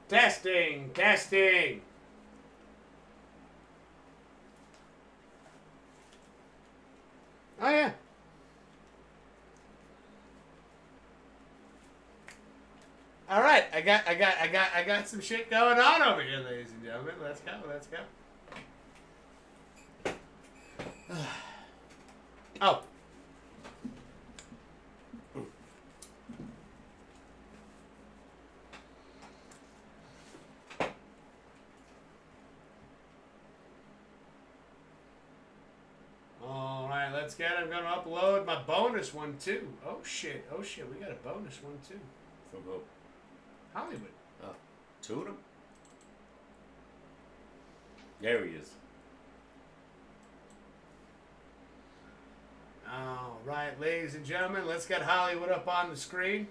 Testing. Oh yeah. All right, I got some shit going on over here, ladies and gentlemen. Let's go. Oh. All right, let's get it. I'm going to upload my bonus one, too. Oh, shit. We got a bonus one, too. From who? Hollywood. Oh, 2 of them? There he is. All right, ladies and gentlemen, let's get Hollywood up on the screen.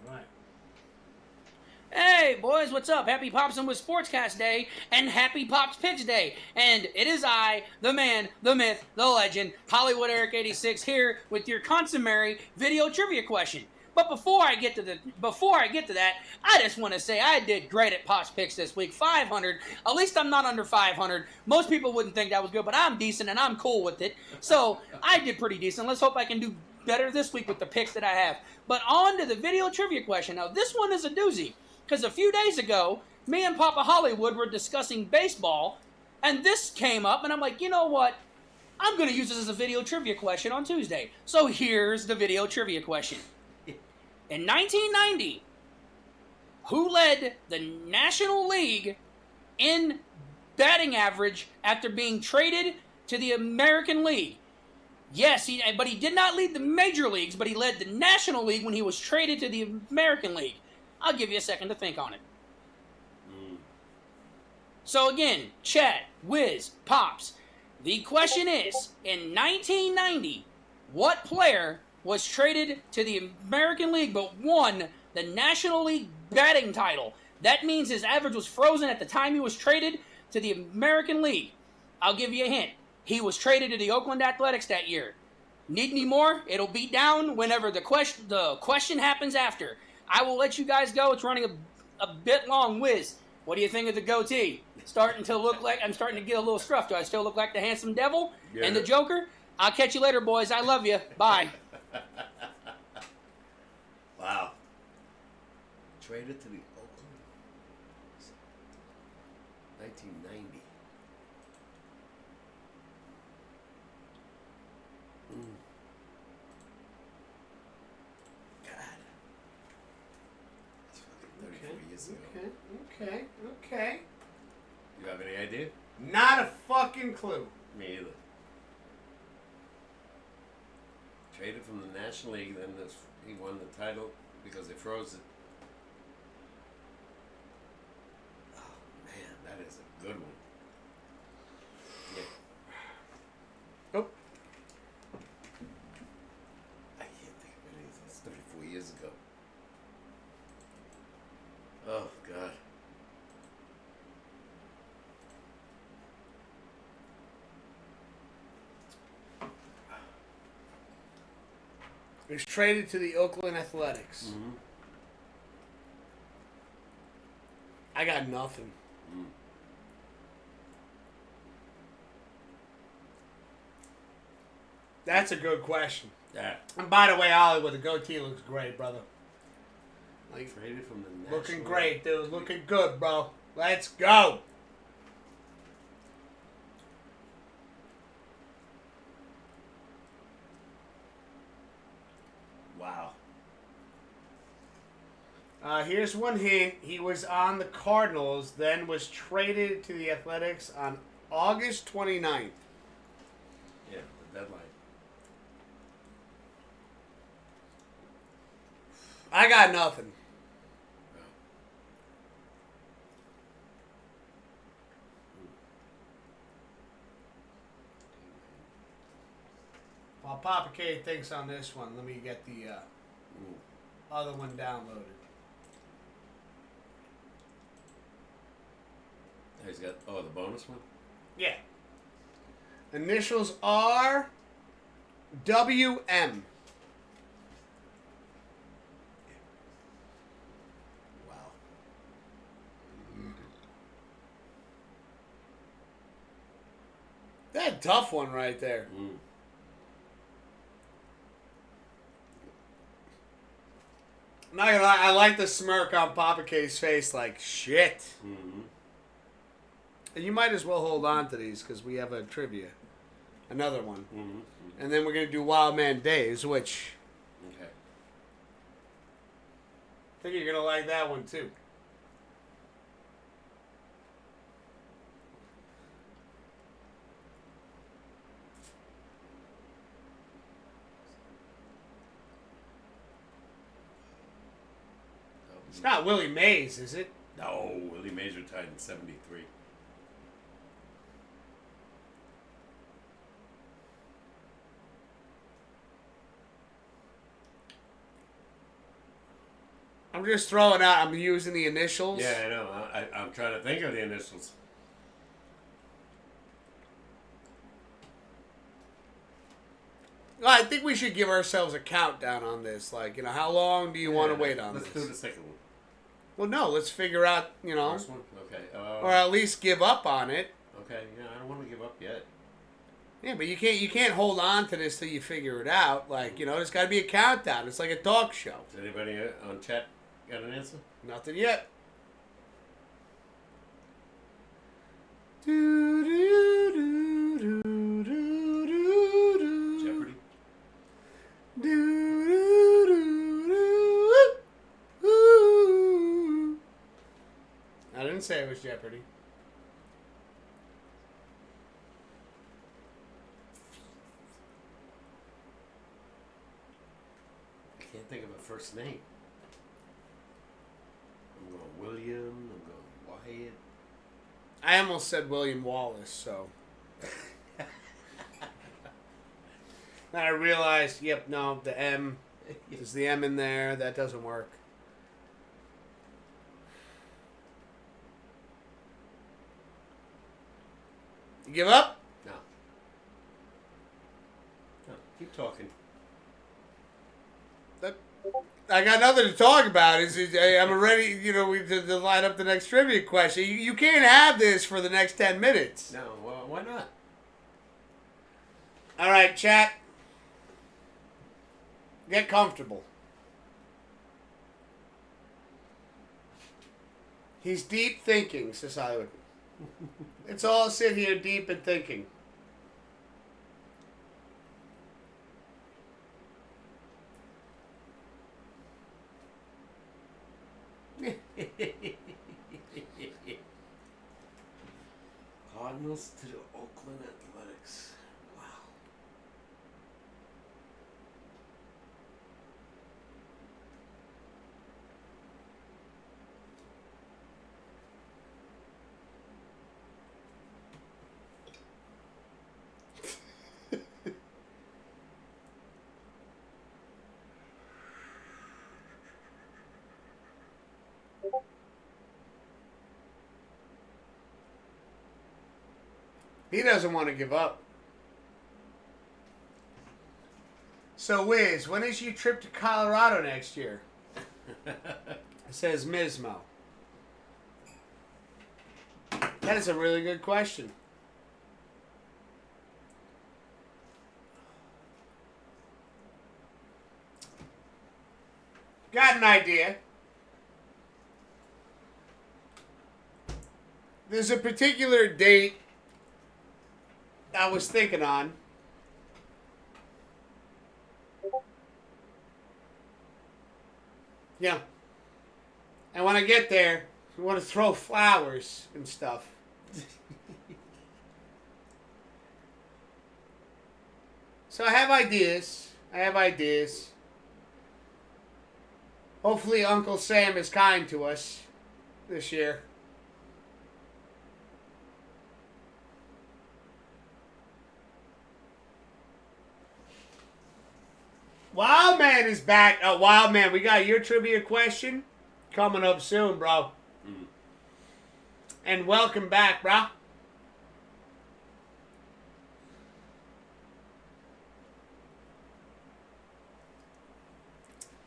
All right. Hey, Hey, boys, what's up? Happy Pops Wiz SportsCast Day and Happy Pops Picks Day. And it is I, the man, the myth, the legend, Hollywood Eric 86 here with your consummary video trivia question. But before I get to that, I just want to say I did great at Pops Picks this week. 500. At least I'm not under 500. Most people wouldn't think that was good, but I'm decent and I'm cool with it. So I did pretty decent. Let's hope I can do better this week with the picks that I have. But on to the video trivia question. Now, this one is a doozy, because a few days ago, me and Papa Hollywood were discussing baseball, and this came up, and I'm like, you know what? I'm going to use this as a video trivia question on Tuesday. So here's the video trivia question. In 1990, who led the National League in batting average after being traded to the American League? Yes, but he did not lead the major leagues, but he led the National League when he was traded to the American League. I'll give you a second to think on it. So again, chat, Wiz, Pops. The question is, in 1990, what player was traded to the American League but won the National League batting title? That means his average was frozen at the time he was traded to the American League. I'll give you a hint. He was traded to the Oakland Athletics that year. Need any more? It'll be down whenever the question happens after. I will let you guys go. It's running a bit long. Wiz, what do you think of the goatee? I'm starting to get a little scruff. Do I still look like the handsome devil and the Joker? I'll catch you later, boys. I love you. Bye. Wow. Traded to the Oakland. 1990. God. That's fucking 34 years ago. Okay. You have any idea? Not a fucking clue. Me either. Traded from the National League, then he won the title because they froze it. Oh man, that is a good one. Yeah. Oh. I can't think of it. It's 34 years ago. Oh God. He was traded to the Oakland Athletics. Mm-hmm. I got nothing. That's a good question. Yeah. And by the way, Hollywood, the goatee looks great, brother. Like, Traded from the National looking League. great, dude. Looking good, bro. Let's go. Wow. Here's one hint. He was on the Cardinals, then was traded to the Athletics on August 29th. Yeah, the deadline. I got nothing. While Papa K thinks on this one, let me get the other one downloaded. He's got the bonus one. Yeah. Initials are WM. Wow. That's a tough one right there. I'm not gonna lie, I like the smirk on Papa K's face, like, shit. Mm-hmm. And you might as well hold on to these, because we have a trivia. Another one. Mm-hmm. And then we're going to do Wild Man Days, which Okay. I think you're going to like that one, too. It's not Willie Mays, is it? No, Willie Mays retired in 73. I'm just throwing out. I'm using the initials. Yeah, I know. I'm trying to think of the initials. Well, I think we should give ourselves a countdown on this. Like, how long do you want to wait on Let's this? do the second one. Well, no, let's figure out, First one? Okay. or at least give up on it. Okay, yeah, I don't want to give up yet. Yeah, but you can't hold on to this till you figure it out. Like, there's got to be a countdown. It's like a talk show. Does anybody on chat got an answer? Nothing yet. Do, do, do, do, do, do, Jeopardy? do, do, do, do, do. I didn't say it was Jeopardy. I can't think of a first name. I'm going William. I'm going Wyatt. I almost said William Wallace, so. Then I realized, no, the M. There's the M in there. That doesn't work. You give up? No. No, keep talking. I got nothing to talk about. I'm ready, to line up the next trivia question. You can't have this for the next 10 minutes. No, well, why not? All right, chat. Get comfortable. He's deep thinking, says Hollywood. Let's all sit here deep and thinking. Cardinals to the Oakland Athletics. Wow. He doesn't want to give up. So, Wiz, when is your trip to Colorado next year? It says Mismo. That is a really good question. Got an idea. There's a particular date I was thinking on. Yeah. And when I get there, we want to throw flowers and stuff. So I have ideas. Hopefully Uncle Sam is kind to us this year. Wild Man is back. Wild Man, we got your trivia question coming up soon, bro. Mm. And welcome back, bro.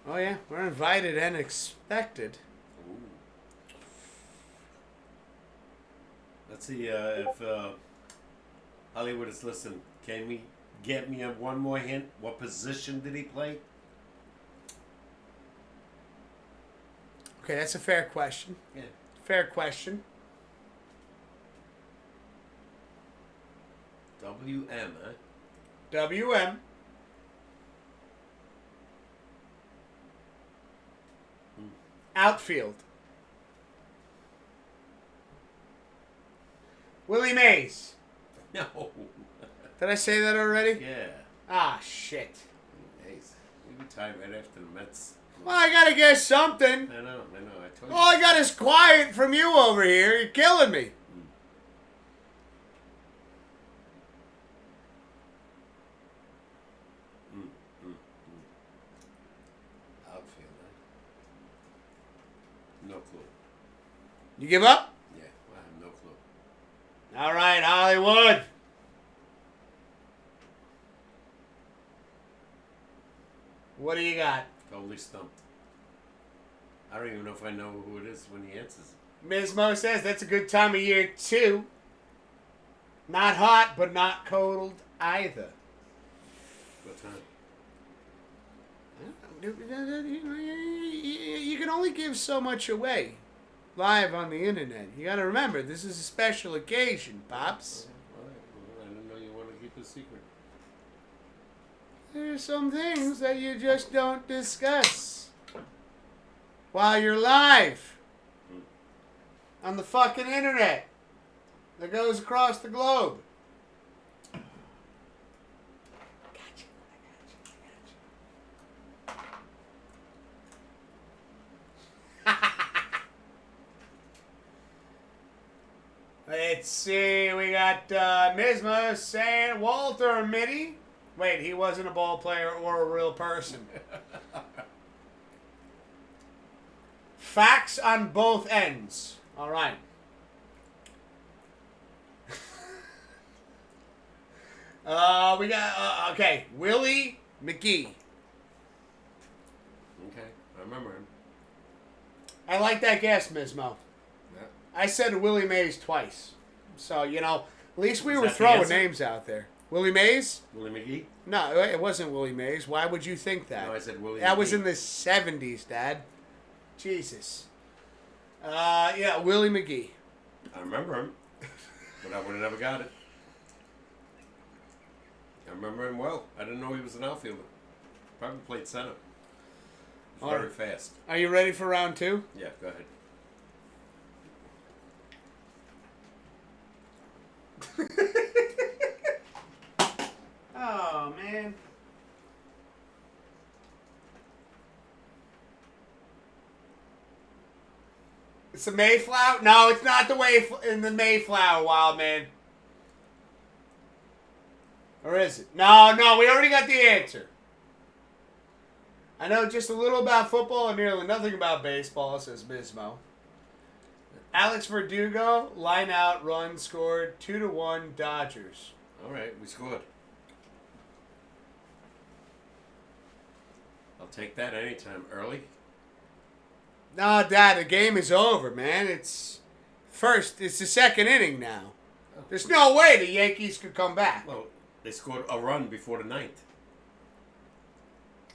Oh, yeah. We're invited and expected. Ooh. Let's see if Hollywood is listening. Can we get me one more hint? What position did he play? Okay, that's a fair question. Yeah. Fair question. WM, huh? WM. Outfield. Willie Mays. No. Did I say that already? Yeah. Ah, shit. Nice. We retired right after the Mets. Well, I gotta guess something. I know. I told you. All I got is quiet from you over here. You're killing me. Outfield, huh? No clue. You give up? Yeah, I have no clue. All right, Hollywood. What do you got? Totally stumped. I don't even know if I know who it is when he answers. Ms. Mo says that's a good time of year, too. Not hot, but not cold either. What time? You can only give so much away live on the internet. You got to remember, this is a special occasion, Pops. All right. Well, I didn't know you want to keep a secret. There's some things that you just don't discuss while you're live on the fucking internet that goes across the globe. Let's see, we got Misma saying Walter Mitty. Wait, he wasn't a ball player or a real person. Facts on both ends. All right. We got, okay, Willie McGee. Okay, I remember him. I like that guess, Mismo. Yeah. I said Willie Mays twice. So, you know, at least we Is were that the throwing answer? names out there. Willie Mays? Willie McGee? No, it wasn't Willie Mays. Why would you think that? No, I said Willie That was McGee. in the 70s, Dad. Jesus. Yeah, Willie McGee. I remember him, but I would have never got it. I remember him well. I didn't know he was an outfielder. Probably played center. He was very fast. Are you ready for round two? Yeah, go ahead. Oh, man. It's the Mayflower? No, it's not in the Mayflower, Wild Man. Or is it? No, we already got the answer. I know just a little about football and nearly nothing about baseball, says Bismo. Alex Verdugo, line out, run, scored, 2-1 Dodgers. All right, we scored. I'll take that anytime. Early? No, Dad, the game is over, man. It's the second inning now. There's no way the Yankees could come back. Well, they scored a run before the ninth.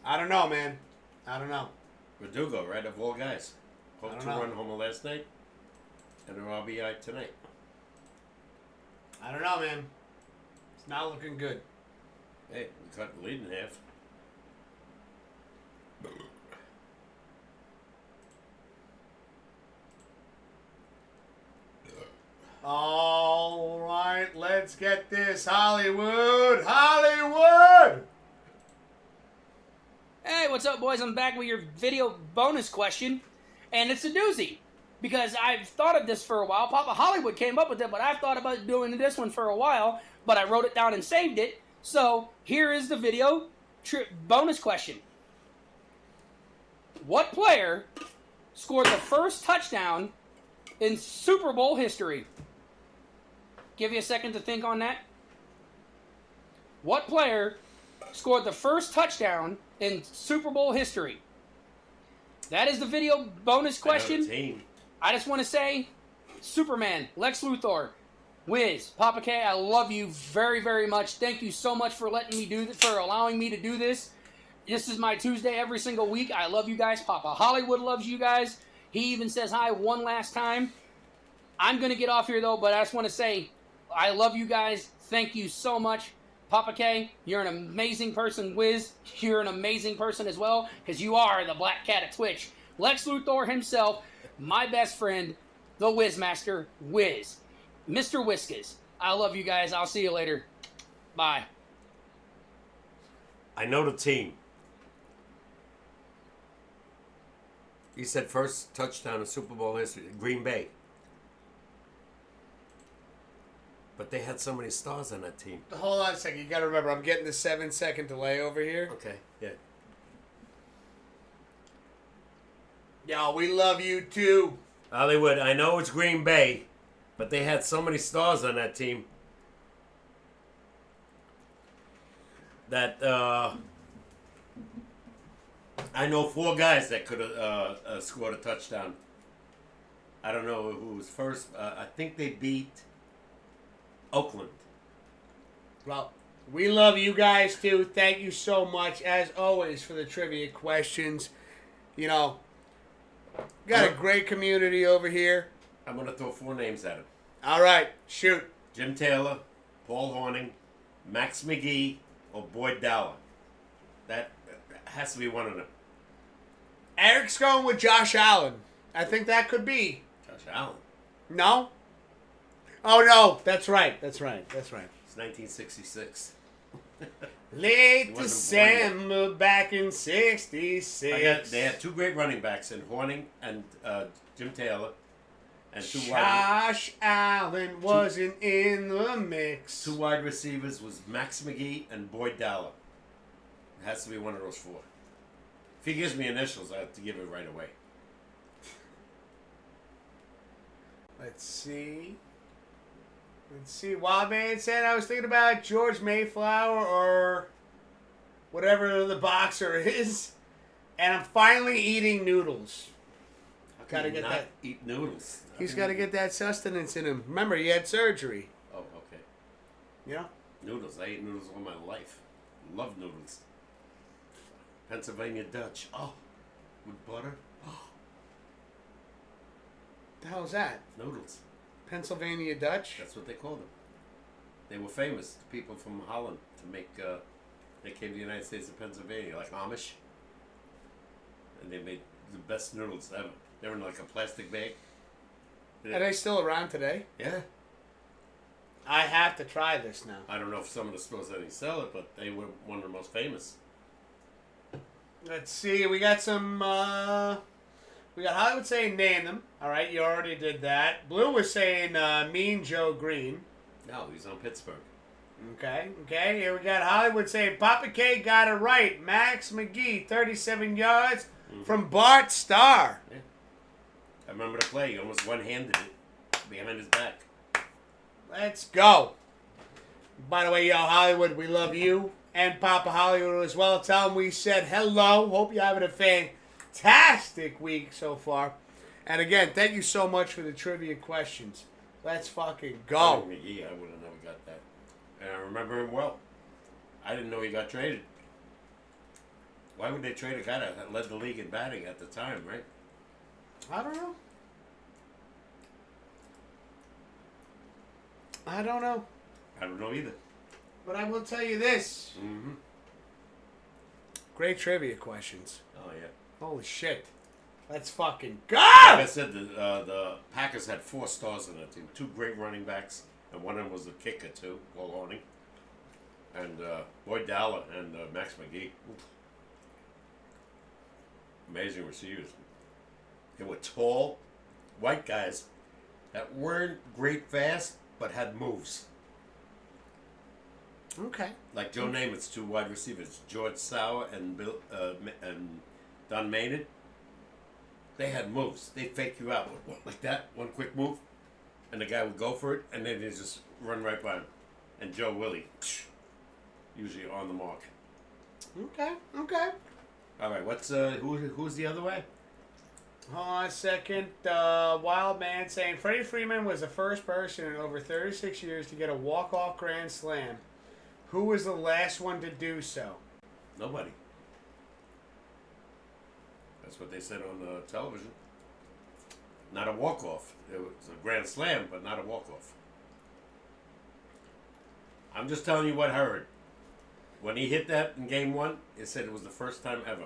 I don't know, man. I don't know. Verdugo, right, of all guys. I Hope don't to know. run homer last night and an RBI tonight. I don't know, man. It's not looking good. Hey, we cut the lead in half. All right, let's get this. Hollywood! Hollywood! Hey, what's up, boys? I'm back with your video bonus question, and it's a doozy because I've thought of this for a while. Papa Hollywood came up with it, but I've thought about doing this one for a while, but I wrote it down and saved it. So here is the video bonus question. What player scored the first touchdown in Super Bowl history? Give you a second to think on that. What player scored the first touchdown in Super Bowl history? That is the video bonus question. Team. I just want to say, Superman, Lex Luthor, Wiz, Papa K, I love you very, very much. Thank you so much for letting me do this, for allowing me to do this. This is my Tuesday every single week. I love you guys. Papa Hollywood loves you guys. He even says hi one last time. I'm going to get off here, though, but I just want to say, I love you guys. Thank you so much. Papa K, you're an amazing person. Wiz, you're an amazing person as well, because you are the Black Cat of Twitch. Lex Luthor himself, my best friend, the Wizmaster, Wiz. Mr. Whiskas. I love you guys. I'll see you later. Bye. I know the team. You said first touchdown in Super Bowl history. Green Bay. But they had so many stars on that team. Hold on a second. You got to remember, I'm getting the 7-second delay over here. Okay, yeah. Yo, we love you too. Hollywood, I know it's Green Bay, but they had so many stars on that team that I know 4 guys that could have scored a touchdown. I don't know who was first. I think they beat Oakland. Well, we love you guys too. Thank you so much, as always, for the trivia questions. You know, got a great community over here. I'm going to throw 4 names at him. All right, shoot. Jim Taylor, Paul Horning, Max McGee, or Boyd Dowler. That has to be one of them. Eric's going with Josh Allen. I think that could be. Josh Allen. No? Oh, no. That's right. That's right. It's 1966. Late He wasn't born December back in 66. They had 2 great running backs in Horning and Jim Taylor. And 2 Josh Allen wasn't in the mix. 2 wide receivers was Max McGee and Boyd Dowler. It has to be one of those 4. If he gives me initials, I have to give it right away. Let's see. Wild Man said I was thinking about George Mayflower or whatever the boxer is. And I'm finally eating noodles. Gotta get that. Eat noodles. He's got to get that sustenance in him. Remember, he had surgery. Oh, okay. Yeah. Noodles. I ate noodles all my life. Love noodles. Pennsylvania Dutch. Oh, with butter. Oh, The hell is that? noodles. Pennsylvania Dutch? That's what they called them. They were famous. The people from Holland to make. They came to the United States of Pennsylvania, like Amish, and they made the best noodles ever. They were in like a plastic bag. Are they still around today? Yeah. I have to try this now. I don't know if some of the stores any sell it, but they were one of the most famous. Let's see. We got some. We got Hollywood saying name them. All right, you already did that. Blue was saying Mean Joe Green. No, he's on Pittsburgh. Okay. Here we got Hollywood saying Papa K got it right. Max McGee, 37 yards from Bart Starr. Yeah. I remember the play. He almost one-handed it behind his back. Let's go. By the way, yo, Hollywood, we love you and Papa Hollywood as well. Tell them we said hello. Hope you're having a fantastic week so far. And again, thank you so much for the trivia questions. Let's fucking go. McGee, I would have never got that. And I remember him well. I didn't know he got traded. Why would they trade a guy that led the league in batting at the time, right? I don't know. I don't know either. But I will tell you this. Mm-hmm. Great trivia questions. Oh, yeah. Holy shit. Let's fucking go! Like I said, the Packers had 4 stars on that team. 2 great running backs, and one of them was a kicker, too, Paul Horning. And Boyd Dowler and Max McGee. Oof. Amazing receivers. They were tall, white guys that weren't great fast, but had moves. Okay. Like Joe Namath's 2 wide receivers, George Sauer and and Don Maynard. They had moves. They fake you out like that, one quick move, and the guy would go for it, and then they just run right by him. And Joe Willie, usually on the mark. Okay. All right, what's who's the other way? Hold on a second. Wild Man saying Freddie Freeman was the first person in over 36 years to get a walk-off grand slam. Who was the last one to do so? Nobody. That's what they said on television. Not a walk-off. It was a grand slam, but not a walk-off. I'm just telling you what I heard. When he hit that in game 1, it said it was the first time ever.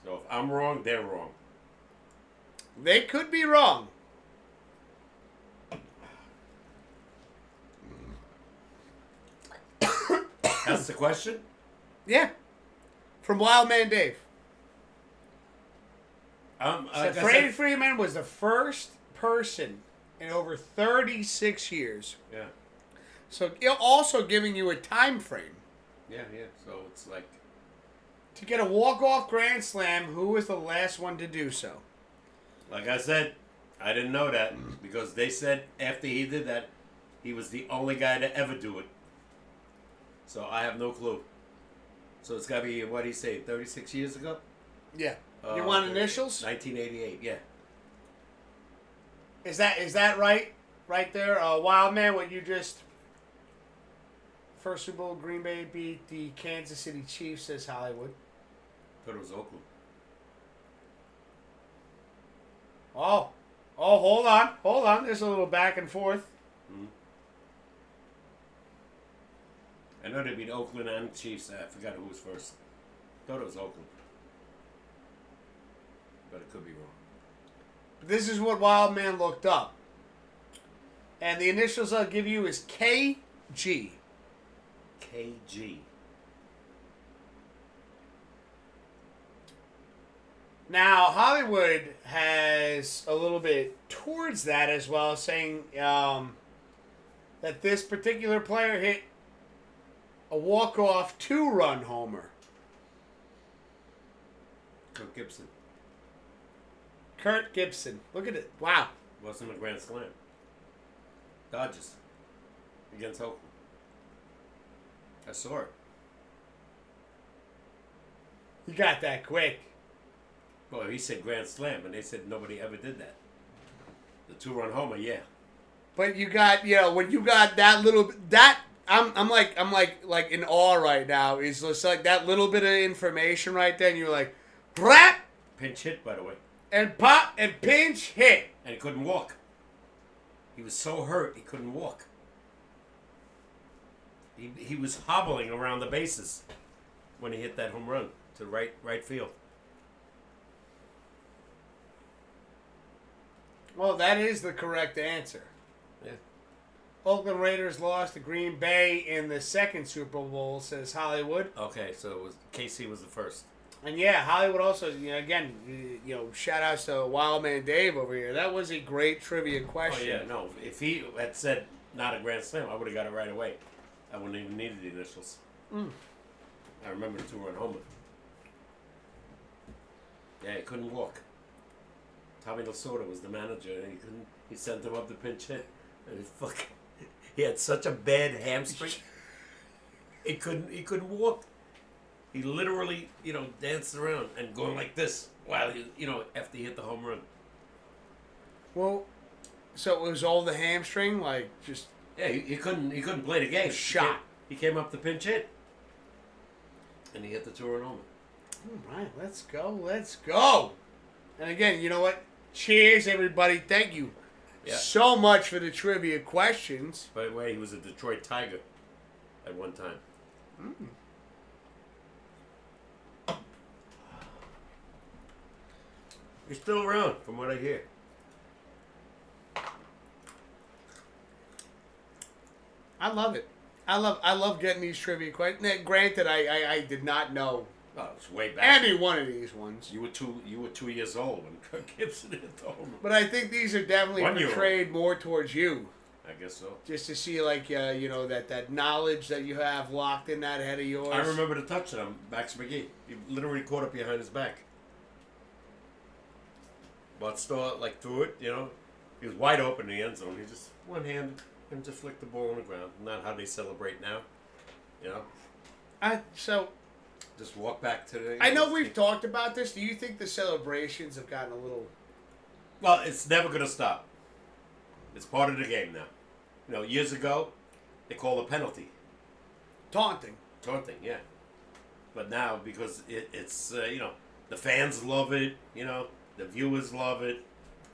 So if I'm wrong, they're wrong. They could be wrong. That's the question? Yeah. From Wild Man Dave. Like So I Freddie said- Freeman was the first person in over 36 years. Yeah. So also giving you a time frame. Yeah. So it's like To get a walk-off grand slam, who was the last one to do so? Like I said, I didn't know that because they said after he did that, he was the only guy to ever do it. So I have no clue. So it's got to be, what did he say, 36 years ago? Yeah. You want initials? 1988, yeah. Is that right? Right there? Wild Man, what you just... First Super Bowl, Green Bay beat the Kansas City Chiefs, says Hollywood. Thought it was Oakland. Oh, hold on. There's a little back and forth. Mm-hmm. I know they beat Oakland and Chiefs. I forgot who was first. Thought it was Oakland. But it could be wrong. This is what Wild Man looked up. And the initials I'll give you is KG. KG. Now, Hollywood has a little bit towards that as well, saying that this particular player hit a walk-off 2-run homer. Kirk Gibson. Kurt Gibson. Look at it. Wow. Wasn't a grand slam. Dodgers. Against Oakland. I saw it. You got that quick. Well, he said grand slam, and they said nobody ever did that. The 2-run homer, yeah. But you got, when you got that little, I'm like in awe right now. Is just like that little bit of information right there, and you're like, rap, Pinch hit, by the way. and pop, and pinch hit. And he couldn't walk. He was so hurt, he couldn't walk. He was hobbling around the bases when he hit that home run to right field. Well, that is the correct answer. Yeah. Oakland Raiders lost to Green Bay in the second Super Bowl, says Hollywood. Okay, so it was KC was the first. And yeah, Hollywood also, again, shout outs to Wildman Dave over here. That was a great trivia Oh question. yeah, no. If he had said not a grand slam, I would have got it right away. I wouldn't even needed the initials. I remember the 2-run homer. Yeah, he couldn't walk. Tommy Lasorda was the manager, and he sent him up the pinch hit, and he had such a bad hamstring. He couldn't walk. He literally, danced around and going like this while after he hit the home run. Well, so it was all the hamstring, just Yeah, he couldn't play the game. Shot. He came up the pinch hit, and he hit the 2-run homer. all right, let's go. And again, you know what? Cheers, everybody. Thank you so much for the trivia questions. By the way, he was a Detroit Tiger at one time. He's still around, from what I hear. I love it. I love getting these trivia questions. Now, granted, I did not know Oh, it's way back. any one of these ones. You were 2 years old when Kirk Gibson hit the home run. But I think these are definitely 1 year old. portrayed more towards you. I guess so. Just to see, that knowledge that you have locked in that head of yours. I remember the touchdown, Max McGee. He literally caught it behind his back. But still, threw it, He was wide open in the end zone. He just one-handed and just flicked the ball on the ground. Not how they celebrate now, So, Just walk back to the... I know we've talked about this. Do you think the celebrations have gotten a little... Well, it's never going to stop. It's part of the game now. Years ago, they called a penalty. taunting? Taunting, yeah. But now, because it's the fans love it, the viewers love it.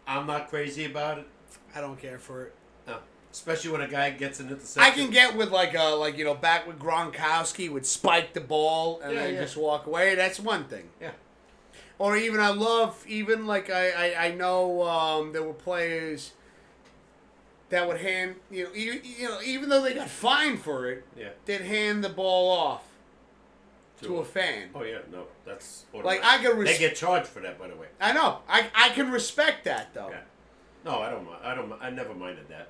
I'm not crazy about it. I don't care for it. No. Especially when a guy gets an interception. I can get with back with Gronkowski would spike the ball and then just walk away. That's one thing. Yeah. Or even I know there were players that would hand even though they got fined for it, they'd hand the ball off to a fan. Oh yeah, no, that's they get charged for that, by the way. I know. I can respect that though. Yeah. No, I don't mind. I never minded that.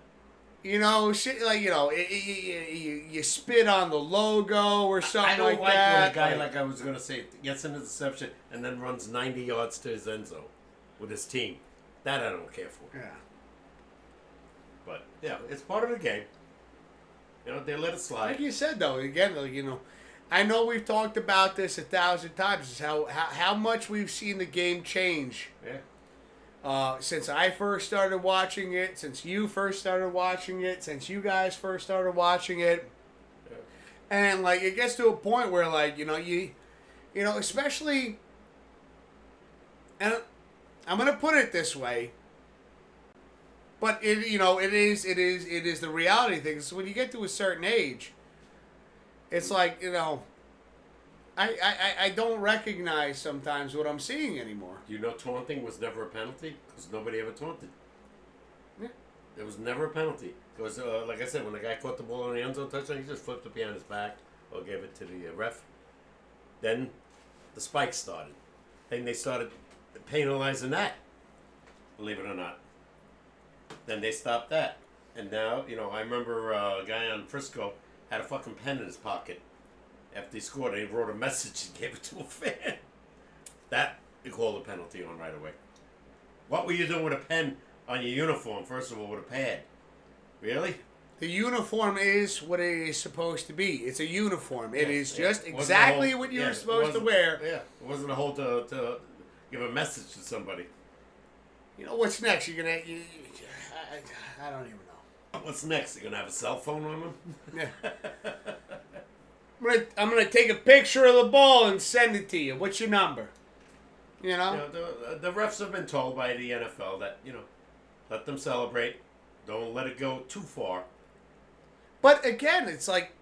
You know, shit like, you know, you spit on the logo or something I don't like that. when a guy, like I was going to say, gets an interception and then runs 90 yards to his end zone with his team. That I don't care for. Yeah. But, yeah, it's part of the game. You know, they let it slide. Like you said, though, again, like, you know, I know we've talked about this 1,000 times, is how much we've seen the game change. Yeah. Since I first started watching it, since you first started watching it, since you guys first started watching it. Yeah. And, like, it gets to a point where, like, you know, especially, and I'm going to put it this way, but it is the reality thing. So when you get to a certain age, it's like, you know, I don't recognize sometimes what I'm seeing anymore. You know, taunting was never a penalty because nobody ever taunted. Yeah. There was never a penalty. Because, like I said, when the guy caught the ball on the end zone touchdown, he just flipped it behind his back or gave it to the ref. Then the spikes started. Then they started penalizing that, believe it or not. Then they stopped that. And now, you know, I remember a guy on Frisco had a fucking pen in his pocket. After he scored, he wrote a message and gave it to a fan. That you called a penalty on right away. What were you doing with a pen on your uniform, first of all, with a pad? Really? The uniform is what it is supposed to be. It's a uniform. It is just It wasn't a exactly whole- what yeah, you're it supposed to wasn't- wear. Yeah, it wasn't a whole to give a message to somebody. You know what's next? You're gonna. I don't even know. What's next? You gonna have a cell phone on them? Yeah. I'm gonna take a picture of the ball and send it to you. What's your number? You know. You know, the refs have been told by the NFL that, you know, let them celebrate. Don't let it go too far. But again, it's like,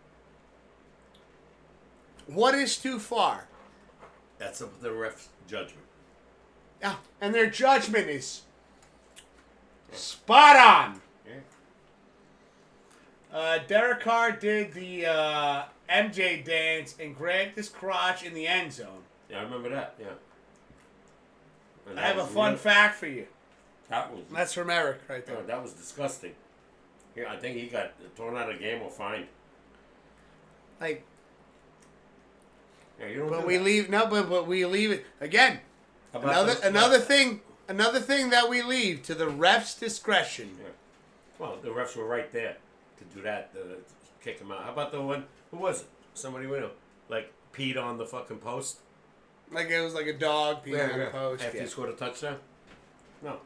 what is too far? That's up to the ref's judgment. Yeah, and their judgment is spot on. Yeah. Derek Carr did the MJ dance and grabbed his crotch in the end zone. Yeah, I remember that. Yeah. And I that have a was fun real- fact for you. That was That's from Eric right there. that was disgusting. Yeah, I think he got thrown out of the game or fined. Like, Yeah, you don't. but do we that. leave but we leave it again. How about Another thing that we leave to the ref's discretion. Yeah. Well, the refs were right there to do that, kick him out. How about the one? Who was it? Somebody we know, like peed on the fucking post. Like it was like a dog peeing on the post. After Yeah. he scored a touchdown. No.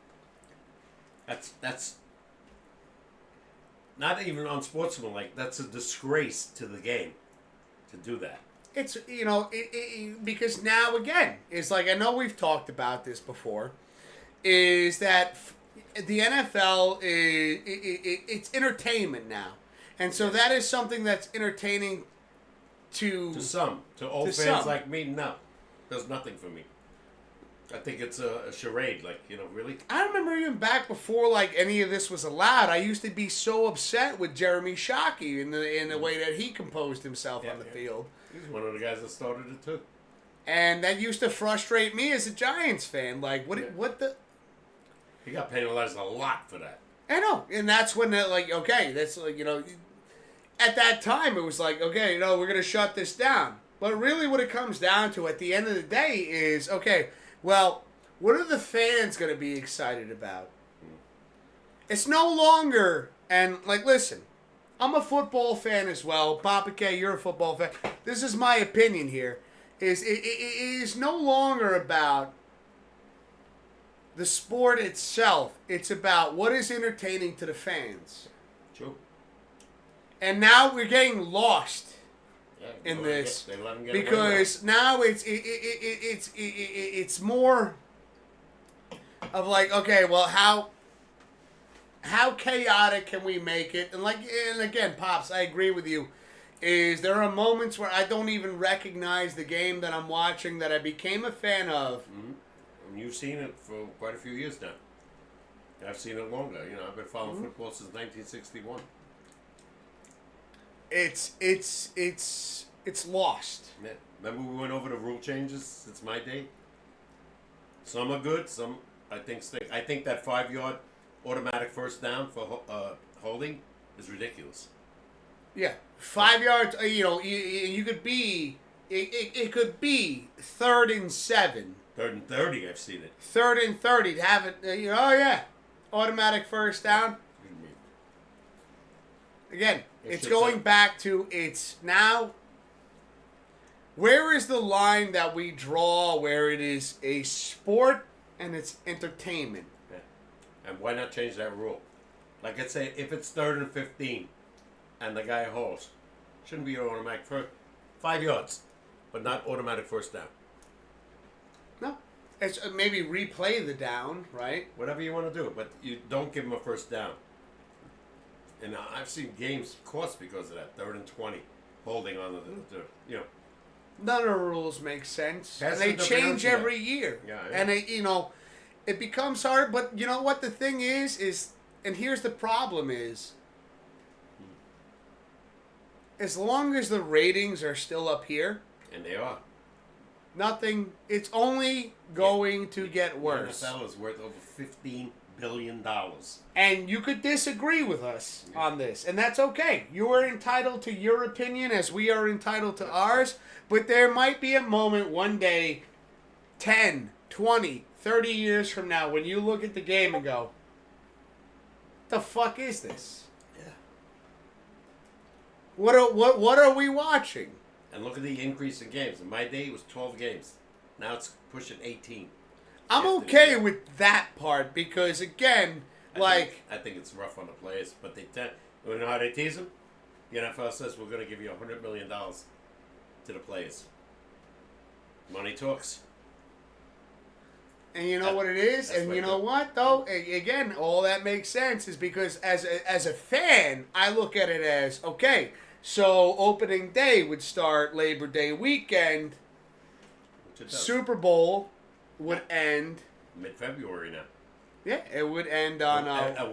That's not even unsportsmanlike. That's a disgrace to the game to do that. It's, you know, because now again, it's like, I know we've talked about this before, is that the NFL is it's entertainment now, and so that is something that's entertaining to To old To fans some. like me, no, does nothing for me. I think it's a charade. Like, you know, really. I remember even back before like any of this was allowed, I used to be so upset with Jeremy Shockey in the way that he composed himself on the field. He's one of the guys that started it too. And that used to frustrate me as a Giants fan. Like, what the... He got penalized a lot for that. I know. And that's when, like, okay, that's like, you know... At that time, it was like, okay, you know, we're going to shut this down. But really what it comes down to at the end of the day is, okay, well, what are the fans going to be excited about? It's no longer... And, like, listen... I'm a football fan as well. Papa K, you're a football fan. This is my opinion here. It is no longer about the sport itself. It's about what is entertaining to the fans. True. And now we're getting lost Yeah, in they this let him get away with because now it's more of like, okay, well, how chaotic can we make it? And again, Pops, I agree with you. Is there are moments where I don't even recognize the game that I'm watching that I became a fan of. Mm-hmm. And you've seen it for quite a few years now. I've seen it longer. You know, I've been following football since 1961. It's lost. Yeah. Remember we went over the rule changes since my day? Some are good, some I think stink. I think that 5-yard automatic first down for holding is ridiculous. Yeah, 5 yards. You could be. It could be 3rd and 7. 3rd and 30, I've seen it. 3rd and 30 to have it. Oh yeah, automatic first down. Again, it's going back to it's now. Where is the line that we draw where it is a sport and it's entertainment? Yeah. And why not change that rule? Like I say, if it's 3rd and 15 and the guy holds, shouldn't be automatic first. 5 yards, but not automatic first down. No. It's maybe replay the down, right? Whatever you want to do, but you don't give him a first down. And I've seen games cost because of that. 3rd and 20, holding on to the. None of the rules make sense. Pass And they interference, change every year. Yeah. And it becomes hard, but you know what the thing is, and here's the problem is, as long as the ratings are still up here, And they are. nothing, it's only going to get worse. The NFL is worth over $15 billion. And you could disagree with us on this, and that's okay. You are entitled to your opinion as we are entitled to ours, but there might be a moment one day, 10, 20, 30 years from now, when you look at the game and go, the fuck is this? Yeah. What are we watching? And look at the increase in games. In my day, it was 12 games. Now it's pushing 18. I'm okay with that part because, again, I think it's rough on the players, but they tend. You know how they tease them? The NFL says we're going to give you $100 million to the players. Money talks. And you know what it is? That's And what you it know is. what, though? Again, all that makes sense is because as a fan, I look at it as, okay, so opening day would start Labor Day weekend, Which it does. Super Bowl would end. Mid-February now. Yeah, it would end on.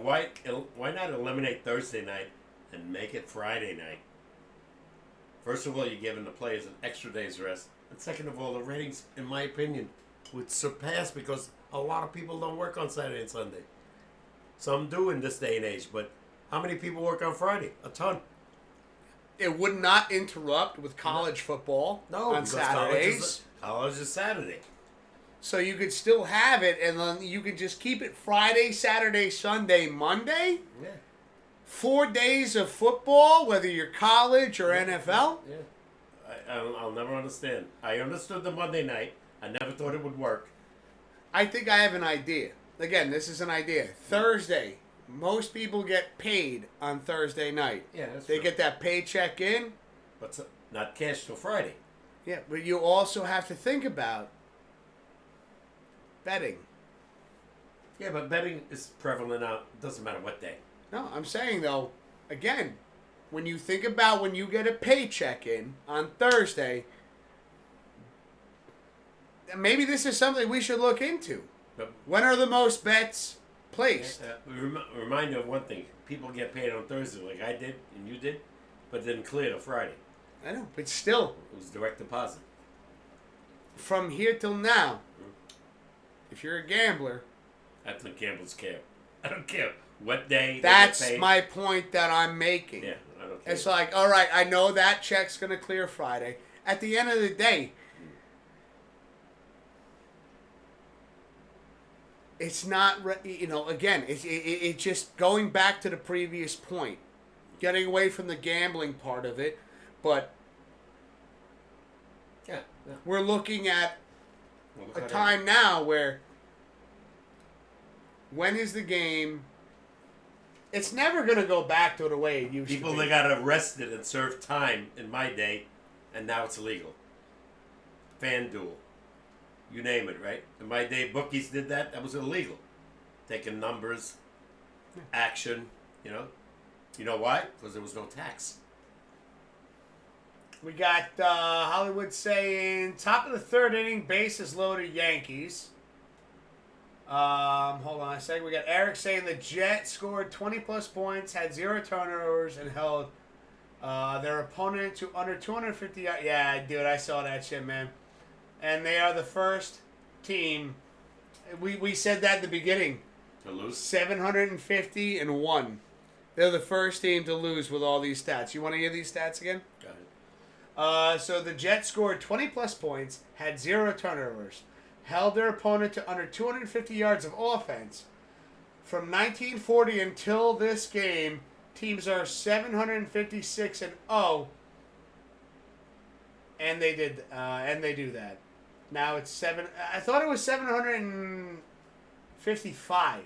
Why not eliminate Thursday night and make it Friday night? First of all, you're giving the players an extra day's rest. And second of all, the ratings, in my opinion, would surpass because a lot of people don't work on Saturday and Sunday. Some do in this day and age, but how many people work on Friday? A ton. It would not interrupt with college football on because Saturdays. College is Saturday. So you could still have it, and then you could just keep it Friday, Saturday, Sunday, Monday. Yeah. 4 days of football, whether you're college or NFL. Yeah. I'll never understand. I understood the Monday night. I never thought it would work. I think I have an idea. Again, this is an idea. Thursday. Most people get paid on Thursday night. Yeah, that's They true. get that paycheck in. But not cash till Friday. Yeah, but you also have to think about betting. Yeah, but betting is prevalent now. It doesn't matter what day. No, I'm saying, though, again, when you think about when you get a paycheck in on Thursday, maybe this is something we should look into. But When are the most bets placed? remind you of one thing. People get paid on Thursday like I did and you did, but didn't clear till Friday. I know, but still, It was direct deposit. from here till now, if you're a gambler, I think gamblers care. I don't care what day they that's get paid. my point that I'm making. Yeah, I don't care. It's like, all right, I know that check's going to clear Friday. At the end of the day, it's not, again, it just going back to the previous point, getting away from the gambling part of it, but yeah. we're looking at Well, look a at time now where when is the game? It's never going to go back to the way it used People to be. that got arrested and served time in my day, and now it's illegal. FanDuel. You name it, right? In my day, bookies did that. That was illegal. Taking numbers, action, You know why? Because there was no tax. We got Hollywood saying top of the third inning, bases loaded, Yankees. Hold on a second. We got Eric saying the Jets scored 20 plus points, had 0 turnovers, and held their opponent to under 250 yards. Yeah, dude, I saw that shit, man. And they are the first team. We said that at the beginning. To lose? 750-1. They're the first team to lose with all these stats. You want to hear these stats again? Go ahead. So the Jets scored 20-plus points, had 0 turnovers, held their opponent to under 250 yards of offense. From 1940 until this game, teams are 756-0, and they do that. Now it's 7. I thought it was 755.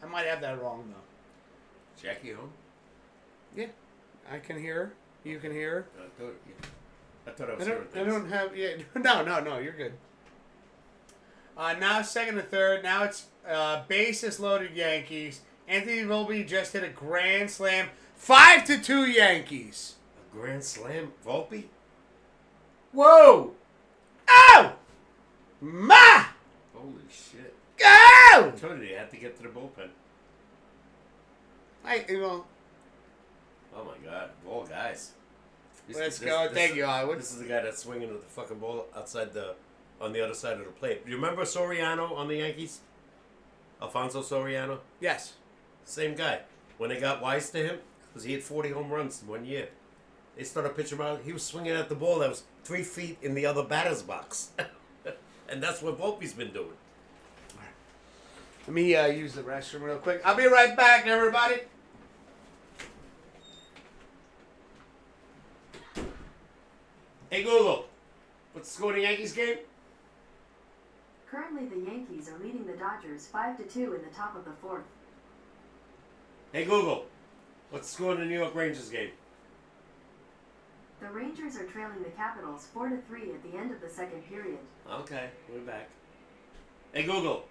I might have that wrong though. Jackie home? Yeah, I can hear her. You can hear her. I thought I was I don't have. Yeah, no. You're good. Now second and third. Now it's bases loaded Yankees. Anthony Volpe just hit a grand slam. 5-2 Yankees. A grand slam? Volpe? Whoa! Oh! Ma! Holy shit. Go! I told you they had to get to the bullpen. Well, Oh my god, ball guys. let's go. Thank you, Hollywood. This is the guy that's swinging with the fucking ball on the other side of the plate. Do you remember Soriano on the Yankees? Alfonso Soriano? Yes. Same guy. When they got wise to him, because he hit 40 home runs in 1 year. They started pitching him out. He was swinging at the ball that was 3 feet in the other batter's box. And that's what Volpe's been doing. Let me use the restroom real quick. I'll be right back, everybody. Hey Google, what's the score in the Yankees game? Currently, the Yankees are leading the Dodgers 5-2 in the top of the fourth. Hey Google, what's the score in the New York Rangers game? The Rangers are trailing the Capitals 4-3 at the end of the second period. Okay, we're back. Hey Google,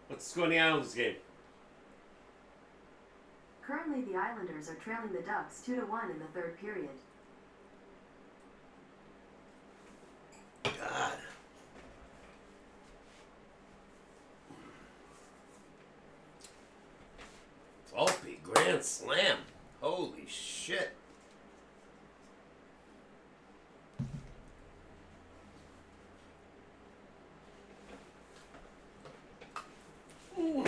what's the score in the Islanders game? Currently, the Islanders are trailing the Ducks 2-1 in the third period. God. Volpe, grand slam. Holy shit. Ooh.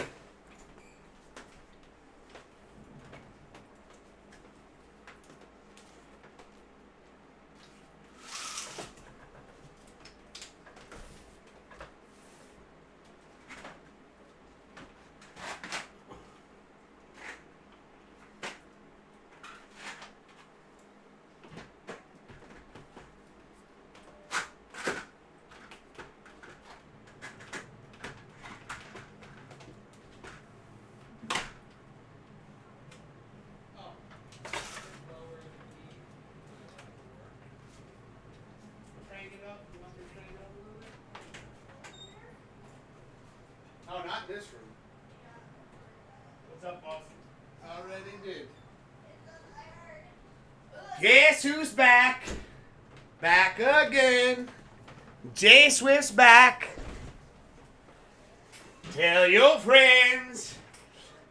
Oh, not in this room. What's up, Boston? Already did. Guess who's back? Back again. J Swift's back. Tell your friends.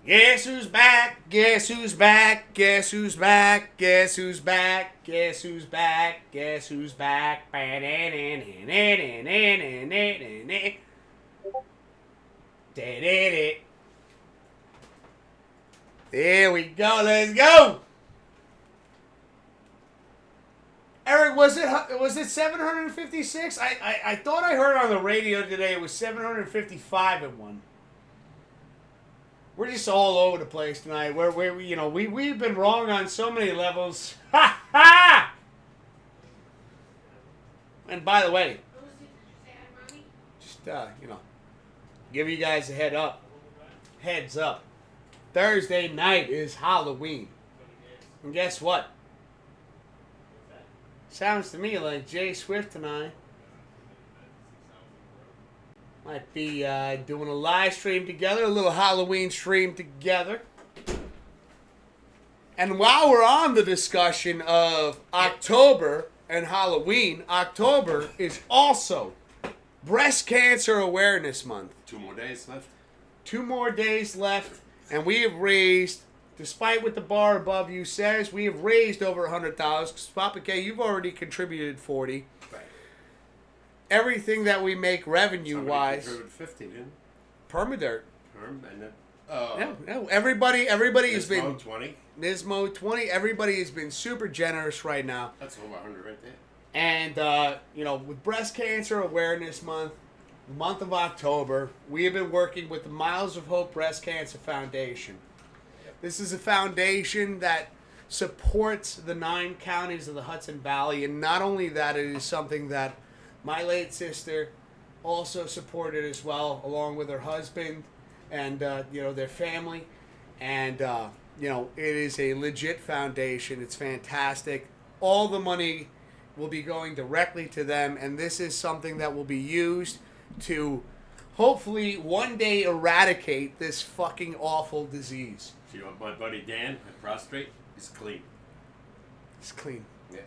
Guess who's back? Guess who's back? Guess who's back? Guess who's back? Guess who's back? Guess who's back? There we go. Let's go. Eric, was it 756? I thought I heard on the radio today it was 755 and one. We're just all over the place tonight. We've been wrong on so many levels. Ha ha! And by the way, just give you guys a heads up. Thursday night is Halloween. And guess what? Sounds to me like Jay Swift and I might be doing a live stream together, a little Halloween stream together. And while we're on the discussion of October and Halloween, October is also Breast Cancer Awareness Month. 2 more days left. 2 more days left, and we have raised, despite what the bar above you says, we have raised over $100,000. Because Papa K, you've already contributed $40. Right. Everything that we make revenue-wise, Somebody contributed 50, didn't Permadirt. Perm, and then Everybody has been 20. Nismo 20. Everybody has been super generous right now. That's over 100 right there. And with Breast Cancer Awareness Month, the month of October, we have been working with the Miles of Hope Breast Cancer Foundation. This is a foundation that supports the 9 counties of the Hudson Valley, and not only that, it is something that my late sister also supported as well, along with her husband and their family. And it is a legit foundation. It's fantastic. All the money will be going directly to them, and this is something that will be used to hopefully one day eradicate this fucking awful disease. See what my buddy Dan at Prostrate? He's clean. It's clean. Yeah.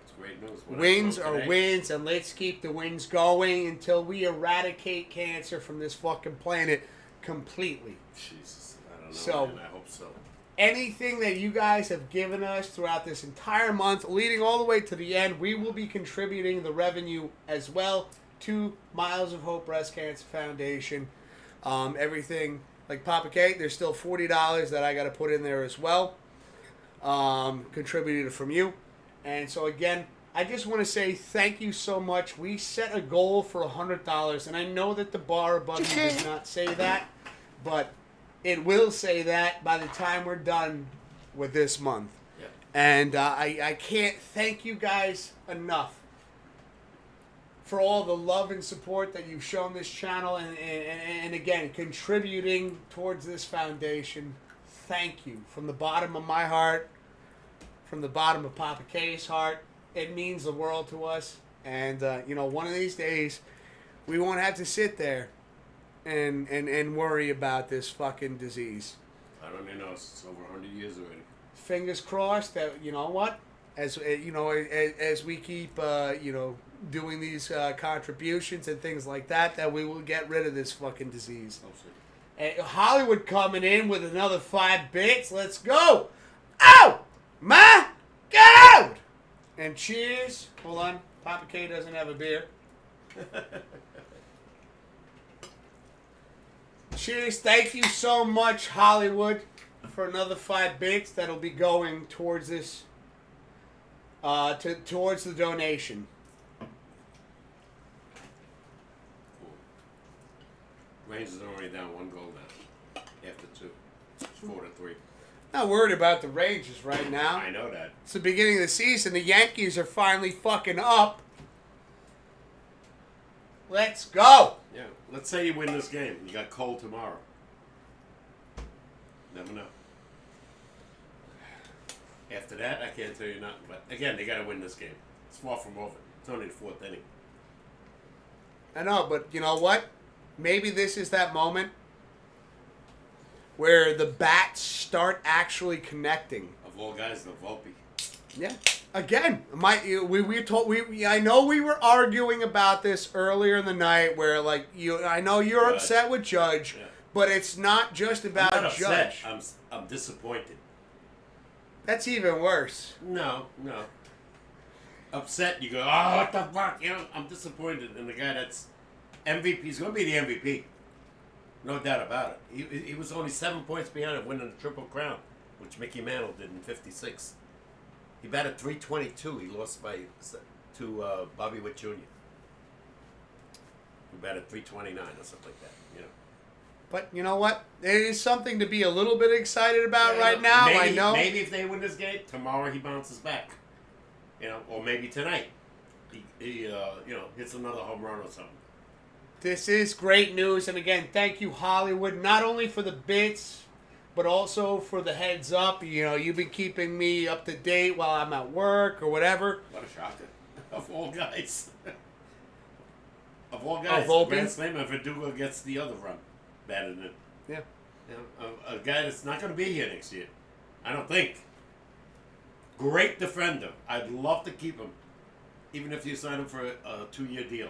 It's great news. Wins are wins, and let's keep the wins going until we eradicate cancer from this fucking planet completely. Jesus, I don't know, So, man. I hope so. Anything that you guys have given us throughout this entire month, leading all the way to the end, we will be contributing the revenue as well to Miles of Hope Breast Cancer Foundation. Everything, like Papa K, there's still $40 that I got to put in there as well, contributed from you. And so again, I just want to say thank you so much. We set a goal for $100, and I know that the bar above you does not say that, but it will say that by the time we're done with this month. Yeah. And I can't thank you guys enough for all the love and support that you've shown this channel and again, contributing towards this foundation. Thank you. From the bottom of my heart, from the bottom of Papa K's heart, it means the world to us. And, one of these days, we won't have to sit there and worry about this fucking disease. I don't even know. It's over 100 years already. Fingers crossed that, as we keep, doing these contributions and things like that we will get rid of this fucking disease. Hope so. And Hollywood coming in with another 5 bits. Let's go. Oh, my God. And cheers. Hold on. Papa K doesn't have a beer. Cheers. Thank you so much, Hollywood, for another 5 bits that'll be going towards this, towards the donation. Rangers are already down 1 goal now. After 2. It's 4-3. Not worried about the Rangers right now. I know that. It's the beginning of the season. The Yankees are finally fucking up. Let's go. Yeah. Let's say you win this game. You got Cole tomorrow. Never know. After that, I can't tell you nothing. But again, they got to win this game. It's far from over. It's only the 4th inning. I know, but you know what? Maybe this is that moment where the bats start actually connecting. Of all guys, the Volpe. Yeah. Again, I know we were arguing about this earlier in the night where I know you're Judge. upset with Judge, Yeah. but it's not just about I'm not upset. Judge. I'm disappointed. That's even worse. No. Upset, you go, oh, what the fuck? I'm disappointed in the guy that's MVP. He's going to be the MVP. No doubt about it. He was only 7 points behind of winning the Triple Crown, which Mickey Mantle did in '56. He batted .322. He lost to Bobby Witt Jr. Who batted .329 or something like that. But you know what? It is something to be a little bit excited about right now. Maybe, I know. Maybe if they win this game, tomorrow he bounces back. Or maybe tonight he hits another home run or something. This is great news, and again, thank you, Hollywood, not only for the bits, but also for the heads up. You've been keeping me up to date while I'm at work or whatever. What a shocker. Of all guys. Of all guys. Volpe? Grand Slam and Verdugo gets the other run. Batted in. Yeah. A guy that's not going to be here next year. I don't think. Great defender. I'd love to keep him. Even if you sign him for a 2-year deal.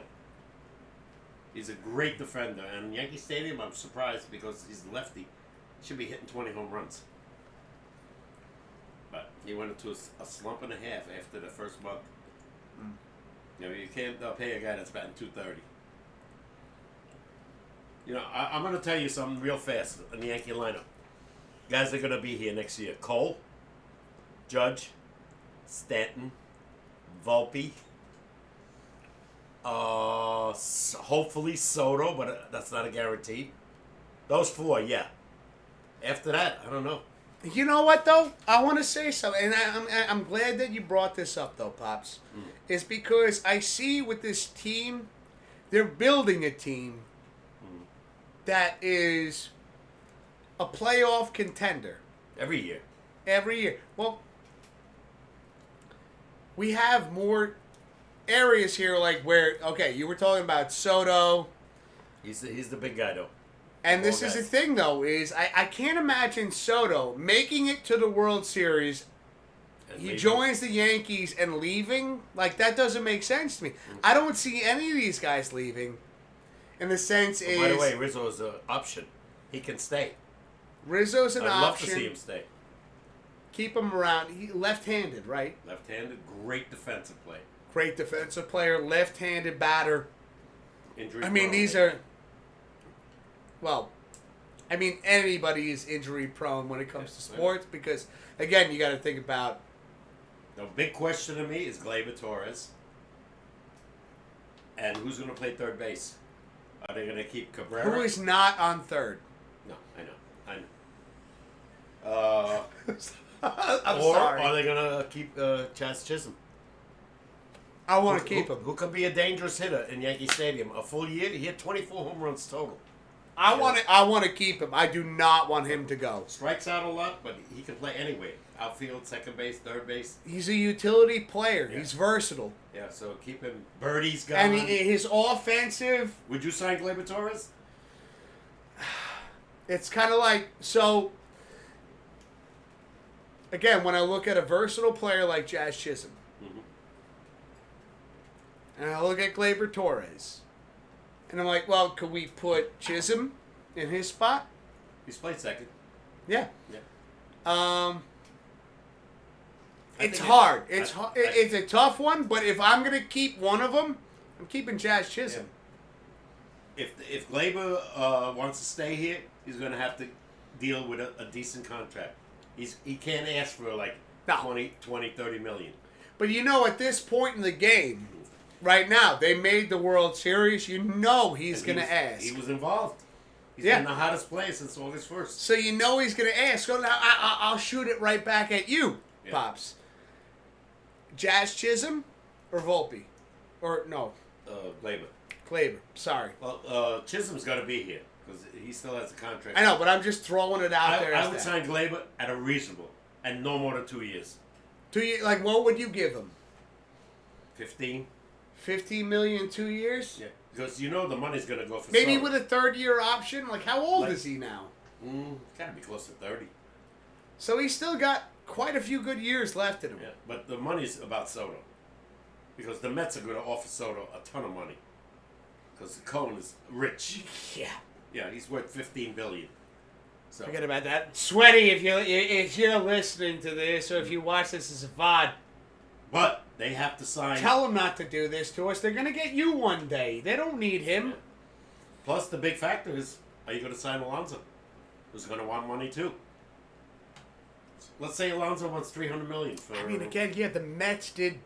He's a great defender. And Yankee Stadium, I'm surprised because he's a lefty. He should be hitting 20 home runs. But he went into a slump and a half after the first month. You can't pay a guy that's batting .230. You know, I'm going to tell you something real fast in the Yankee lineup. Guys are going to be here next year. Cole, Judge, Stanton, Volpe, hopefully Soto, but that's not a guarantee. Those 4, yeah. After that, I don't know. You know what though? I want to say something, and I'm glad that you brought this up though, Pops. Is because I see with this team, they're building a team that is a playoff contender Every year. every year. Well, we have more areas here, like where you were talking about Soto. He's the big guy, though. And this All is the guys. thing, though, is I can't imagine Soto making it to the World Series. And He maybe- joins the Yankees and leaving. Like, that doesn't make sense to me. I don't see any of these guys leaving. In the sense By the way, Rizzo is an option. He can stay. Rizzo's an I'd option. love to see him stay. Keep him around. He left-handed, right? Left-handed, great defensive play. Great defensive player, left-handed batter. Injury. I mean, prone. these are... Well, I mean, anybody is injury prone when it comes to sports because, again, you got to think about... The big question to me is Gleyber Torres. And who's going to play third base? Are they going to keep Cabrera? Who is not on third? No, I know. I'm Or sorry. are they going to keep Chas Chisholm? I want to keep him. Who could be a dangerous hitter in Yankee Stadium? A full year, he had 24 home runs total. I want to keep him. I do not want him to go. Strikes out a lot, but he can play anywhere. Outfield, second base, third base. He's a utility player. Yeah. He's versatile. Yeah, so keep him. Birdie's gone. And his offensive, Would you sign Gleyber Torres? it's kind of like, so, again, when I look at a versatile player like Jazz Chisholm, and I look at Gleyber Torres, and I'm like, well, could we put Chisholm in his spot? He's played second. Yeah. Yeah. I It's think hard. it- It's I- hard. I- It's a tough one, but if I'm going to keep one of them, I'm keeping Jazz Chisholm. If Gleyber wants to stay here, he's going to have to deal with a decent contract. He can't ask for like No. 20, 30 million. But you know, at this point in the game, right now, they made the World Series. You know he's And going he to was- ask. He was involved. He's Yeah. been the hottest player since August 1st. So you know he's going to ask. So now I'll shoot it right back at you, Yeah. Pops. Jazz Chisholm or Volpe? Or no, Gleyber. Gleyber. Sorry. Well, Chisholm's got to be here because he still has a contract. I know, but I'm just throwing it out there. I as would that. sign Gleyber at a reasonable and no more than 2 years. Like, what would you give him? 15. $15 million 2 years? Yeah. Because you know the money's going to go for Maybe Soto. with a third-year option. Like, how old Like- is he now? Got to be close to 30. So he's still got quite a few good years left in him. Yeah, but the money's about Soto. Because the Mets are going to offer Soto a ton of money. Because Cohen is rich. Yeah. Yeah, he's worth $15 billion. So Forget about that. Sweaty, if you're listening to this or if you watch this as a VOD, but they have to sign. tell them not to do this to us. They're going to get you one day. They don't need him. Yeah. Plus, the big factor is, are you going to sign Alonso? Who's going to want money too? Let's say Alonso wants $300 million for. I mean, again, yeah, the Mets did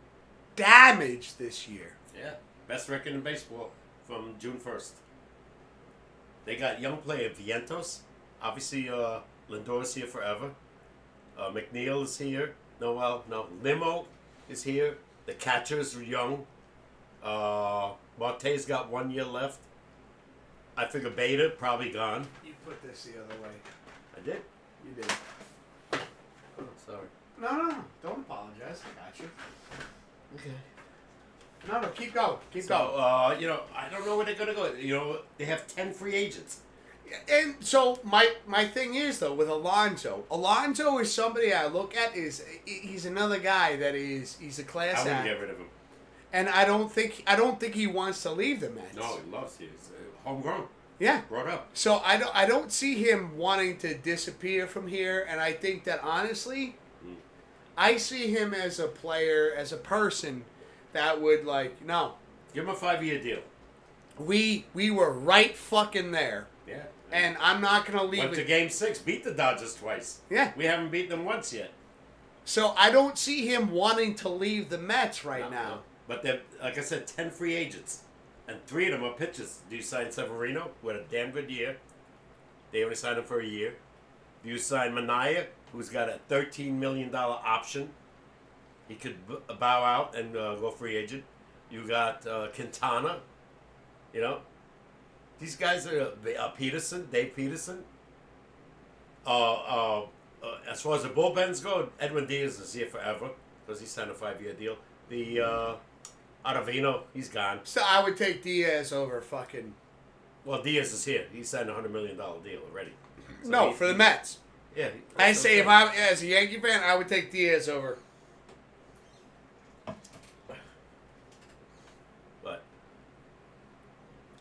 damage this year. Yeah, best record in baseball from June 1st. They got young player Vientos. Obviously, Lindor is here forever. McNeil is here. No. Limo is here. The catchers are young. Marte's got 1 year left. I figure Beta probably gone. You put this the other way. I did. You did. Oh, sorry. No. Don't apologize. I got you. Okay. No, keep going. Keep So, going. I don't know where they're gonna go. They have 10 free agents. And so my thing is though with Alonso is somebody I look at he's another guy that he's a I class wouldn't act, get rid of him. and I don't think he wants to leave the Mets. No, he loves you. He's homegrown, Yeah. brought up. So I don't see him wanting to disappear from here, and I think that honestly, I see him as a player, as a person that would no. Give him a 5-year deal. we were right fucking there. Yeah. And I'm not going to leave Went to it. Game 6, beat the Dodgers twice. Yeah. We haven't beat them once yet. So I don't see him wanting to leave the Mets right No, now. no. But they're, like I said, 10 free agents. And 3 of them are pitchers. Do you sign Severino with a damn good year? They only signed him for a year. Do you sign Manaea, who's got a $13 million option? He could bow out and go free agent. You got Quintana. You know, these guys are Peterson, Dave Peterson. As far as the bullpens go, Edwin Diaz is here forever because he signed a 5-year deal. The Ottavino, he's gone. So I would take Diaz over fucking... Well, Diaz is here. He signed a $100 million deal already. So No, for the Mets. Yeah. I say if I, as a Yankee fan, I would take Diaz over. What?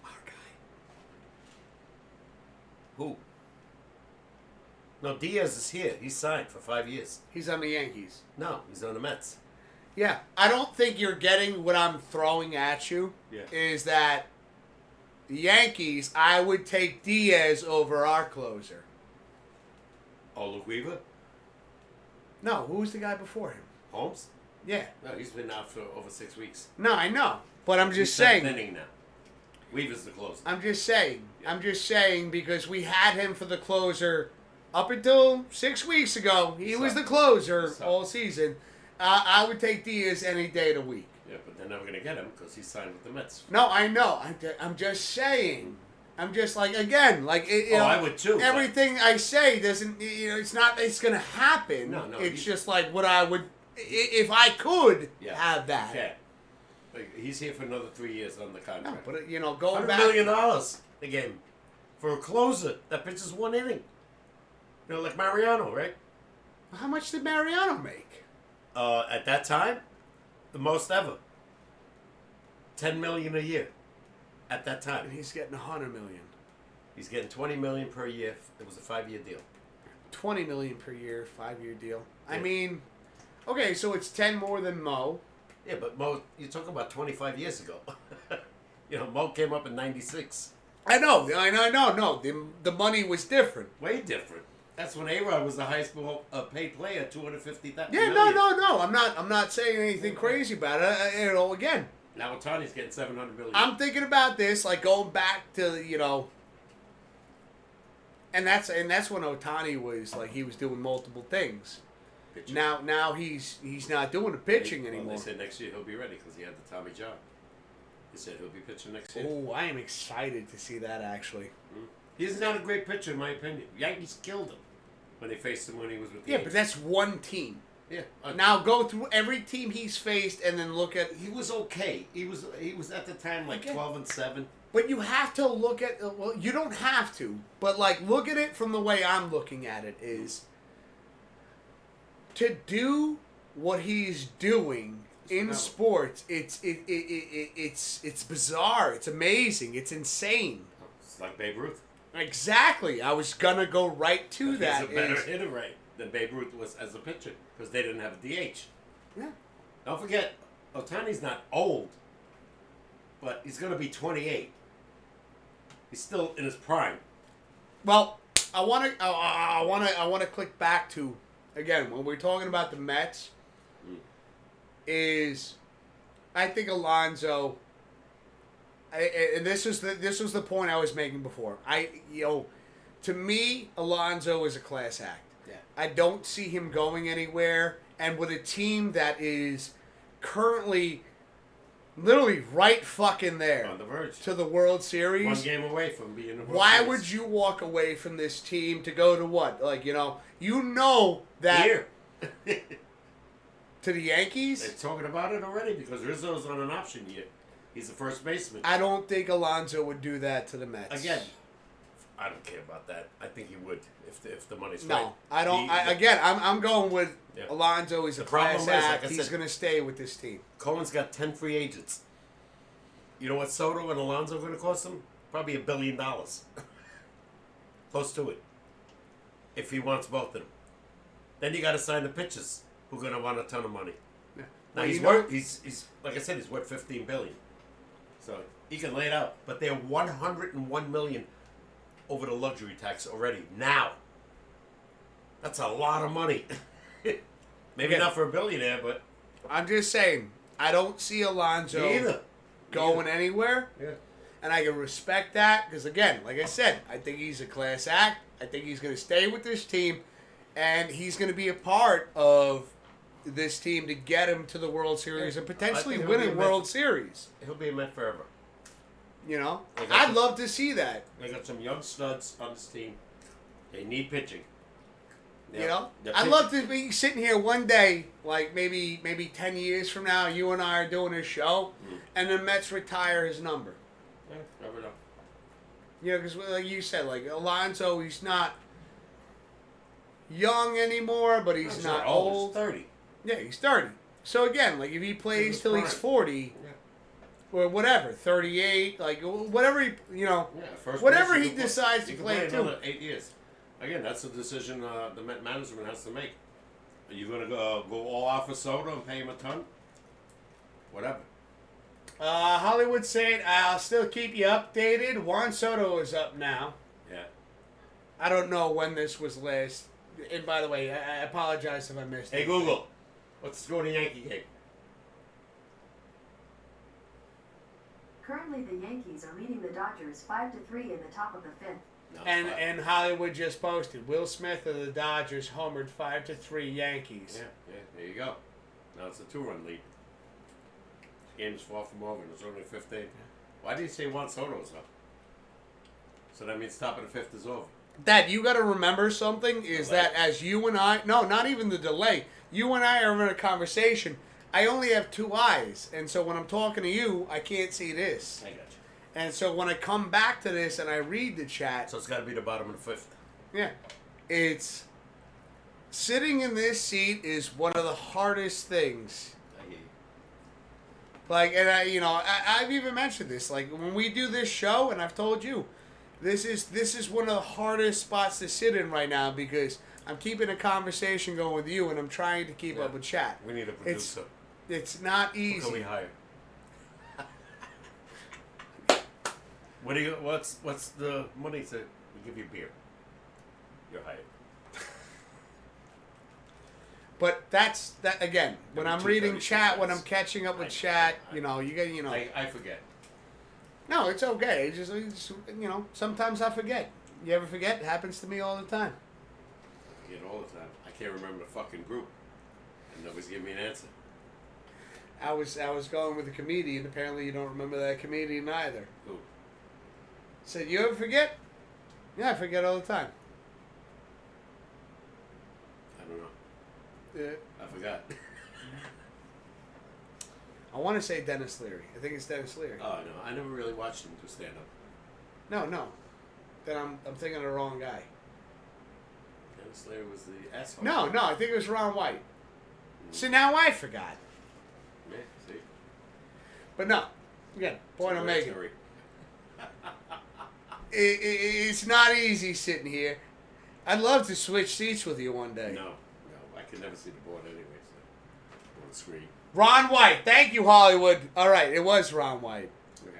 Our guy. Who? No, Diaz is here. He's signed for 5 years. He's on the Yankees. No, he's on the Mets. Yeah, I don't think you're getting what I'm throwing at you. Yeah. Is that the Yankees? I would take Diaz over our closer. Oh, Luke Weaver? No, who was the guy before him? Holmes? Yeah. No, he's been out for over 6 weeks. No, I know, but I'm just He's saying. seventh inning now. Weaver's the closer. I'm just saying. Yeah. I'm just saying because we had him for the closer up until 6 weeks ago. He was the closer all season. I would take Diaz any day of the week. Yeah, but they're never going to get him because he's signed with the Mets. No, I know. I'm just saying. I'm just like, again, like, I would too. Everything I say doesn't, it's not, it's going to happen. No, It's just like what I would, if I could have that. Yeah. Like, he's here for another 3 years on the No, contract. but, going $100 back. million they gave him for a closer that pitches 1 inning. Like Mariano, right? How much did Mariano make? At that time, the most ever. $10 million a year. At that time, And he's getting $100 million. he's getting $20 million per year. It was a 5-year deal. $20 million per year, 5-year deal. I Yeah. mean, okay, so it's 10 more than Mo. Yeah, but Mo, you're talking about 25 years ago. Mo came up in '96. I know. No, the money was different. Way different. That's when A-Rod was the highest paid player, $250,000. Yeah, no. I'm not saying anything crazy about it. Again, Now Otani's getting $700 million. I'm thinking about this, like going back to and that's when Otani was like he was doing multiple things. Pitching. Now he's not doing the pitching Well, anymore. they said next year he'll be ready because he had the Tommy John. He said he'll be pitching next year. Oh, I am excited to see that actually. He's not a great pitcher in my opinion. Yankees killed him when they faced him when he was with the Yeah, but Yankees. that's one team. Yeah. Now go through every team he's faced and then look at. He was okay. He was at the time like Okay. 12-7. But you have to look at. Well, you don't have to, but like look at it from the way I'm looking at it is to do what he's doing in No. sports. It's bizarre. It's amazing. It's insane. It's like Babe Ruth. Exactly. I was gonna go right to He's that. a better is- hitter rate than Babe Ruth was as a pitcher because they didn't have a DH. Yeah. Don't forget, Otani's not old, but he's going to be 28. He's still in his prime. Well, I want to click back to again when we're talking about the Mets. Is I think Alonso. And this was the point I was making before. To me, Alonso is a class act. Yeah. I don't see him going anywhere, and with a team that is currently, literally right fucking there On the verge. to the World Series. 1 game away from being in the World Why Series. would you walk away from this team to go to what? Like, that Here. to the Yankees? They're talking about it already because Rizzo's on an option year. He's the first baseman. I don't think Alonso would do that to the Mets. Again, I don't care about that. I think he would if the money's No, right. I don't. I'm going with Yeah. Alonso is a The problem class is, like act. I He's said- going to stay with this team. Cohen's got 10 free agents. You know what Soto and Alonso are going to cost him? Probably $1 billion. Close to it. If he wants both of them. Then you got to sign the pitchers who are going to want a ton of money. Yeah. Now Well, he's like I said, he's worth $15 billion. So he can lay it out. But they're $101 million over the luxury tax already now. That's a lot of money. Maybe not for a billionaire, but I'm just saying, I don't see Alonso either going anywhere. Yeah. And I can respect that because, again, like I said, I think he's a class act. I think he's going to stay with this team, and he's going to be a part of this team to get him to the World Series and potentially he'll win be a a World Met. Series. He'll be a Met forever. You know, I got I'd you. love to see that. They got some young studs on this team. They need pitching. You know, They're I'd pitching. love to be sitting here one day, like maybe 10 years from now, you and I are doing a show, and the Mets retire his number. Yeah, never know. You know, because like you said, like Alonso, he's not young anymore, but he's not old. He's 30. Yeah, he's 30. So again, like if he plays He's till he's prime. 40, or whatever, 38, like whatever he, Yeah, first whatever base, he you can decides to you can play too. another 8 years. Again, that's a decision the Met management has to make. Are you going to go all out for Soto and pay him a ton? Whatever. Hollywood saying, I'll still keep you updated. Juan Soto is up now. Yeah. I don't know when this was last. And by the way, I apologize if I missed it. Hey, Google. What's the score of the Yankee game? Currently, the Yankees are leading the Dodgers 5-3 in the top of the fifth. No, And five. and Hollywood just posted, Will Smith of the Dodgers homered 5-3 Yankees. Yeah, there you go. Now it's a 2-run lead. The game is far from over, and it's only 15. Why did you say Juan Soto's up? So that means top of the fifth is over. Dad, you got to remember something is Delay. that as you and I, no, not even the delay. You and I are in a conversation. I only have two eyes, and so when I'm talking to you, I can't see this. I got you. And so when I come back to this and I read the chat, So it's got to be the bottom of the fifth. yeah, it's sitting in this seat is one of the hardest things. I hear you. Like, and I've even mentioned this. Like when we do this show, and I've told you, this is one of the hardest spots to sit in right now because I'm keeping a conversation going with you, and I'm trying to keep up with chat. We need a producer. It's not Who can we easy. hire? What do you? What's the money to? We give you beer. You're hired. But that's that again. When I'm reading 236 chat, when I'm cents. catching up with I- chat, I- you know, you get, you know. I forget. No, it's okay. It's just you know, sometimes I forget. You ever forget? It happens to me all the time. I forget all the time. I can't remember the fucking group, and nobody's giving me an answer. I was going with a comedian. Apparently, you don't remember that comedian either. Who? Said, you ever forget? Yeah, I forget all the time. I don't know. Yeah. I forgot. I want to say Dennis Leary. I think it's Dennis Leary. Oh no, I never really watched him do stand up. No. Then I'm thinking of the wrong guy. Dennis Leary was the asshole. No, I think it was Ron White. So now I forgot. Yeah, see. But no, again, point I'm making. Hereditary. It's not easy sitting here. I'd love to switch seats with you one day. No, I could never see the board anyway. So on the screen. Ron White. Thank you, Hollywood. All right, it was Ron White. Okay.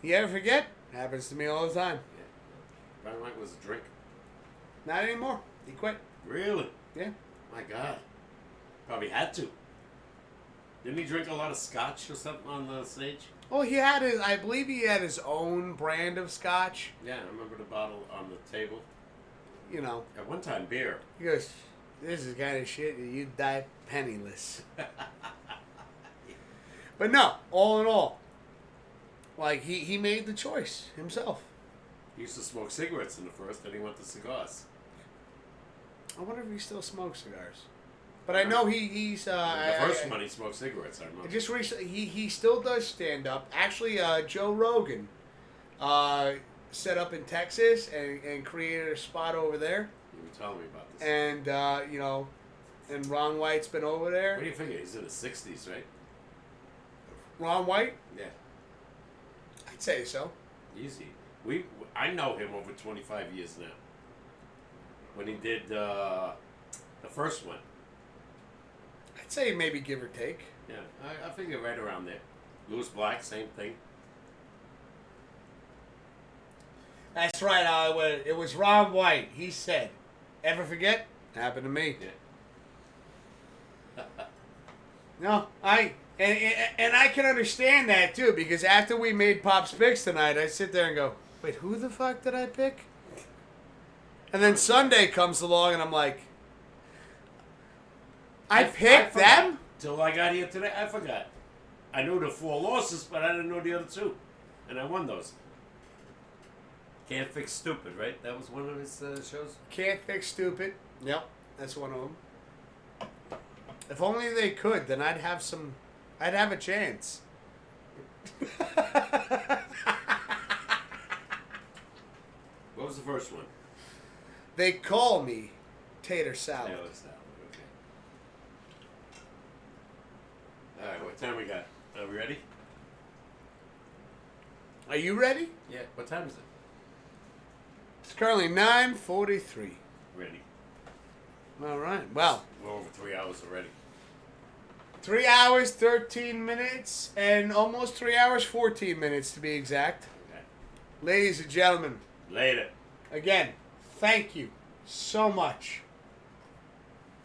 You ever forget? Happens to me all the time. Yeah. Ron White was a drink. Not anymore. He quit. Really? Yeah. My God. Probably had to. Didn't he drink a lot of scotch or something on the stage? Well, I believe he had his own brand of scotch. Yeah, I remember the bottle on the table. You know, At one time, beer. he goes, this is the kind of shit that you die penniless. But no, all in all, like he made the choice himself. He used to smoke cigarettes in the first, then he went to cigars. I wonder if he still smokes cigars. But I know he's the first one, he smoked cigarettes, I remember. Just recently, he still does stand up. Actually, Joe Rogan set up in Texas and created a spot over there. You were telling me about this. And you know, and Ron White's been over What there. do you figure? He's in his 60s, right? Ron White, Yeah. I'd say so. Easy. I know him over 25 years now. When he did the first one. I'd say maybe give or take. Yeah, I figure right around there. Lewis Black, same thing. That's right, Hollywood. It was Ron White. He said, "Ever forget? Happened to me." Yeah. No, and I can understand that too, because after we made Pop's picks tonight, I sit there and go, "Wait, who the fuck did I pick?" And then Sunday comes along, and I'm like, I picked them? Till I got here today, I forgot. I knew the 4 losses, but I didn't know the other 2. And I won those. Can't Fix Stupid, right? That was one of his shows? Can't Fix Stupid. Yep, that's one of them. If only they could, then I'd have a chance. What was the first one? They call me Tater Salad. Taylor Salad, okay. All right, what time we got? Are we ready? Are you ready? Yeah. What time is it? It's currently 9:43. Ready. All right. Well, We're over 3 hours already. 3 hours, 13 minutes, and almost 3 hours, 14 minutes to be exact. Okay. Ladies and gentlemen, Later. again, thank you so much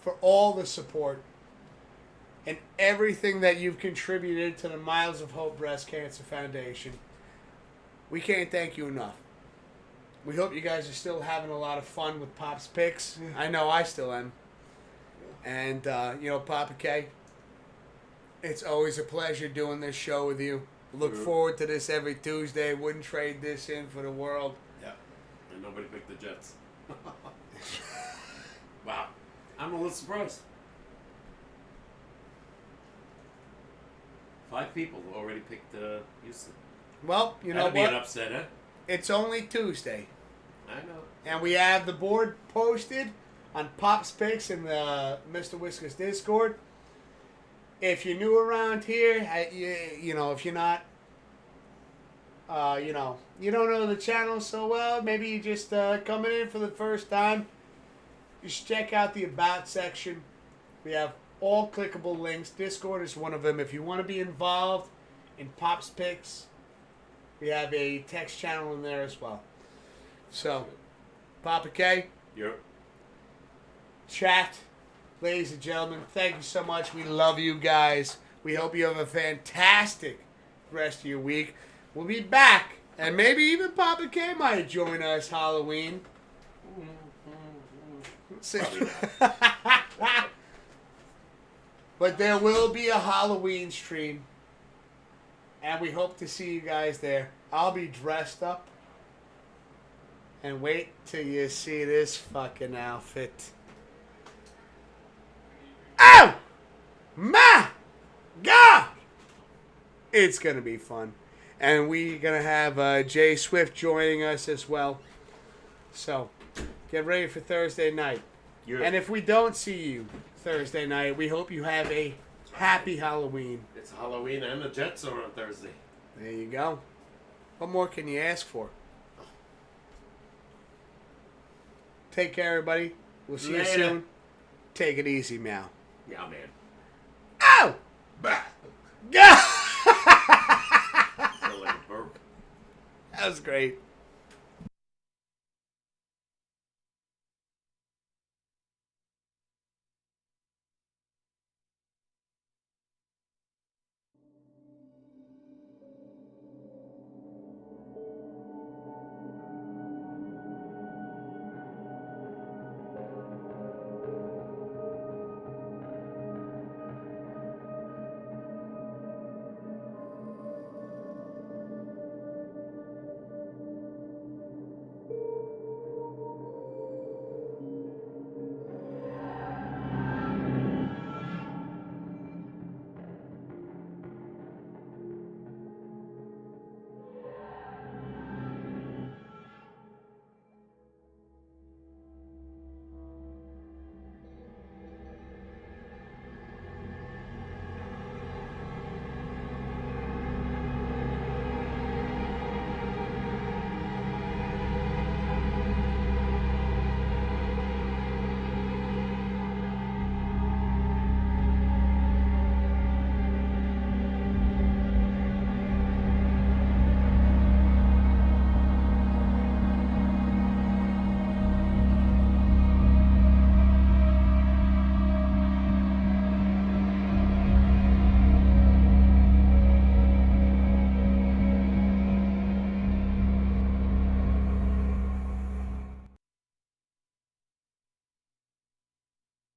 for all the support and everything that you've contributed to the Miles of Hope Breast Cancer Foundation. We can't thank you enough. We hope you guys are still having a lot of fun with Pop's picks. I know I still am. And, Papa K, it's always a pleasure doing this show with you. Look forward to this every Tuesday. Wouldn't trade this in for the world. Yeah. And nobody picked the Jets. Wow. I'm a little surprised. 5 people already picked Houston. Well, you know That'd be an what? upset, huh? It's only Tuesday. I know. And we have the board posted on Pop's Picks in the Mr. Whiskers Discord. If you're new around here, if you're not, you don't know the channel so well, maybe you just coming in for the first time, just check out the About section. We have all clickable links. Discord is one of them. If you want to be involved in Pop's Picks, we have a text channel in there as well. So, Papa K, Yep. chat, ladies and gentlemen, thank you so much. We love you guys. We hope you have a fantastic rest of your week. We'll be back, and maybe even Papa K might join us Halloween. But there will be a Halloween stream, and we hope to see you guys there. I'll be dressed up. And wait till you see this fucking outfit. Oh! My God! It's going to be fun. And we're going to have Jay Swift joining us as well. So, get ready for Thursday night. Yeah. And if we don't see you Thursday night, we hope you have a happy Halloween. It's Halloween and the Jets are on Thursday. There you go. What more can you ask for? Take care, everybody. We'll see you soon. Take it easy, Meow. Yeah, man. Oh! Bah. God! Sound like a burp. That was great.